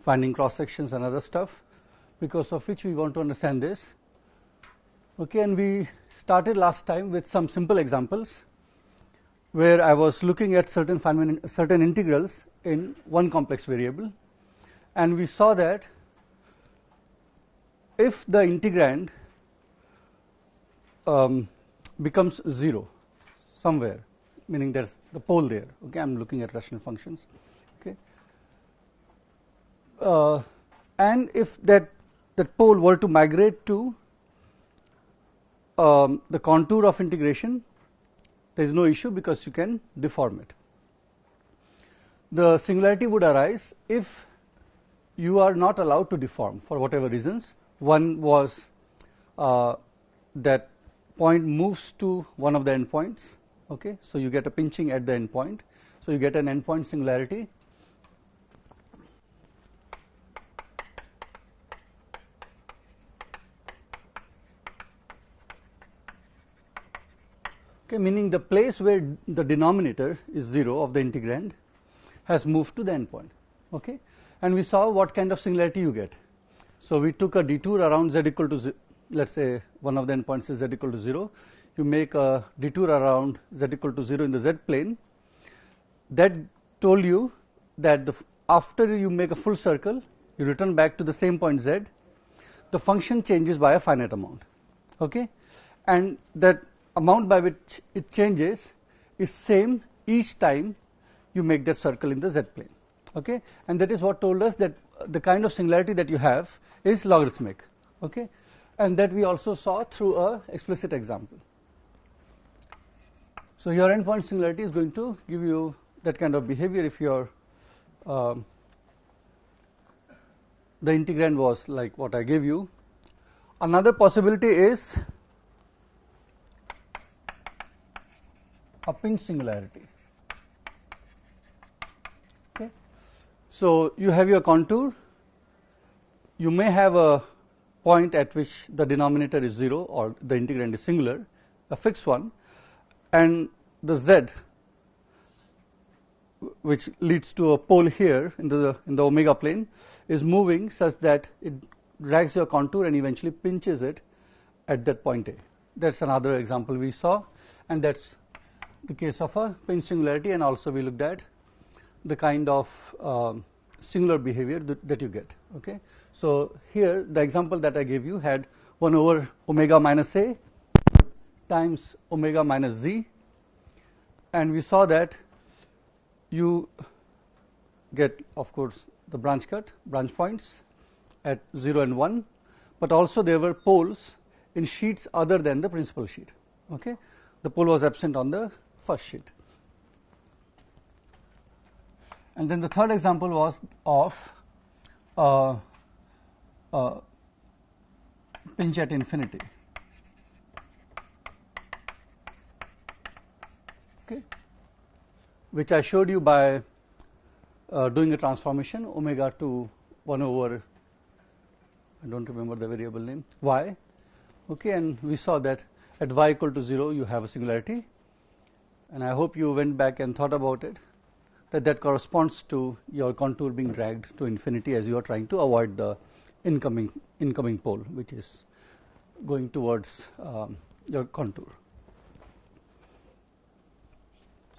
finding cross sections and other stuff, because of which we want to understand this. Okay, and we started last time with some simple examples where I was looking at certain integrals in one complex variable. And we saw that if the integrand becomes 0 somewhere, meaning there's the pole there. Okay, I'm looking at rational functions. Okay, and if that pole were to migrate to the contour of integration, there is no issue because you can deform it. The singularity would arise if you are not allowed to deform for whatever reasons. One was that point moves to one of the endpoints. Okay, so you get a pinching at the endpoint, so you get an endpoint singularity. Okay, meaning the place where the denominator is 0 of the integrand has moved to the endpoint. Okay, and we saw what kind of singularity you get. So we took a detour around z equal to let's say one of the endpoints is z equal to 0. You make a detour around z equal to 0 in the z plane. That told you that after you make a full circle, you return back to the same point z. The function changes by a finite amount. Okay, and that amount by which it changes is same each time you make that circle in the z plane. Okay, and that is what told us that the kind of singularity that you have is logarithmic. Okay, and that we also saw through a explicit example. So your endpoint singularity is going to give you that kind of behavior if your the integrand was like what I gave you. Another possibility is a pinch singularity. Okay, so you have your contour. You may have a point at which the denominator is 0 or the integrand is singular, a fixed one, and the z, which leads to a pole here in the omega plane, is moving such that it drags your contour and eventually pinches it at that point A. That's another example we saw, and that's the case of a pinch singularity, and also we looked at the kind of singular behavior that you get. Okay. So here the example that I gave you had 1 over omega minus A times omega minus Z, and we saw that you get, of course, the branch points at 0 and 1, but also there were poles in sheets other than the principal sheet. Okay. The pole was absent on the first sheet. And then the third example was of pinch at infinity. Okay. Which I showed you by doing a transformation omega to 1 over, I don't remember the variable name, y. Okay, and we saw that at y equal to 0 you have a singularity, and I hope you went back and thought about it, that corresponds to your contour being dragged to infinity as you are trying to avoid the incoming pole, which is going towards your contour.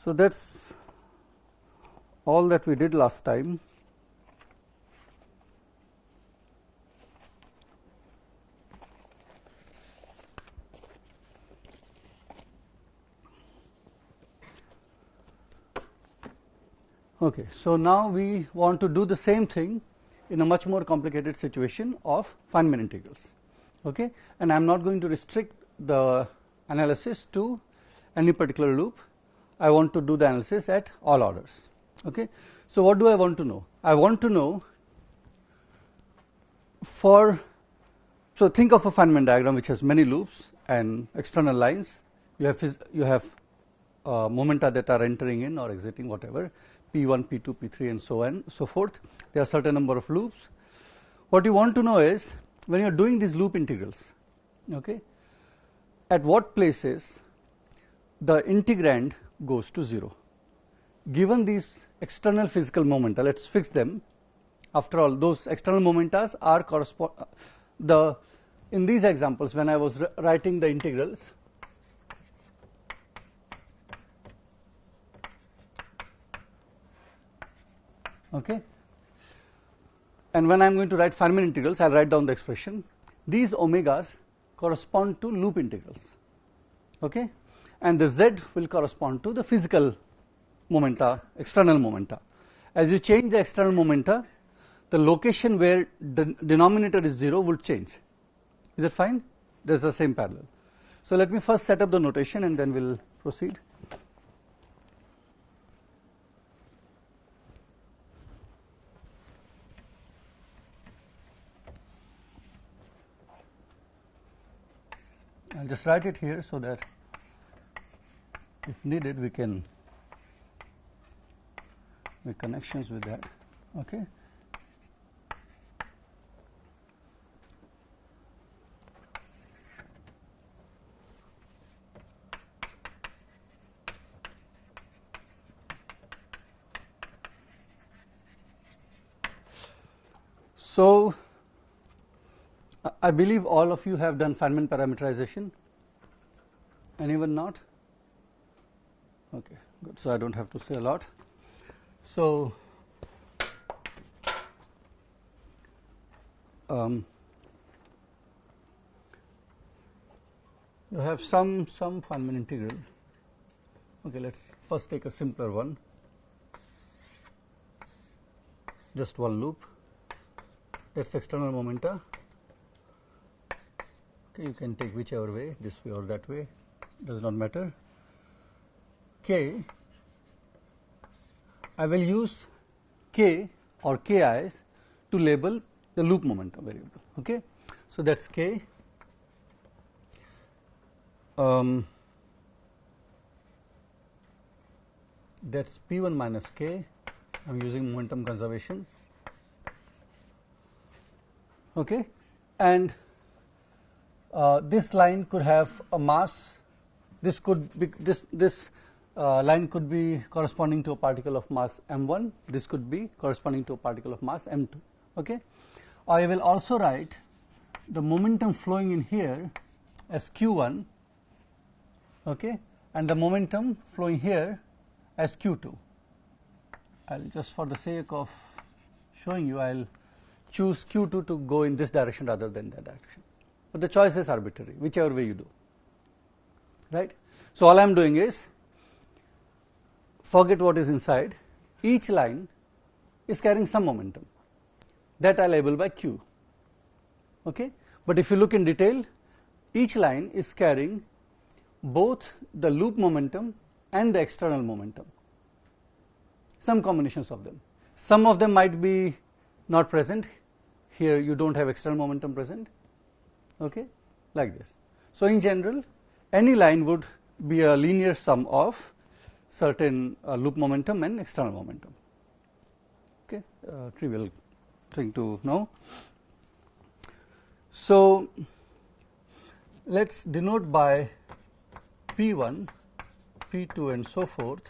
So that's all that we did last time. Okay, so now we want to do the same thing in a much more complicated situation of Feynman integrals. Okay, and I am not going to restrict the analysis to any particular loop. I want to do the analysis at all orders. Okay, so what do I want to know? I want to know so think of a Feynman diagram which has many loops and external lines. You have momenta that are entering in or exiting, whatever, P1, P2, P3, and so on, so forth. There are certain number of loops. What you want to know is, when you are doing these loop integrals, okay, at what places the integrand goes to 0. Given these external physical momenta, let's fix them. After all, those external momenta are in these examples, when I was writing the integrals, okay, and when I am going to write Feynman integrals, I will write down the expression. These omegas correspond to loop integrals, okay, and the z will correspond to the physical momenta, external momenta. As you change the external momenta, the location where the denominator is 0 would change. Is that fine? There is the same parallel. So let me first set up the notation and then we will proceed. I'll just write it here so that if needed we can make connections with that. Okay. So I believe all of you have done Feynman parameterization. Anyone not? Okay, good. So I don't have to say a lot. So you have some Feynman integral. Okay, let's first take a simpler one. Just one loop. That's external momenta. Okay, you can take whichever way, this way or that way, does not matter. K, I will use K or Ki's to label the loop momentum variable. Okay, so that's K. That's P1 minus K. I'm using momentum conservation. Okay, and this line could have a mass. This could be this line could be corresponding to a particle of mass m1. This could be corresponding to a particle of mass m2. Okay. I will also write the momentum flowing in here as q1. Okay, and the momentum flowing here as q2. I'll just, for the sake of showing you, I'll choose q2 to go in this direction rather than that direction. But the choice is arbitrary, whichever way you do. Right? So all I'm doing is, forget what is inside. Each line is carrying some momentum. That I label by q. Okay? But if you look in detail, each line is carrying both the loop momentum and the external momentum. Some combinations of them. Some of them might be not present. Here you don't have external momentum present. Okay, like this. So in general, any line would be a linear sum of certain loop momentum and external momentum. Okay, trivial thing to know. So let's denote by P1, P2 and so forth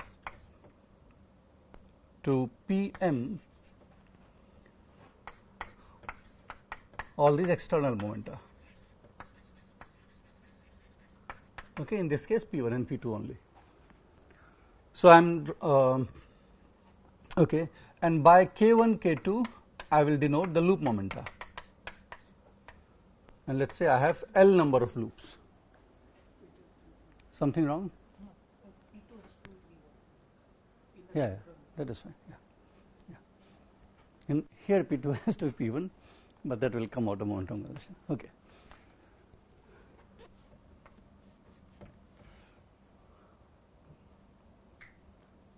to Pm all these external momenta. Okay, in this case P1 and P2 only. So I'm okay, and by K1, K2 I will denote the loop momenta, and let's say I have L number of loops. Something wrong? Yeah, that is fine. Yeah. In here P2 has to be P1, but that will come out of momentum relation. Okay.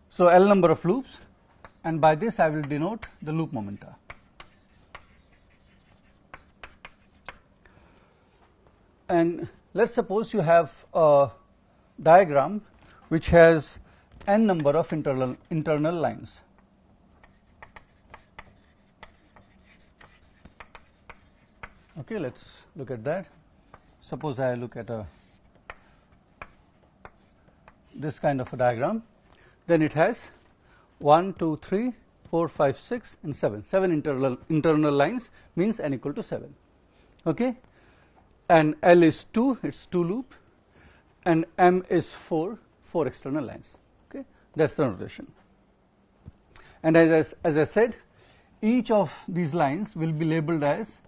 So L number of loops, and by this I will denote the loop momenta. And let's suppose you have a diagram which has n number of internal lines. Okay, let's look at that. Suppose I look at this kind of a diagram. Then it has 1, 2, 3, 4, 5, 6 and 7. 7 internal lines means n equal to 7. Okay, and L is 2, it's 2 loop, and M is 4 external lines. Okay, that's the notation. And as I said, each of these lines will be labeled as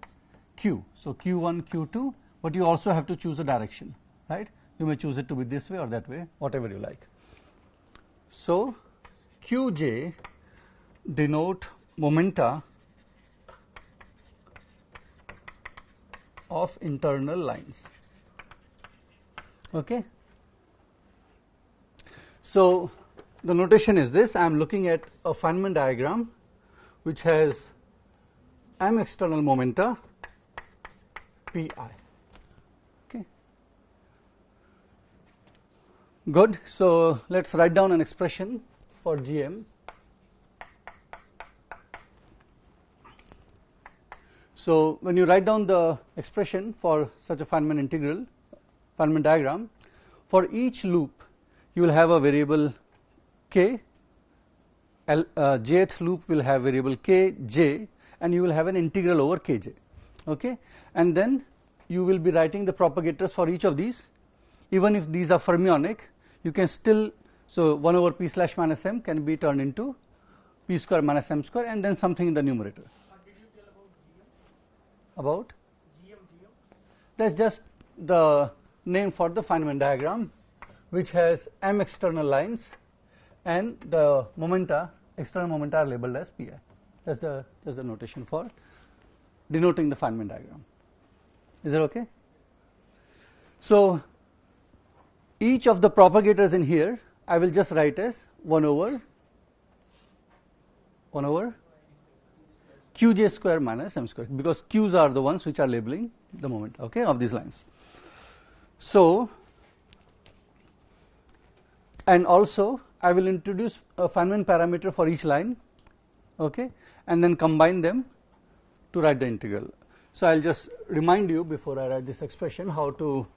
Q. So Q1, Q2, but you also have to choose a direction, right? You may choose it to be this way or that way, whatever you like. So Qj denote momenta of internal lines. Okay. So the notation is this: I am looking at a Feynman diagram which has m external momenta pi. Okay. Good. So let's write down an expression for Gm. So when you write down the expression for such a Feynman integral, Feynman diagram, for each loop you will have a variable k, jth loop will have variable k, j, and you will have an integral over kj. Okay, and then you will be writing the propagators for each of these. Even if these are fermionic, you can still, so 1 over p slash minus m can be turned into p square minus m square, and then something in the numerator. What did you tell about About? GM? That's just the name for the Feynman diagram, which has m external lines, and the momenta, external momenta, are labeled as pi. That's the notation for denoting the Feynman diagram. Is that okay? So each of the propagators in here I will just write as 1 over qj square minus m square, because q's are the ones which are labeling the moment, okay, of these lines. So, and also I will introduce a Feynman parameter for each line, okay, and then combine them to write the integral. So I'll just remind you before I write this expression how to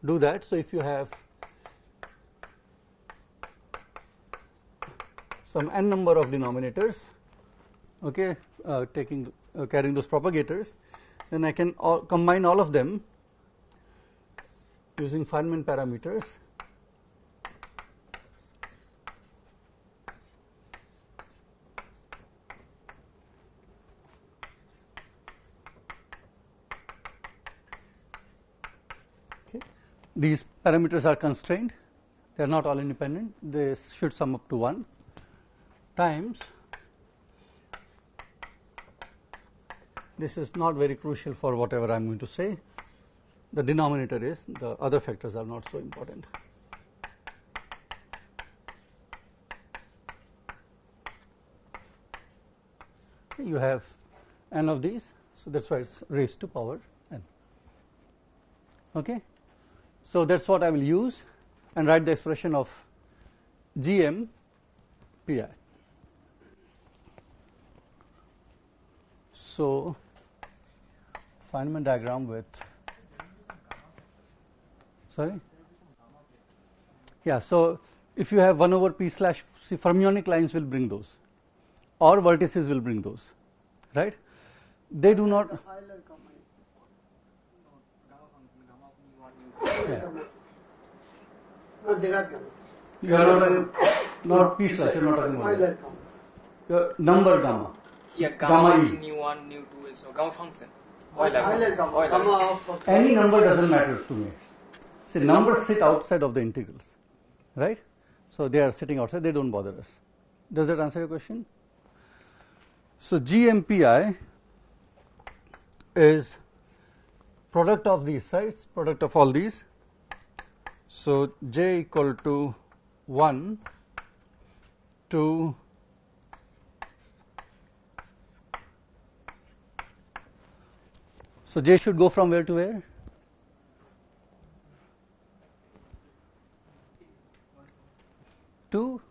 do that. So if you have some n number of denominators, okay, carrying those propagators, then I can combine all of them using Feynman parameters. Okay. These parameters are constrained, they are not all independent, they should sum up to 1 times, this is not very crucial for whatever I am going to say, the denominator is, the other factors are not so important. You have n of these, so that is why it is raised to power n. Okay. So that is what I will use and write the expression of GM pi. So Feynman diagram with, sorry, yeah. So if you have 1 over p slash, see, fermionic lines will bring those, or vertices will bring those, right? They do not. Yeah. You are not talking, not p slash. You are not talking about your number gamma. Yeah, gamma is E. nu 1, nu 2, so gamma function. Euler. Any number doesn't matter to me. See, numbers sit outside of the integrals, right? So they are sitting outside, they don't bother us. Does that answer your question? So GMPI is product of these sides, product of all these. So J equal to 1 to so J should go from where to where? To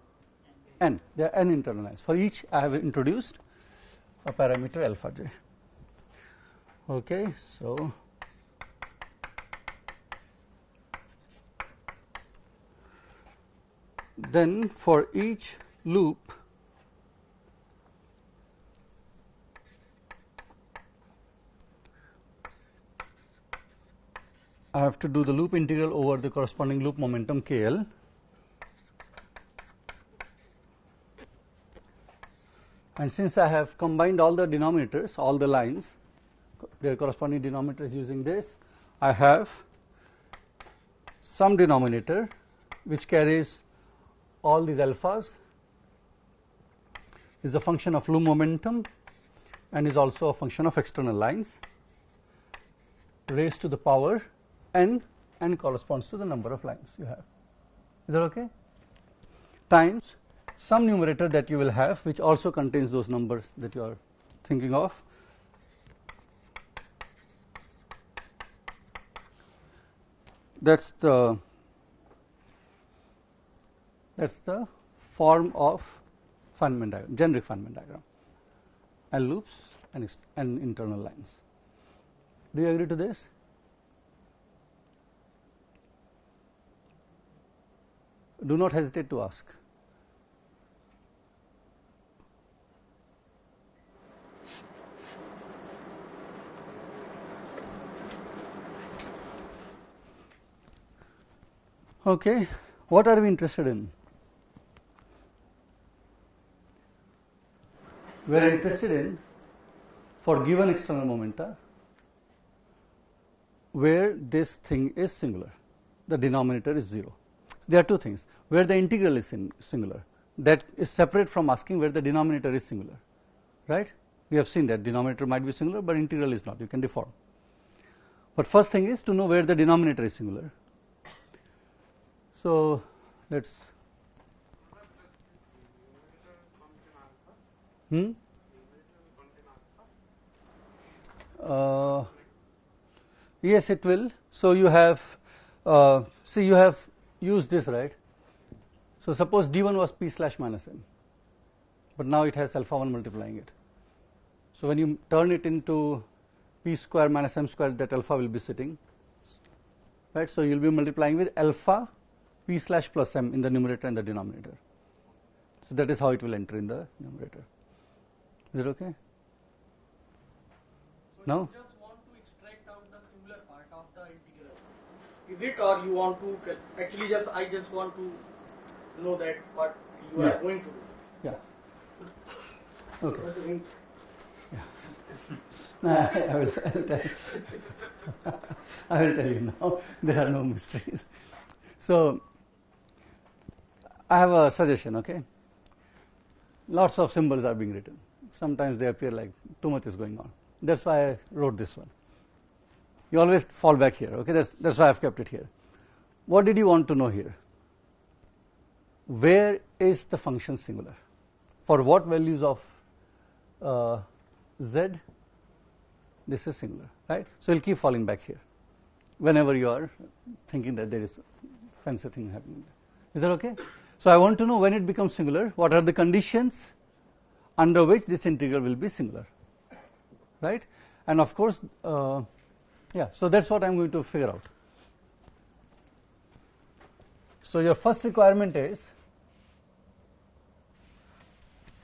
n. There are n internal lines. For each, I have introduced a parameter alpha j. Okay, so then for each loop, I have to do the loop integral over the corresponding loop momentum KL. And since I have combined all the denominators, all the lines, their corresponding denominators using this, I have some denominator which carries all these alphas, is a function of loop momentum and is also a function of external lines, raised to the power n, and corresponds to the number of lines you have. Is that okay? Times some numerator that you will have, which also contains those numbers that you are thinking of. That's the form of Feynman diagram, generic Feynman diagram, and loops and internal lines. Do you agree to this? Do not hesitate to ask. Okay, what are we interested in? We are interested in, for given external momenta, where this thing is singular, the denominator is 0. There are two things, where the integral is singular, that is separate from asking where the denominator is singular, right? We have seen that denominator might be singular, but integral is not, you can deform. But first thing is to know where the denominator is singular. So let's yes, it will. So you have see, you have used this, right? So suppose d1 was p slash minus n, but now it has alpha 1 multiplying it. So when you turn it into p square minus m square that alpha will be sitting, right. So, you will be multiplying with alpha p slash plus m in the numerator and the denominator. So, that is how it will enter in the numerator. Is it okay? So No? you just want to extract out the singular part of the integral. Is it, or you want to actually I just want to know that what you are going to do. Yeah. Okay. Yeah. I will tell you. I will tell you now. There are no mysteries. So, I have a suggestion, okay? Lots of symbols are being written. Sometimes they appear like too much is going on. That's why I wrote this one. You always fall back here, okay? That's why I've kept it here. What did you want to know here? Where is the function singular? For what values of z, this is singular, right? So, you'll keep falling back here whenever you are thinking that there is a fancy thing happening there. Is that okay? So, I want to know when it becomes singular, what are the conditions under which this integral will be singular, right? And of course, yeah, so that's what I'm going to figure out. So, your first requirement is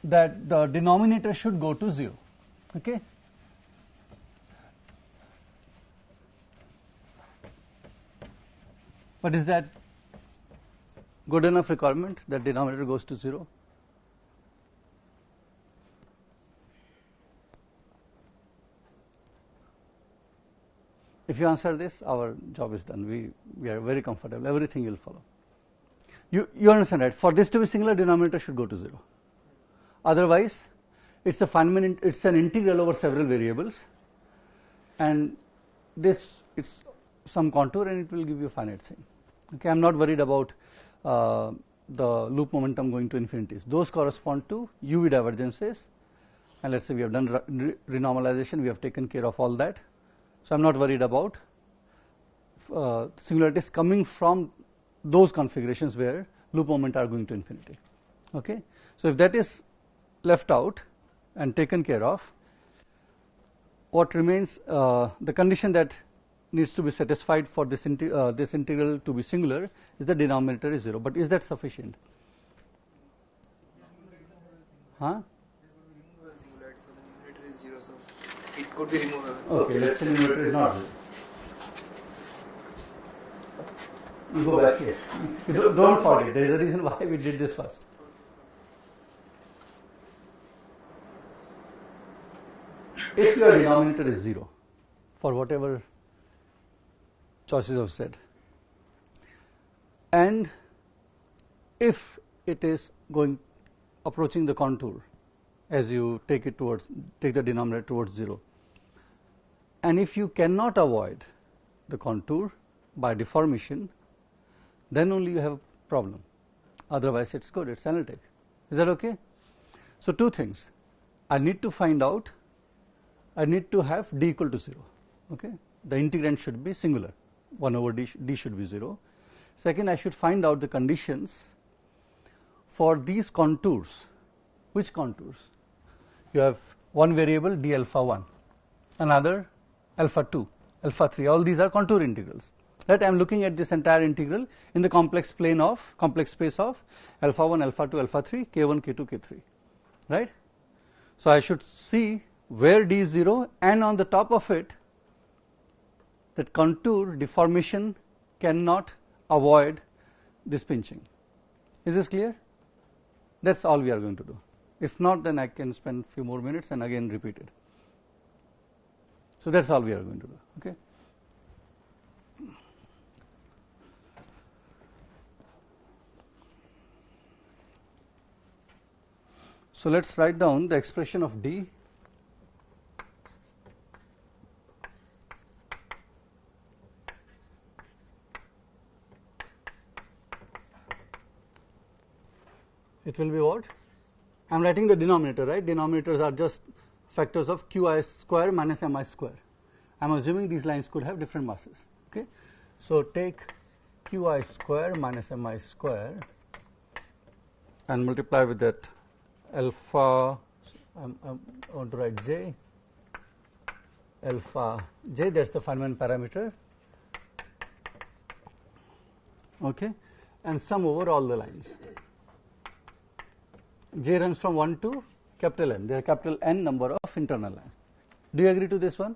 that the denominator should go to 0, okay? But is that good enough requirement that denominator goes to 0? If you answer this, our job is done. We are very comfortable. Everything you will follow. You understand, right? For this to be singular, denominator should go to 0. Otherwise, it's an integral over several variables, and it's some contour, and it will give you a finite thing. Okay, I'm not worried about the loop momentum going to infinities. Those correspond to UV divergences, and let's say we have done renormalization. We have taken care of all that. So, I'm not worried about singularities coming from those configurations where loop momenta are going to infinity. Okay. So, if that is left out and taken care of, what remains, the condition that needs to be satisfied for this integral to be singular is the denominator is 0. But is that sufficient? Huh? Singularity, so the numerator is 0, so it could be removable. Okay, let's say numerator is not 0. You go back here. Don't forget, there is a reason why we did this first. If your denominator is 0, for whatever choices of z, and if it is approaching the contour as you take the denominator towards 0, and if you cannot avoid the contour by deformation, then only you have a problem. Otherwise, it's good, it's analytic. Is that okay? So, two things. I need to find out, I need to have d equal to 0. Okay? The integrand should be singular, 1 over d should be 0. Second, I should find out the conditions for these contours. Which contours? You have one variable d alpha 1, another alpha 2, alpha 3, all these are contour integrals. That I am looking at this entire integral in the complex space of alpha 1, alpha 2, alpha 3, k1, k2, k3, right? So, I should see where d is 0, and on the top of it, that contour deformation cannot avoid this pinching. Is this clear? That's all we are going to do. If not, then I can spend a few more minutes and again repeat it. So, that's all we are going to do. Okay. So, let's write down the expression of d . It will be what? I am writing the denominator, right? Denominators are just factors of qi square minus mi square. I am assuming these lines could have different masses. Okay. So, take qi square minus mi square and multiply with that alpha, I want to write j, alpha j, that's the Feynman parameter, okay, and sum over all the lines. J runs from 1 to capital N. There are capital N number of internal lines. Do you agree to this one?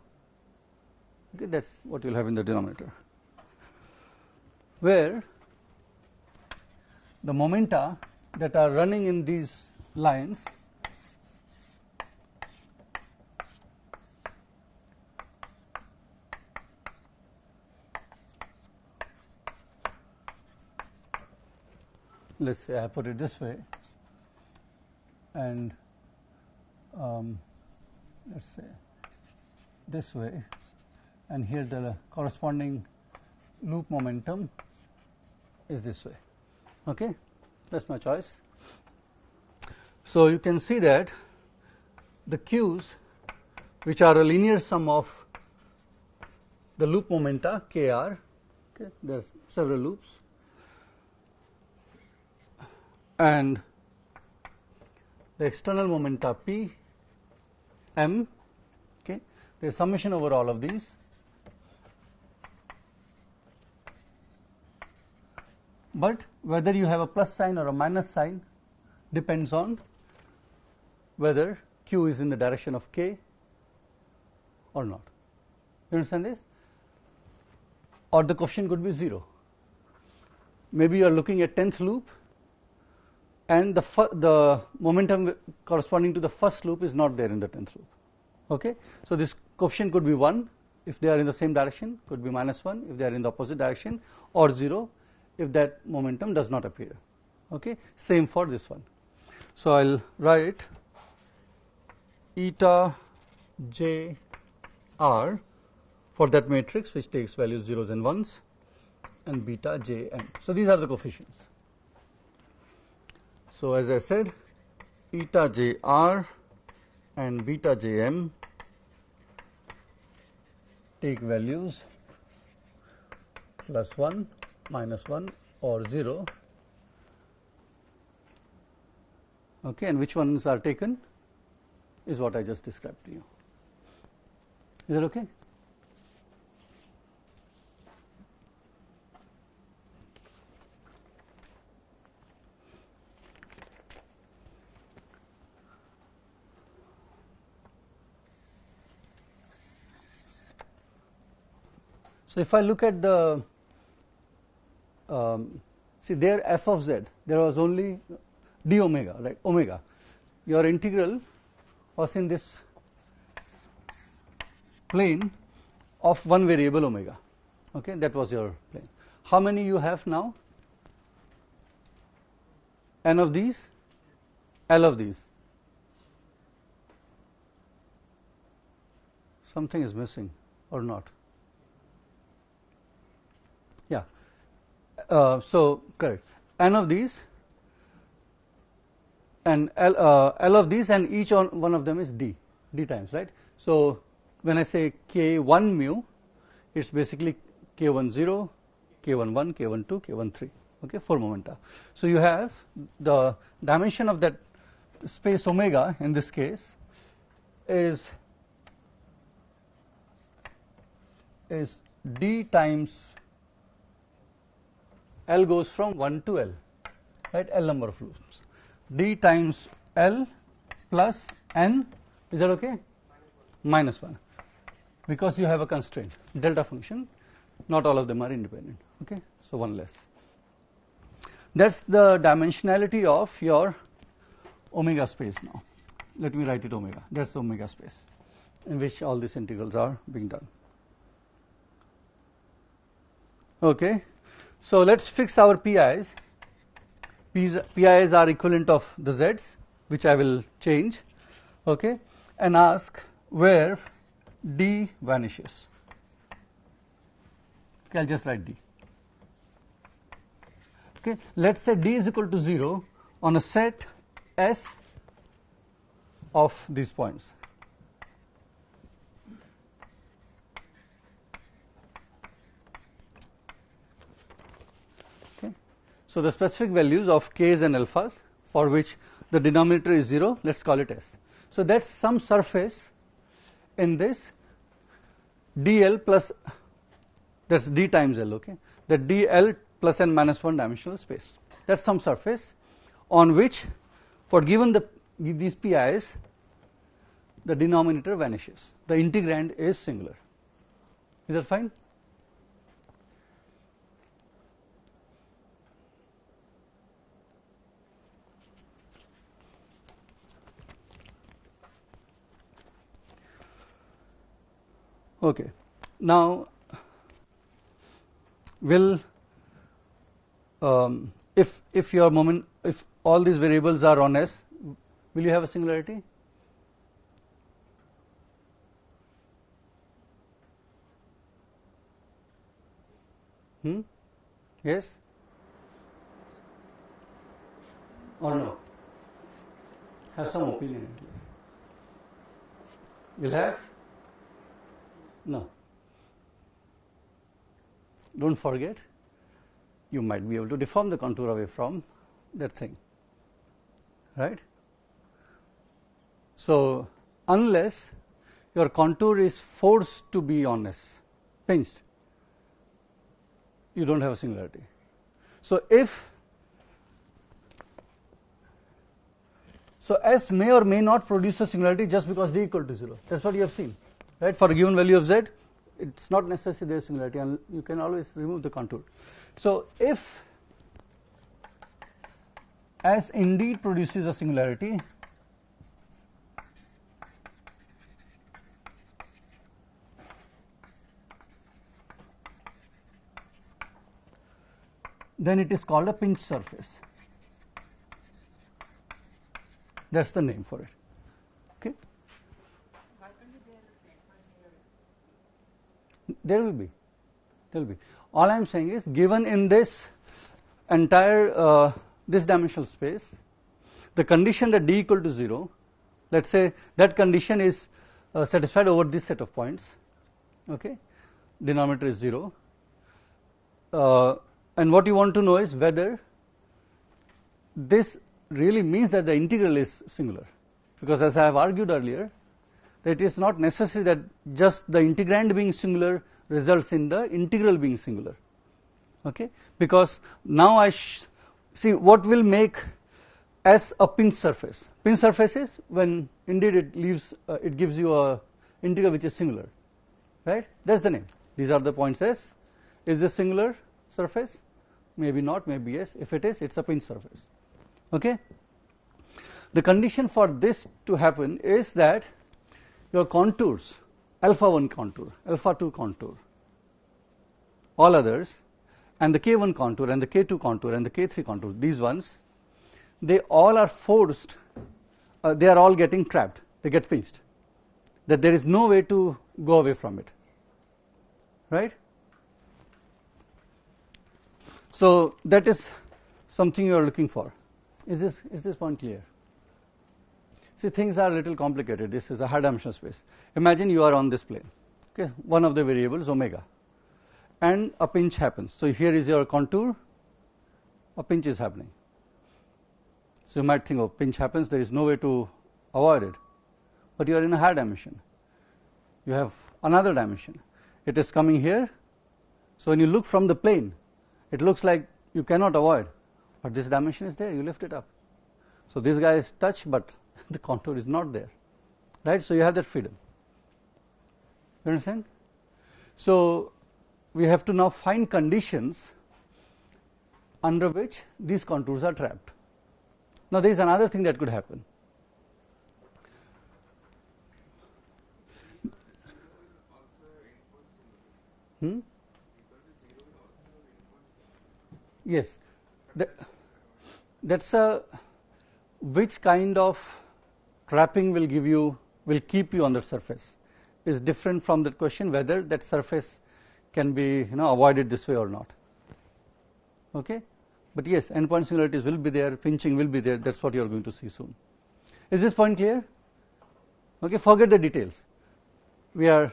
Okay, that's what you'll have in the denominator, where the momenta that are running in these lines let's say I put it this way, and let's say this way, and here the corresponding loop momentum is this way. Okay, that's my choice. So you can see that the Q's, which are a linear sum of the loop momenta Kr, okay, there are several loops, and the external momenta P M, okay, there is summation over all of these, but whether you have a plus sign or a minus sign depends on whether Q is in the direction of K or not. You understand this? Or the coefficient could be 0. Maybe you are looking at 10th loop, and the momentum corresponding to the first loop is not there in the 10th loop. Okay, so this coefficient could be 1 if they are in the same direction, could be -1 if they are in the opposite direction, or 0 if that momentum does not appear. Okay, same for this one. So I'll write eta j r for that matrix which takes values 0s and 1s, and beta j m. So these are the coefficients. So as I said, eta j r and beta j m take values +1, -1 or 0, okay, and which ones are taken is what I just described to you. Is that okay? So if I look at the see there f of z, there was only d omega, right, omega. Your integral was in this plane of one variable omega. Okay, that was your plane. How many you have now? N of these, L of these. Something is missing or not? Yeah. So correct. N of these and L of these, and each one of them is d times, right? So when I say k1 mu, it's basically k10, k11, k12, k13. Okay, 4 momenta. So you have the dimension of that space omega in this case is d times L goes from 1 to L, right? L number of loops. D times L plus N, is that okay? -1, because you have a constraint, delta function. Not all of them are independent. Okay, so one less. That's the dimensionality of your omega space now. Let me write it omega. That's the omega space in which all these integrals are being done. Okay. So let's fix our PIs. PIs are equivalent of the Zs, which I will change, okay, and ask where D vanishes. Okay, I'll just write D. Okay, let's say D is equal to 0 on a set S of these points. So the specific values of k's and alphas for which the denominator is 0, let's call it S. So that's some surface in this dl plus, that's d times l, okay, that dl plus n minus 1 dimensional space. That's some surface on which, for given these pi's, the denominator vanishes. The integrand is singular. Is that fine? Okay. Now, will if your moment, if all these variables are on S, will you have a singularity? Yes or no? Have some opinion at least. Will have? No. Don't forget, you might be able to deform the contour away from that thing, right? So, unless your contour is forced to be on S, pinched, you don't have a singularity. So, S may or may not produce a singularity just because d equal to 0. That's what you have seen, right? For a given value of z, it's not necessary there is singularity, and you can always remove the contour. So, if S indeed produces a singularity, then it is called a pinch surface. That's the name for it. Okay. There will be. All I am saying is, given in this entire this dimensional space, the condition that d equal to 0, let's say that condition is satisfied over this set of points. Okay, denominator is 0, and what you want to know is whether this really means that the integral is singular, because as I have argued earlier, that it is not necessary that just the integrand being singular results in the integral being singular. Okay, because now I see what will make S a pinch surface. Pinch surface is when indeed it gives you a integral which is singular, right? That's the name. These are the points S. Is this singular surface? Maybe not, maybe yes. If it is, it's a pinch surface. Okay. The condition for this to happen is that your contours, alpha 1 contour, alpha 2 contour, all others, and the k1 contour and the k2 contour and the k3 contour, these ones, they all are forced, they are all getting trapped, they get pinched, that there is no way to go away from it, right? So that is something you are looking for. Is this point clear? See, things are a little complicated. This is a high dimensional space. Imagine you are on this plane, okay, one of the variables omega, and a pinch happens. So here is your contour, a pinch is happening. So you might think, oh, pinch happens, there is no way to avoid it. But you are in a higher dimension. You have another dimension. It is coming here. So when you look from the plane, it looks like you cannot avoid. But this dimension is there, you lift it up. So this guy is touched, but the contour is not there. Right? So you have that freedom. You understand? So we have to now find conditions under which these contours are trapped. Now there is another thing that could happen. Yes, that's which kind of trapping will keep you on the surface is different from that question whether that surface can be avoided this way or not. Okay, but yes, endpoint singularities will be there, pinching will be there. That's what you are going to see soon. Is this point clear? Okay, forget the details. We are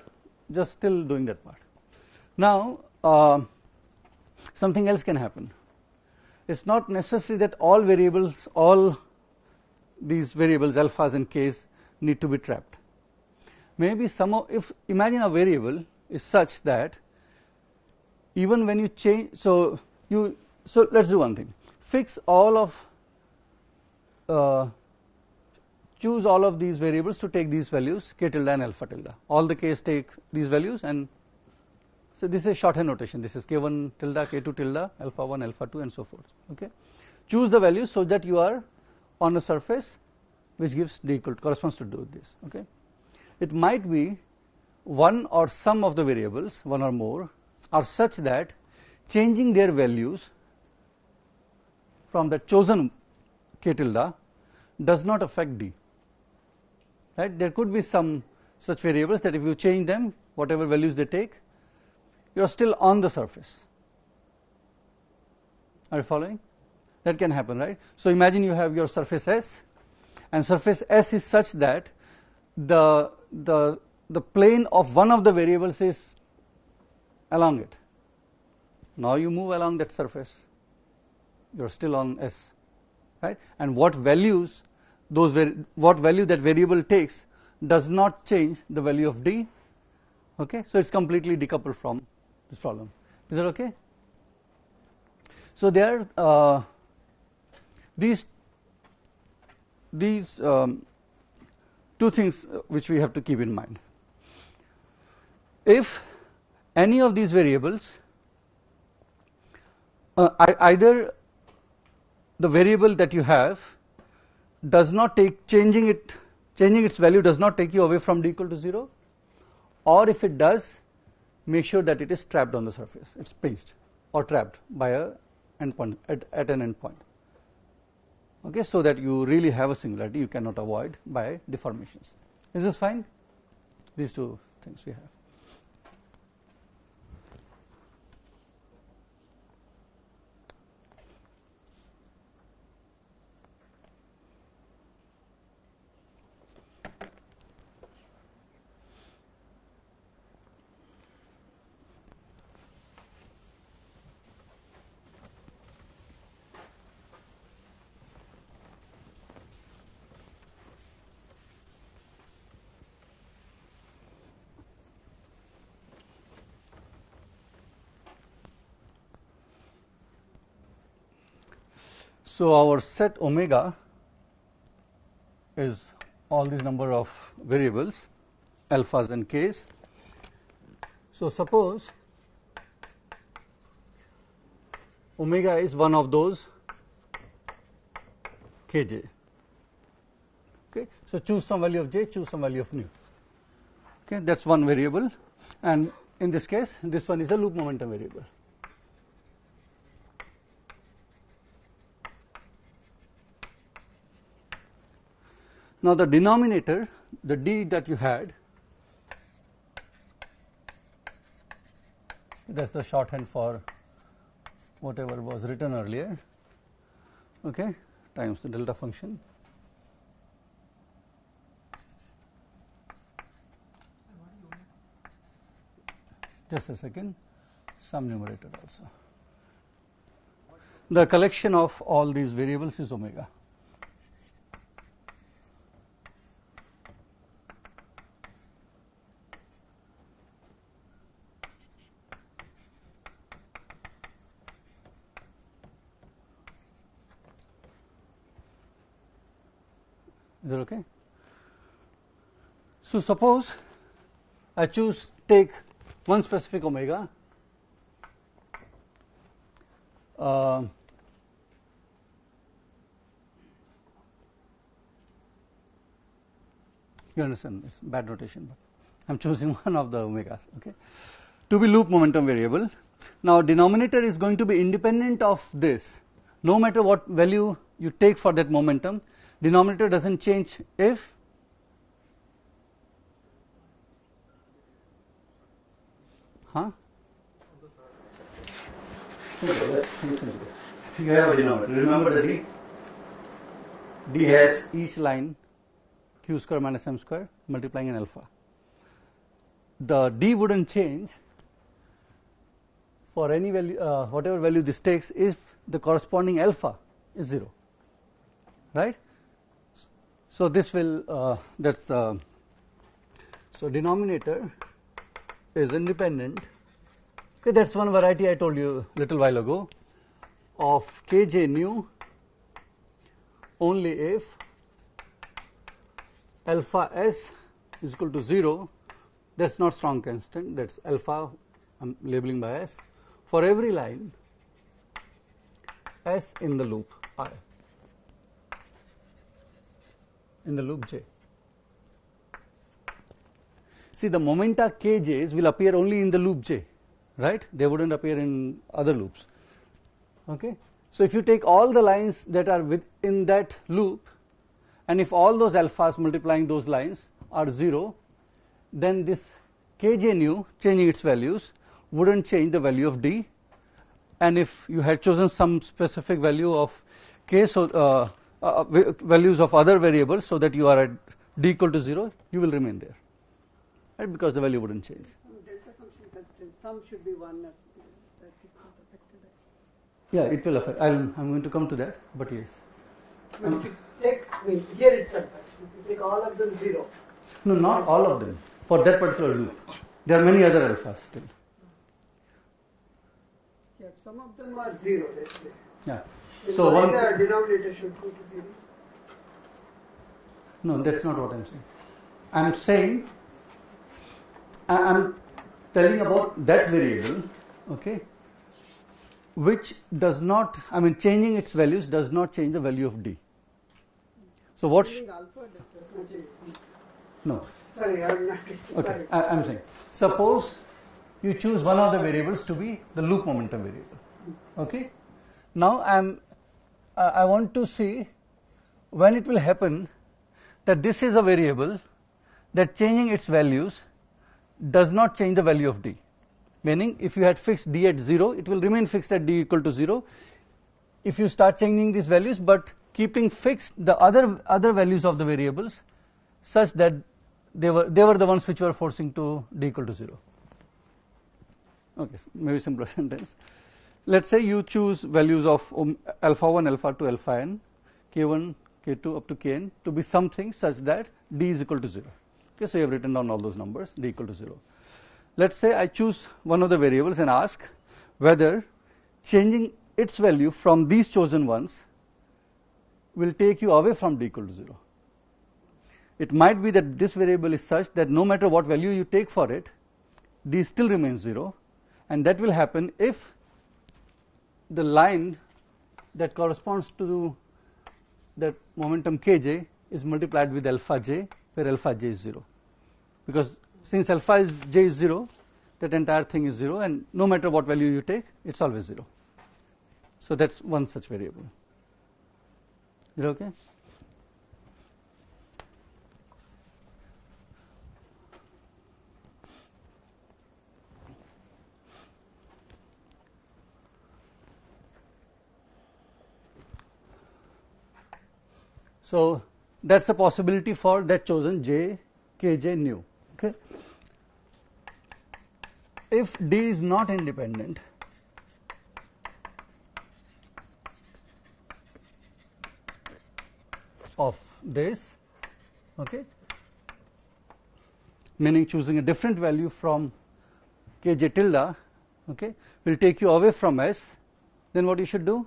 just still doing that part. Now, something else can happen. It's not necessary that all these variables, alphas and k's, need to be trapped. Maybe if imagine a variable is such that even when you change, so let's do one thing. Fix all of, choose all of these variables to take these values k tilde and alpha tilde. All the k's take these values, and so this is shorthand notation. This is k1 tilde, k2 tilde, alpha 1, alpha 2, and so forth. Okay. Choose the values so that you are on a surface which gives d equal corresponds to do this. Okay. It might be one or some of the variables, one or more, are such that changing their values from the chosen k tilde does not affect d. Right? There could be some such variables that if you change them, whatever values they take, you are still on the surface. Are you following? That can happen, right? So imagine you have your surface S, and surface S is such that the plane of one of the variables is along it. Now you move along that surface, you are still on S, right? And what values what value that variable takes does not change the value of d. Okay, so it's completely decoupled from this problem. Is that okay? So there are these two things which we have to keep in mind. If any of these variables, either the variable that you have does not take changing its value does not take you away from d equal to 0, or if it does, make sure that it is trapped on the surface. It's pinched or trapped by a endpoint at an endpoint. Okay, so that you really have a singularity you cannot avoid by deformations. Is this fine? These two things we have. So our set omega is all these number of variables, alphas and k's. So suppose omega is one of those kj. Okay, so choose some value of j, choose some value of nu. Okay, that's one variable, and in this case, this one is a loop momentum variable. Now the denominator, the d that you had, that's the shorthand for whatever was written earlier, okay, times the delta function. Just a second, some numerator also. The collection of all these variables is omega. Is that okay? So suppose I take one specific omega, you understand, it's bad notation, but I'm choosing one of the omegas, okay, to be loop momentum variable. Now denominator is going to be independent of this. No matter what value you take for that momentum, denominator doesn't change if you have a denominator. Remember the d has each line q square minus m square multiplying an alpha. The d wouldn't change for any value, whatever value this takes, if the corresponding alpha is 0, right? So this will so denominator is independent. Okay, that's one variety I told you a little while ago of kj nu only if alpha s is equal to 0. That's not strong constant, that's alpha, I'm labeling by s, for every line s in the loop I, in the loop j. See, the momenta kj's will appear only in the loop j, right? They wouldn't appear in other loops. Okay? So, if you take all the lines that are within that loop, and if all those alphas multiplying those lines are 0, then this kj nu changing its values wouldn't change the value of d, and if you had chosen some specific value of k, so values of other variables, so that you are at d equal to 0, you will remain there, right, because the value wouldn't change. Delta function constant, some should be 1 that is not affected. Yeah, it will affect. I'm going to come to that, but yes. If you take, here itself actually, if you take all of them 0. No, not all of them. For that particular loop, there are many other alphas still. Yeah, some of them are 0, let's say. Yeah. So the denominator should go to 0. No, that's not what I'm saying. I'm saying, I'm telling about that variable, okay, which does not, I mean, changing its values does not change the value of d. So what? Alpha does not change. No. Sorry, I'm not. Okay, I'm saying, suppose you choose one of the variables to be the loop momentum variable. Okay. Now I want to see when it will happen that this is a variable that changing its values does not change the value of d. Meaning, if you had fixed d at 0, it will remain fixed at d equal to 0. If you start changing these values, but keeping fixed the other values of the variables, such that they were the ones which were forcing to d equal to 0. Okay, so maybe simpler sentence. Let's say you choose values of alpha 1, alpha 2, alpha n, k1, k2 up to kn to be something such that d is equal to 0. Okay, so you have written down all those numbers, d equal to 0. Let's say I choose one of the variables and ask whether changing its value from these chosen ones will take you away from d equal to 0. It might be that this variable is such that no matter what value you take for it, d still remains 0, and that will happen if the line that corresponds to that momentum kj is multiplied with alpha j, where alpha j is 0. Because since alpha j is 0, that entire thing is 0, and no matter what value you take, it's always 0. So that's one such variable. Is that okay? So that's a possibility for that chosen j, kj nu. Okay. If d is not independent, of this, okay, meaning choosing a different value from kj tilde, okay, will take you away from s, then what you should do?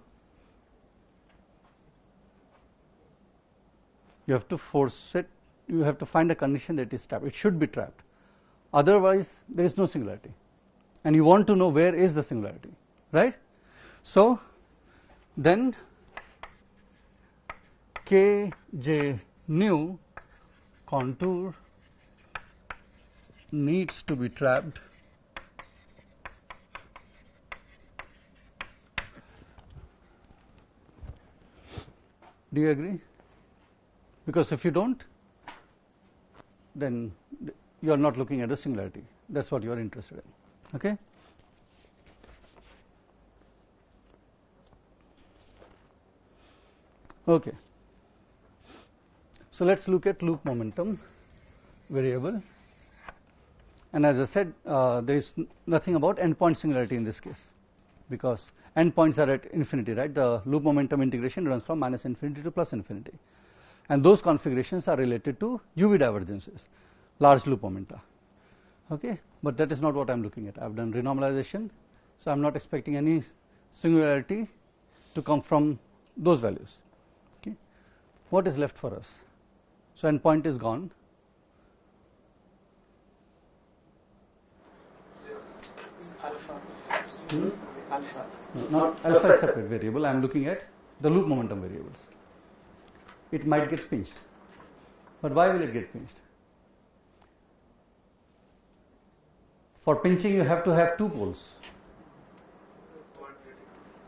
You have to force it, you have to find a condition that is trapped. It should be trapped. Otherwise, there is no singularity. And you want to know where is the singularity, right? So, then kj nu contour needs to be trapped Do you agree? Because if you don't, then you are not looking at the singularity. That's what you are interested in. Okay? Okay. So let's look at loop momentum variable. And as I said, there is nothing about endpoint singularity in this case, because endpoints are at infinity, right? The loop momentum integration runs from minus infinity to plus infinity, and those configurations are related to UV divergences, large loop momenta. Okay, but that is not what I am looking at. I have done renormalization, so I am not expecting any singularity to come from those values. Okay, what is left for us? So endpoint is gone. Is alpha. Alpha. No, not alpha is separate variable. I am looking at the loop momentum variables. It might get pinched, but why will it get pinched? For pinching, you have to have two poles.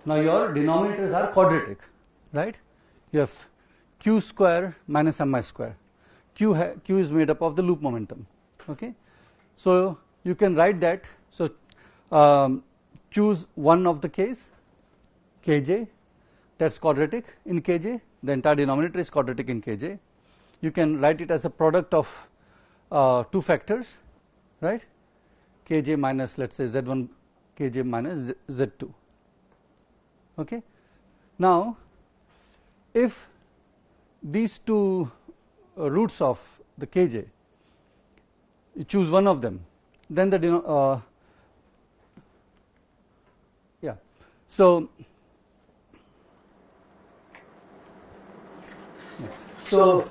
Now your denominators are quadratic, right? You have q square minus mi square. Q is made up of the loop momentum. Okay, so you can write that. So choose one of the case, kj, that's quadratic in kj. The entire denominator is quadratic in kj. You can write it as a product of two factors, right? Kj minus, let's say, z1 kj minus z2. Okay. Now, if these two roots of the kj, you choose one of them, then the yeah. So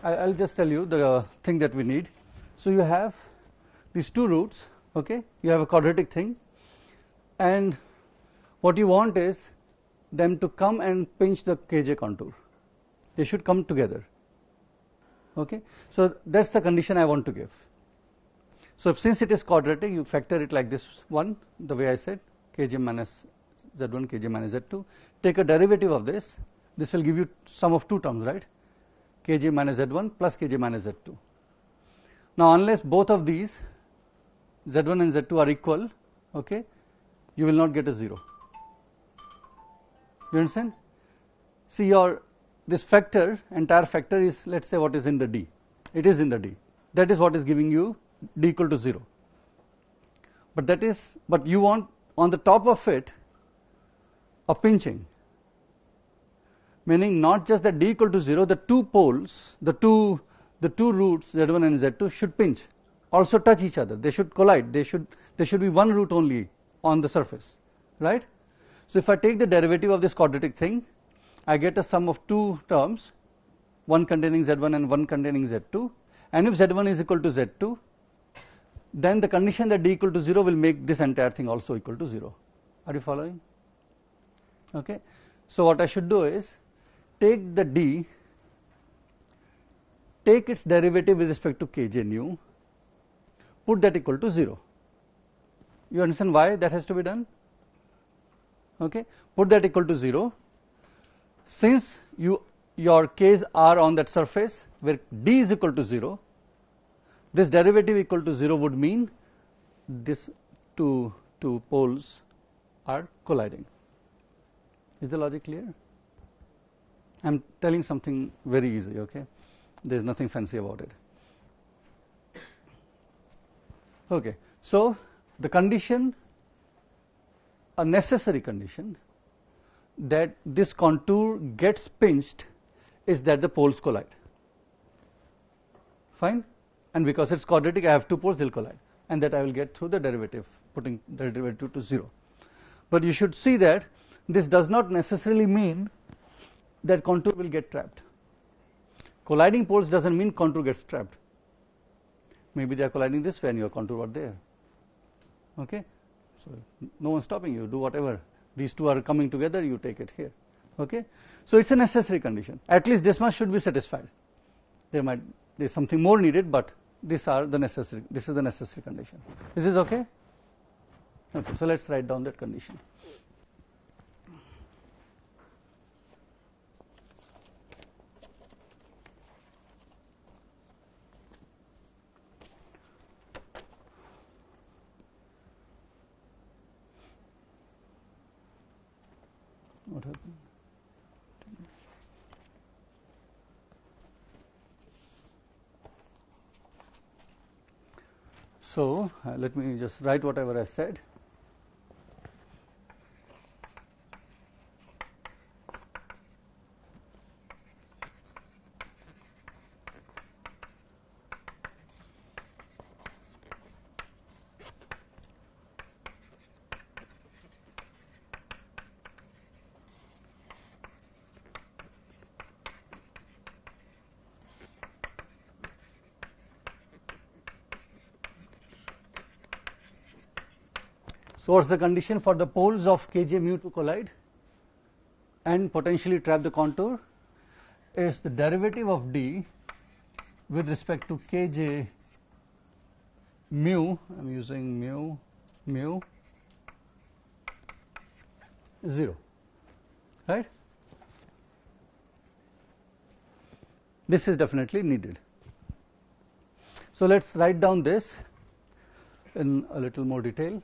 I'll just tell you the thing that we need. So you have these two roots. Okay, you have a quadratic thing, and what you want is them to come and pinch the kj contour. They should come together. Okay, so that's the condition I want to give. So since it is quadratic, you factor it like this one, the way I said, kj minus z1, kj minus z2. Take a derivative of this. This will give you sum of two terms, right? Kj minus z1 plus kj minus z2. Now, unless both of these z1 and z2 are equal, okay, you will not get a 0. You understand? See, your this factor, entire factor is, let's say, what is in the D. It is in the D. That is what is giving you D equal to 0. But you want on the top of it a pinching, meaning not just that D equal to 0, the two poles, the two roots z1 and z2 should pinch, also touch each other. They should collide. There should be one root only on the surface, right? So if I take the derivative of this quadratic thing, I get a sum of two terms, one containing z1 and one containing z2. And if z1 is equal to z2, then the condition that D equal to 0 will make this entire thing also equal to 0. Are you following? Okay. So what I should do is take the D, take its derivative with respect to kj nu, put that equal to 0. You understand why that has to be done? Okay. Put that equal to 0. Since your k's are on that surface where D is equal to 0, this derivative equal to 0 would mean this two poles are colliding. Is the logic clear? I am telling something very easy, okay? There is nothing fancy about it. Okay, so the condition, a necessary condition that this contour gets pinched is that the poles collide. Fine? And because it's quadratic, I have two poles, they'll collide. And that I will get through the derivative, putting the derivative to 0. But you should see that this does not necessarily mean that contour will get trapped. Colliding poles doesn't mean contour gets trapped. Maybe they are colliding this way and your contour are there. Okay? So no one stopping you, do whatever. These two are coming together, you take it here. Okay? So it's a necessary condition. At least this much should be satisfied. There's something more needed, but this is the necessary condition. Is this okay? Okay, so let's write down that condition. What happened? So let me just write whatever I said. So what's the condition for the poles of kj mu to collide and potentially trap the contour? Is the derivative of d with respect to kj mu, I am using mu 0, right? This is definitely needed. So let us write down this in a little more detail.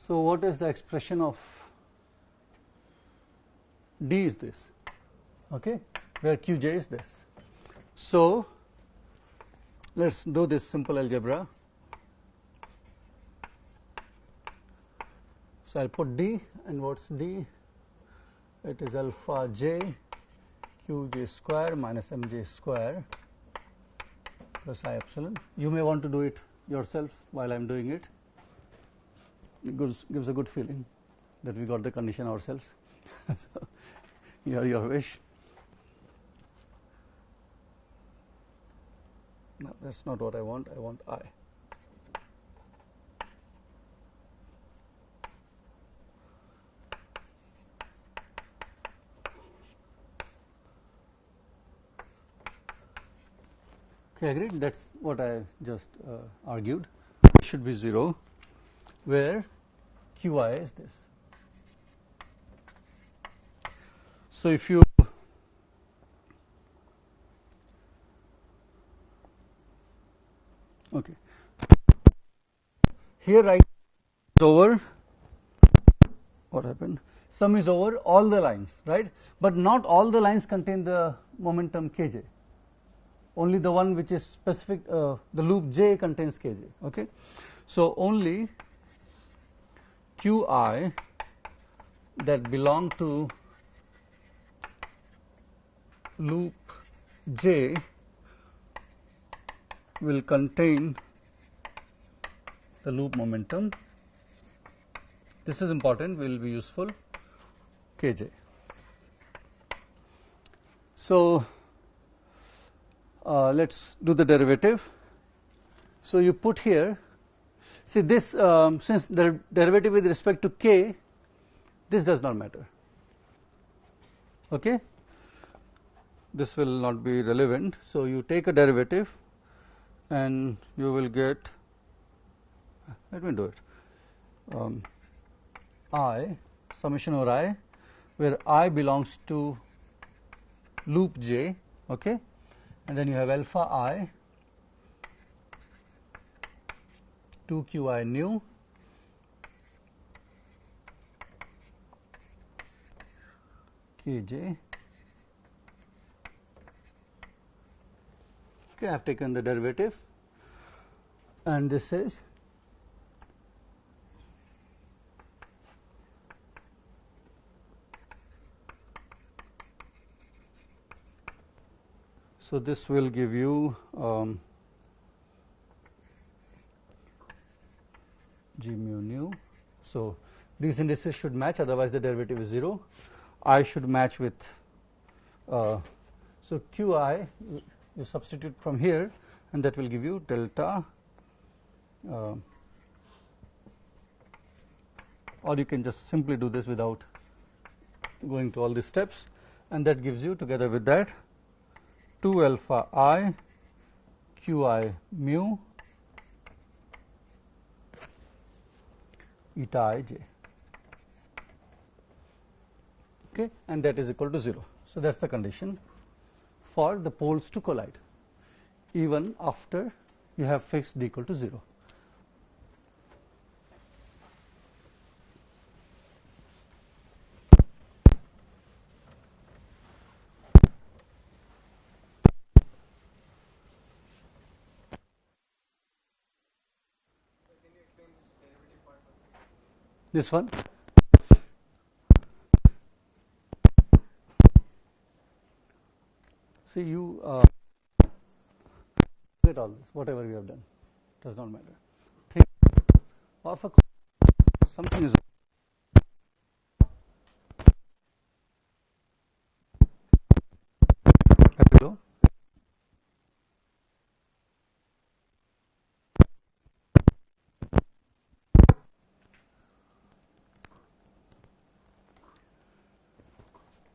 So what is the expression of d is this, okay, where qj is this. So let us do this simple algebra. So I will put d, and what is d? It is alpha j qj square minus mj square plus I epsilon. You may want to do it yourself while I am doing it. It gives a good feeling that we got the condition ourselves. So, your wish. No, that's not what I want. I want I. Okay, agreed. That's what I just argued. It should be 0, where qi is this. So if you okay, here right is over. What happened? Sum is over all the lines, right? But not all the lines contain the momentum kj. Only the one which is specific, the loop j contains kj. Okay, so only qi that belong to loop j will contain the loop momentum. This is important, will be useful, kj. So let's do the derivative. So you put here, see this, since the derivative with respect to k, this does not matter. Okay, this will not be relevant. So you take a derivative and you will get, let me do it, I summation over I, where I belongs to loop j, okay, and then you have alpha I 2qi nu kj. Okay, I have taken the derivative, and this is so this will give you g mu nu. So these indices should match, otherwise the derivative is 0. I should match with so qi you substitute from here, and that will give you delta, or you can just simply do this without going to all these steps, and that gives you, together with that, 2 alpha I qi mu eta ij, okay, and that is equal to 0. So that's the condition for the poles to collide, even after you have fixed d equal to 0. This one. see you get all this, whatever we have done, does not matter. Think of a something is hello.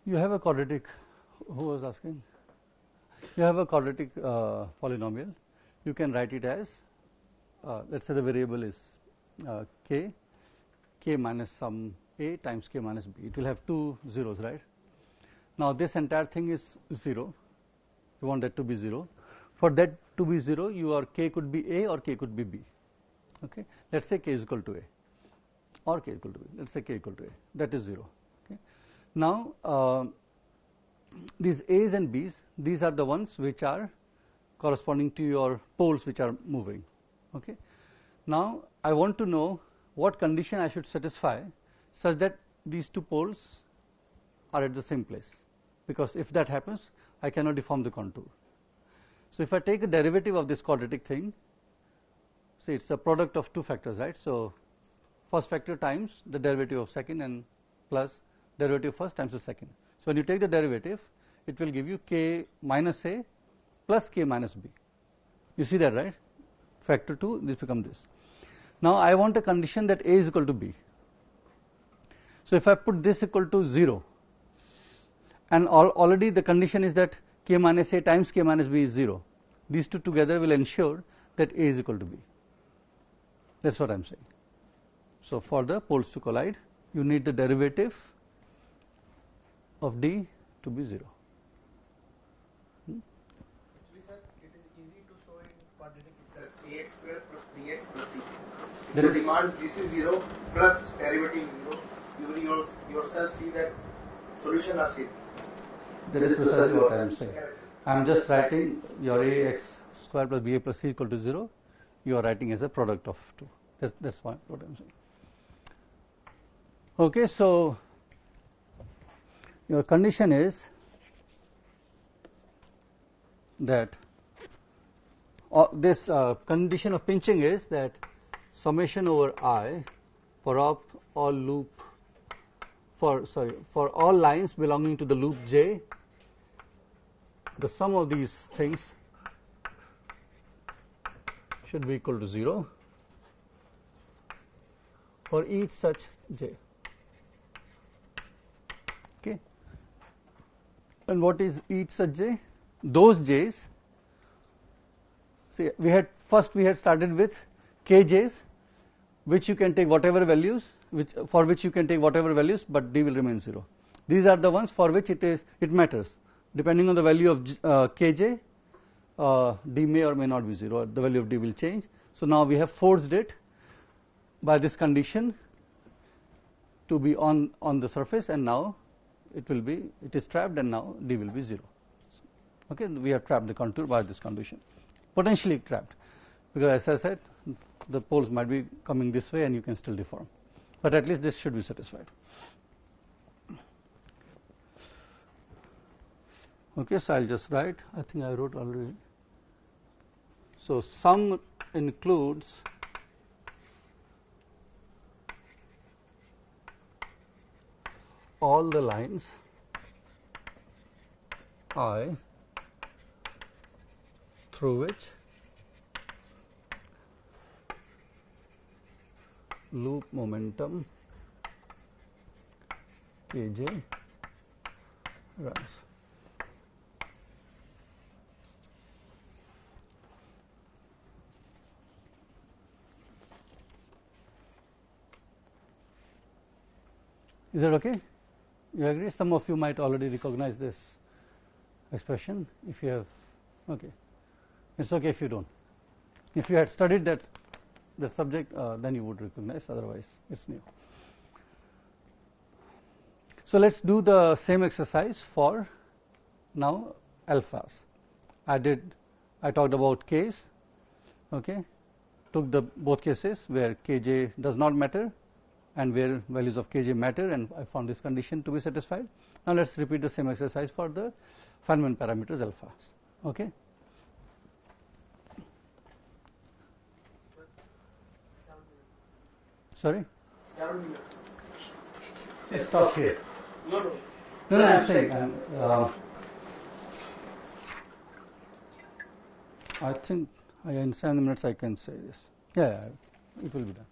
You have a quadratic, who was asking? You have a quadratic polynomial. You can write it as, let's say the variable is k minus some a times k minus b. It will have two zeros, right? Now this entire thing is 0. You want that to be 0. For that to be 0, your k could be a or k could be b. Okay. Let's say k is equal to a or k equal to b. Let's say k equal to a. That is 0. Okay. Now these a's and b's, these are the ones which are corresponding to your poles which are moving. Okay. Now I want to know what condition I should satisfy such that these two poles are at the same place, because if that happens I cannot deform the contour. So if I take a derivative of this quadratic thing, see it's a product of two factors, right? So first factor times the derivative of second and plus derivative first times the second. So when you take the derivative, it will give you k minus a plus k minus b. You see that, right? Factor 2, this becomes this. Now I want a condition that a is equal to b. So if I put this equal to 0, and already the condition is that k minus a times k minus b is 0. These two together will ensure that a is equal to b. That's what I am saying. So for the poles to collide, you need the derivative of d to be 0. Actually, sir, it is easy to show in quadratic itself. Ax square plus bx plus c. If you demand this is 0 plus derivative 0, you will yourself see that solution are same. That is precisely what I am saying. I am just writing your ax square plus ba plus c equal to 0. You are writing as a product of 2. That's what I am saying. Okay, so your condition is that this condition of pinching is that summation over I for all loop for all lines belonging to the loop J, the sum of these things should be equal to 0 for each such J. Okay. And what is each such J? Those J's, see we had started with kj's, which you can take whatever values, for which you can take whatever values, but d will remain 0. These are the ones for which it matters. Depending on the value of kj, d may or may not be 0, the value of d will change. So now we have forced it by this condition to be on the surface, and now it is trapped, and now d will be 0. Okay, we have trapped the contour by this condition, potentially trapped, because as I said, the poles might be coming this way and you can still deform, but at least this should be satisfied. Okay, so I'll just write, I think I wrote already. So sum includes all the lines I through which loop momentum kj runs. Is that okay? You agree? Some of you might already recognize this expression. If you have, okay, it's okay if you don't. If you had studied the subject, then you would recognize. Otherwise, it's new. So let's do the same exercise for now alphas. I talked about k's. Okay, took the both cases where kj does not matter and where values of kj matter, and I found this condition to be satisfied. Now let's repeat the same exercise for the Feynman parameters alpha. Okay. Sorry? 7 minutes. Let's stop here. No, no. No, I'm saying, I think in 7 minutes I can say this. Yeah, it will be done.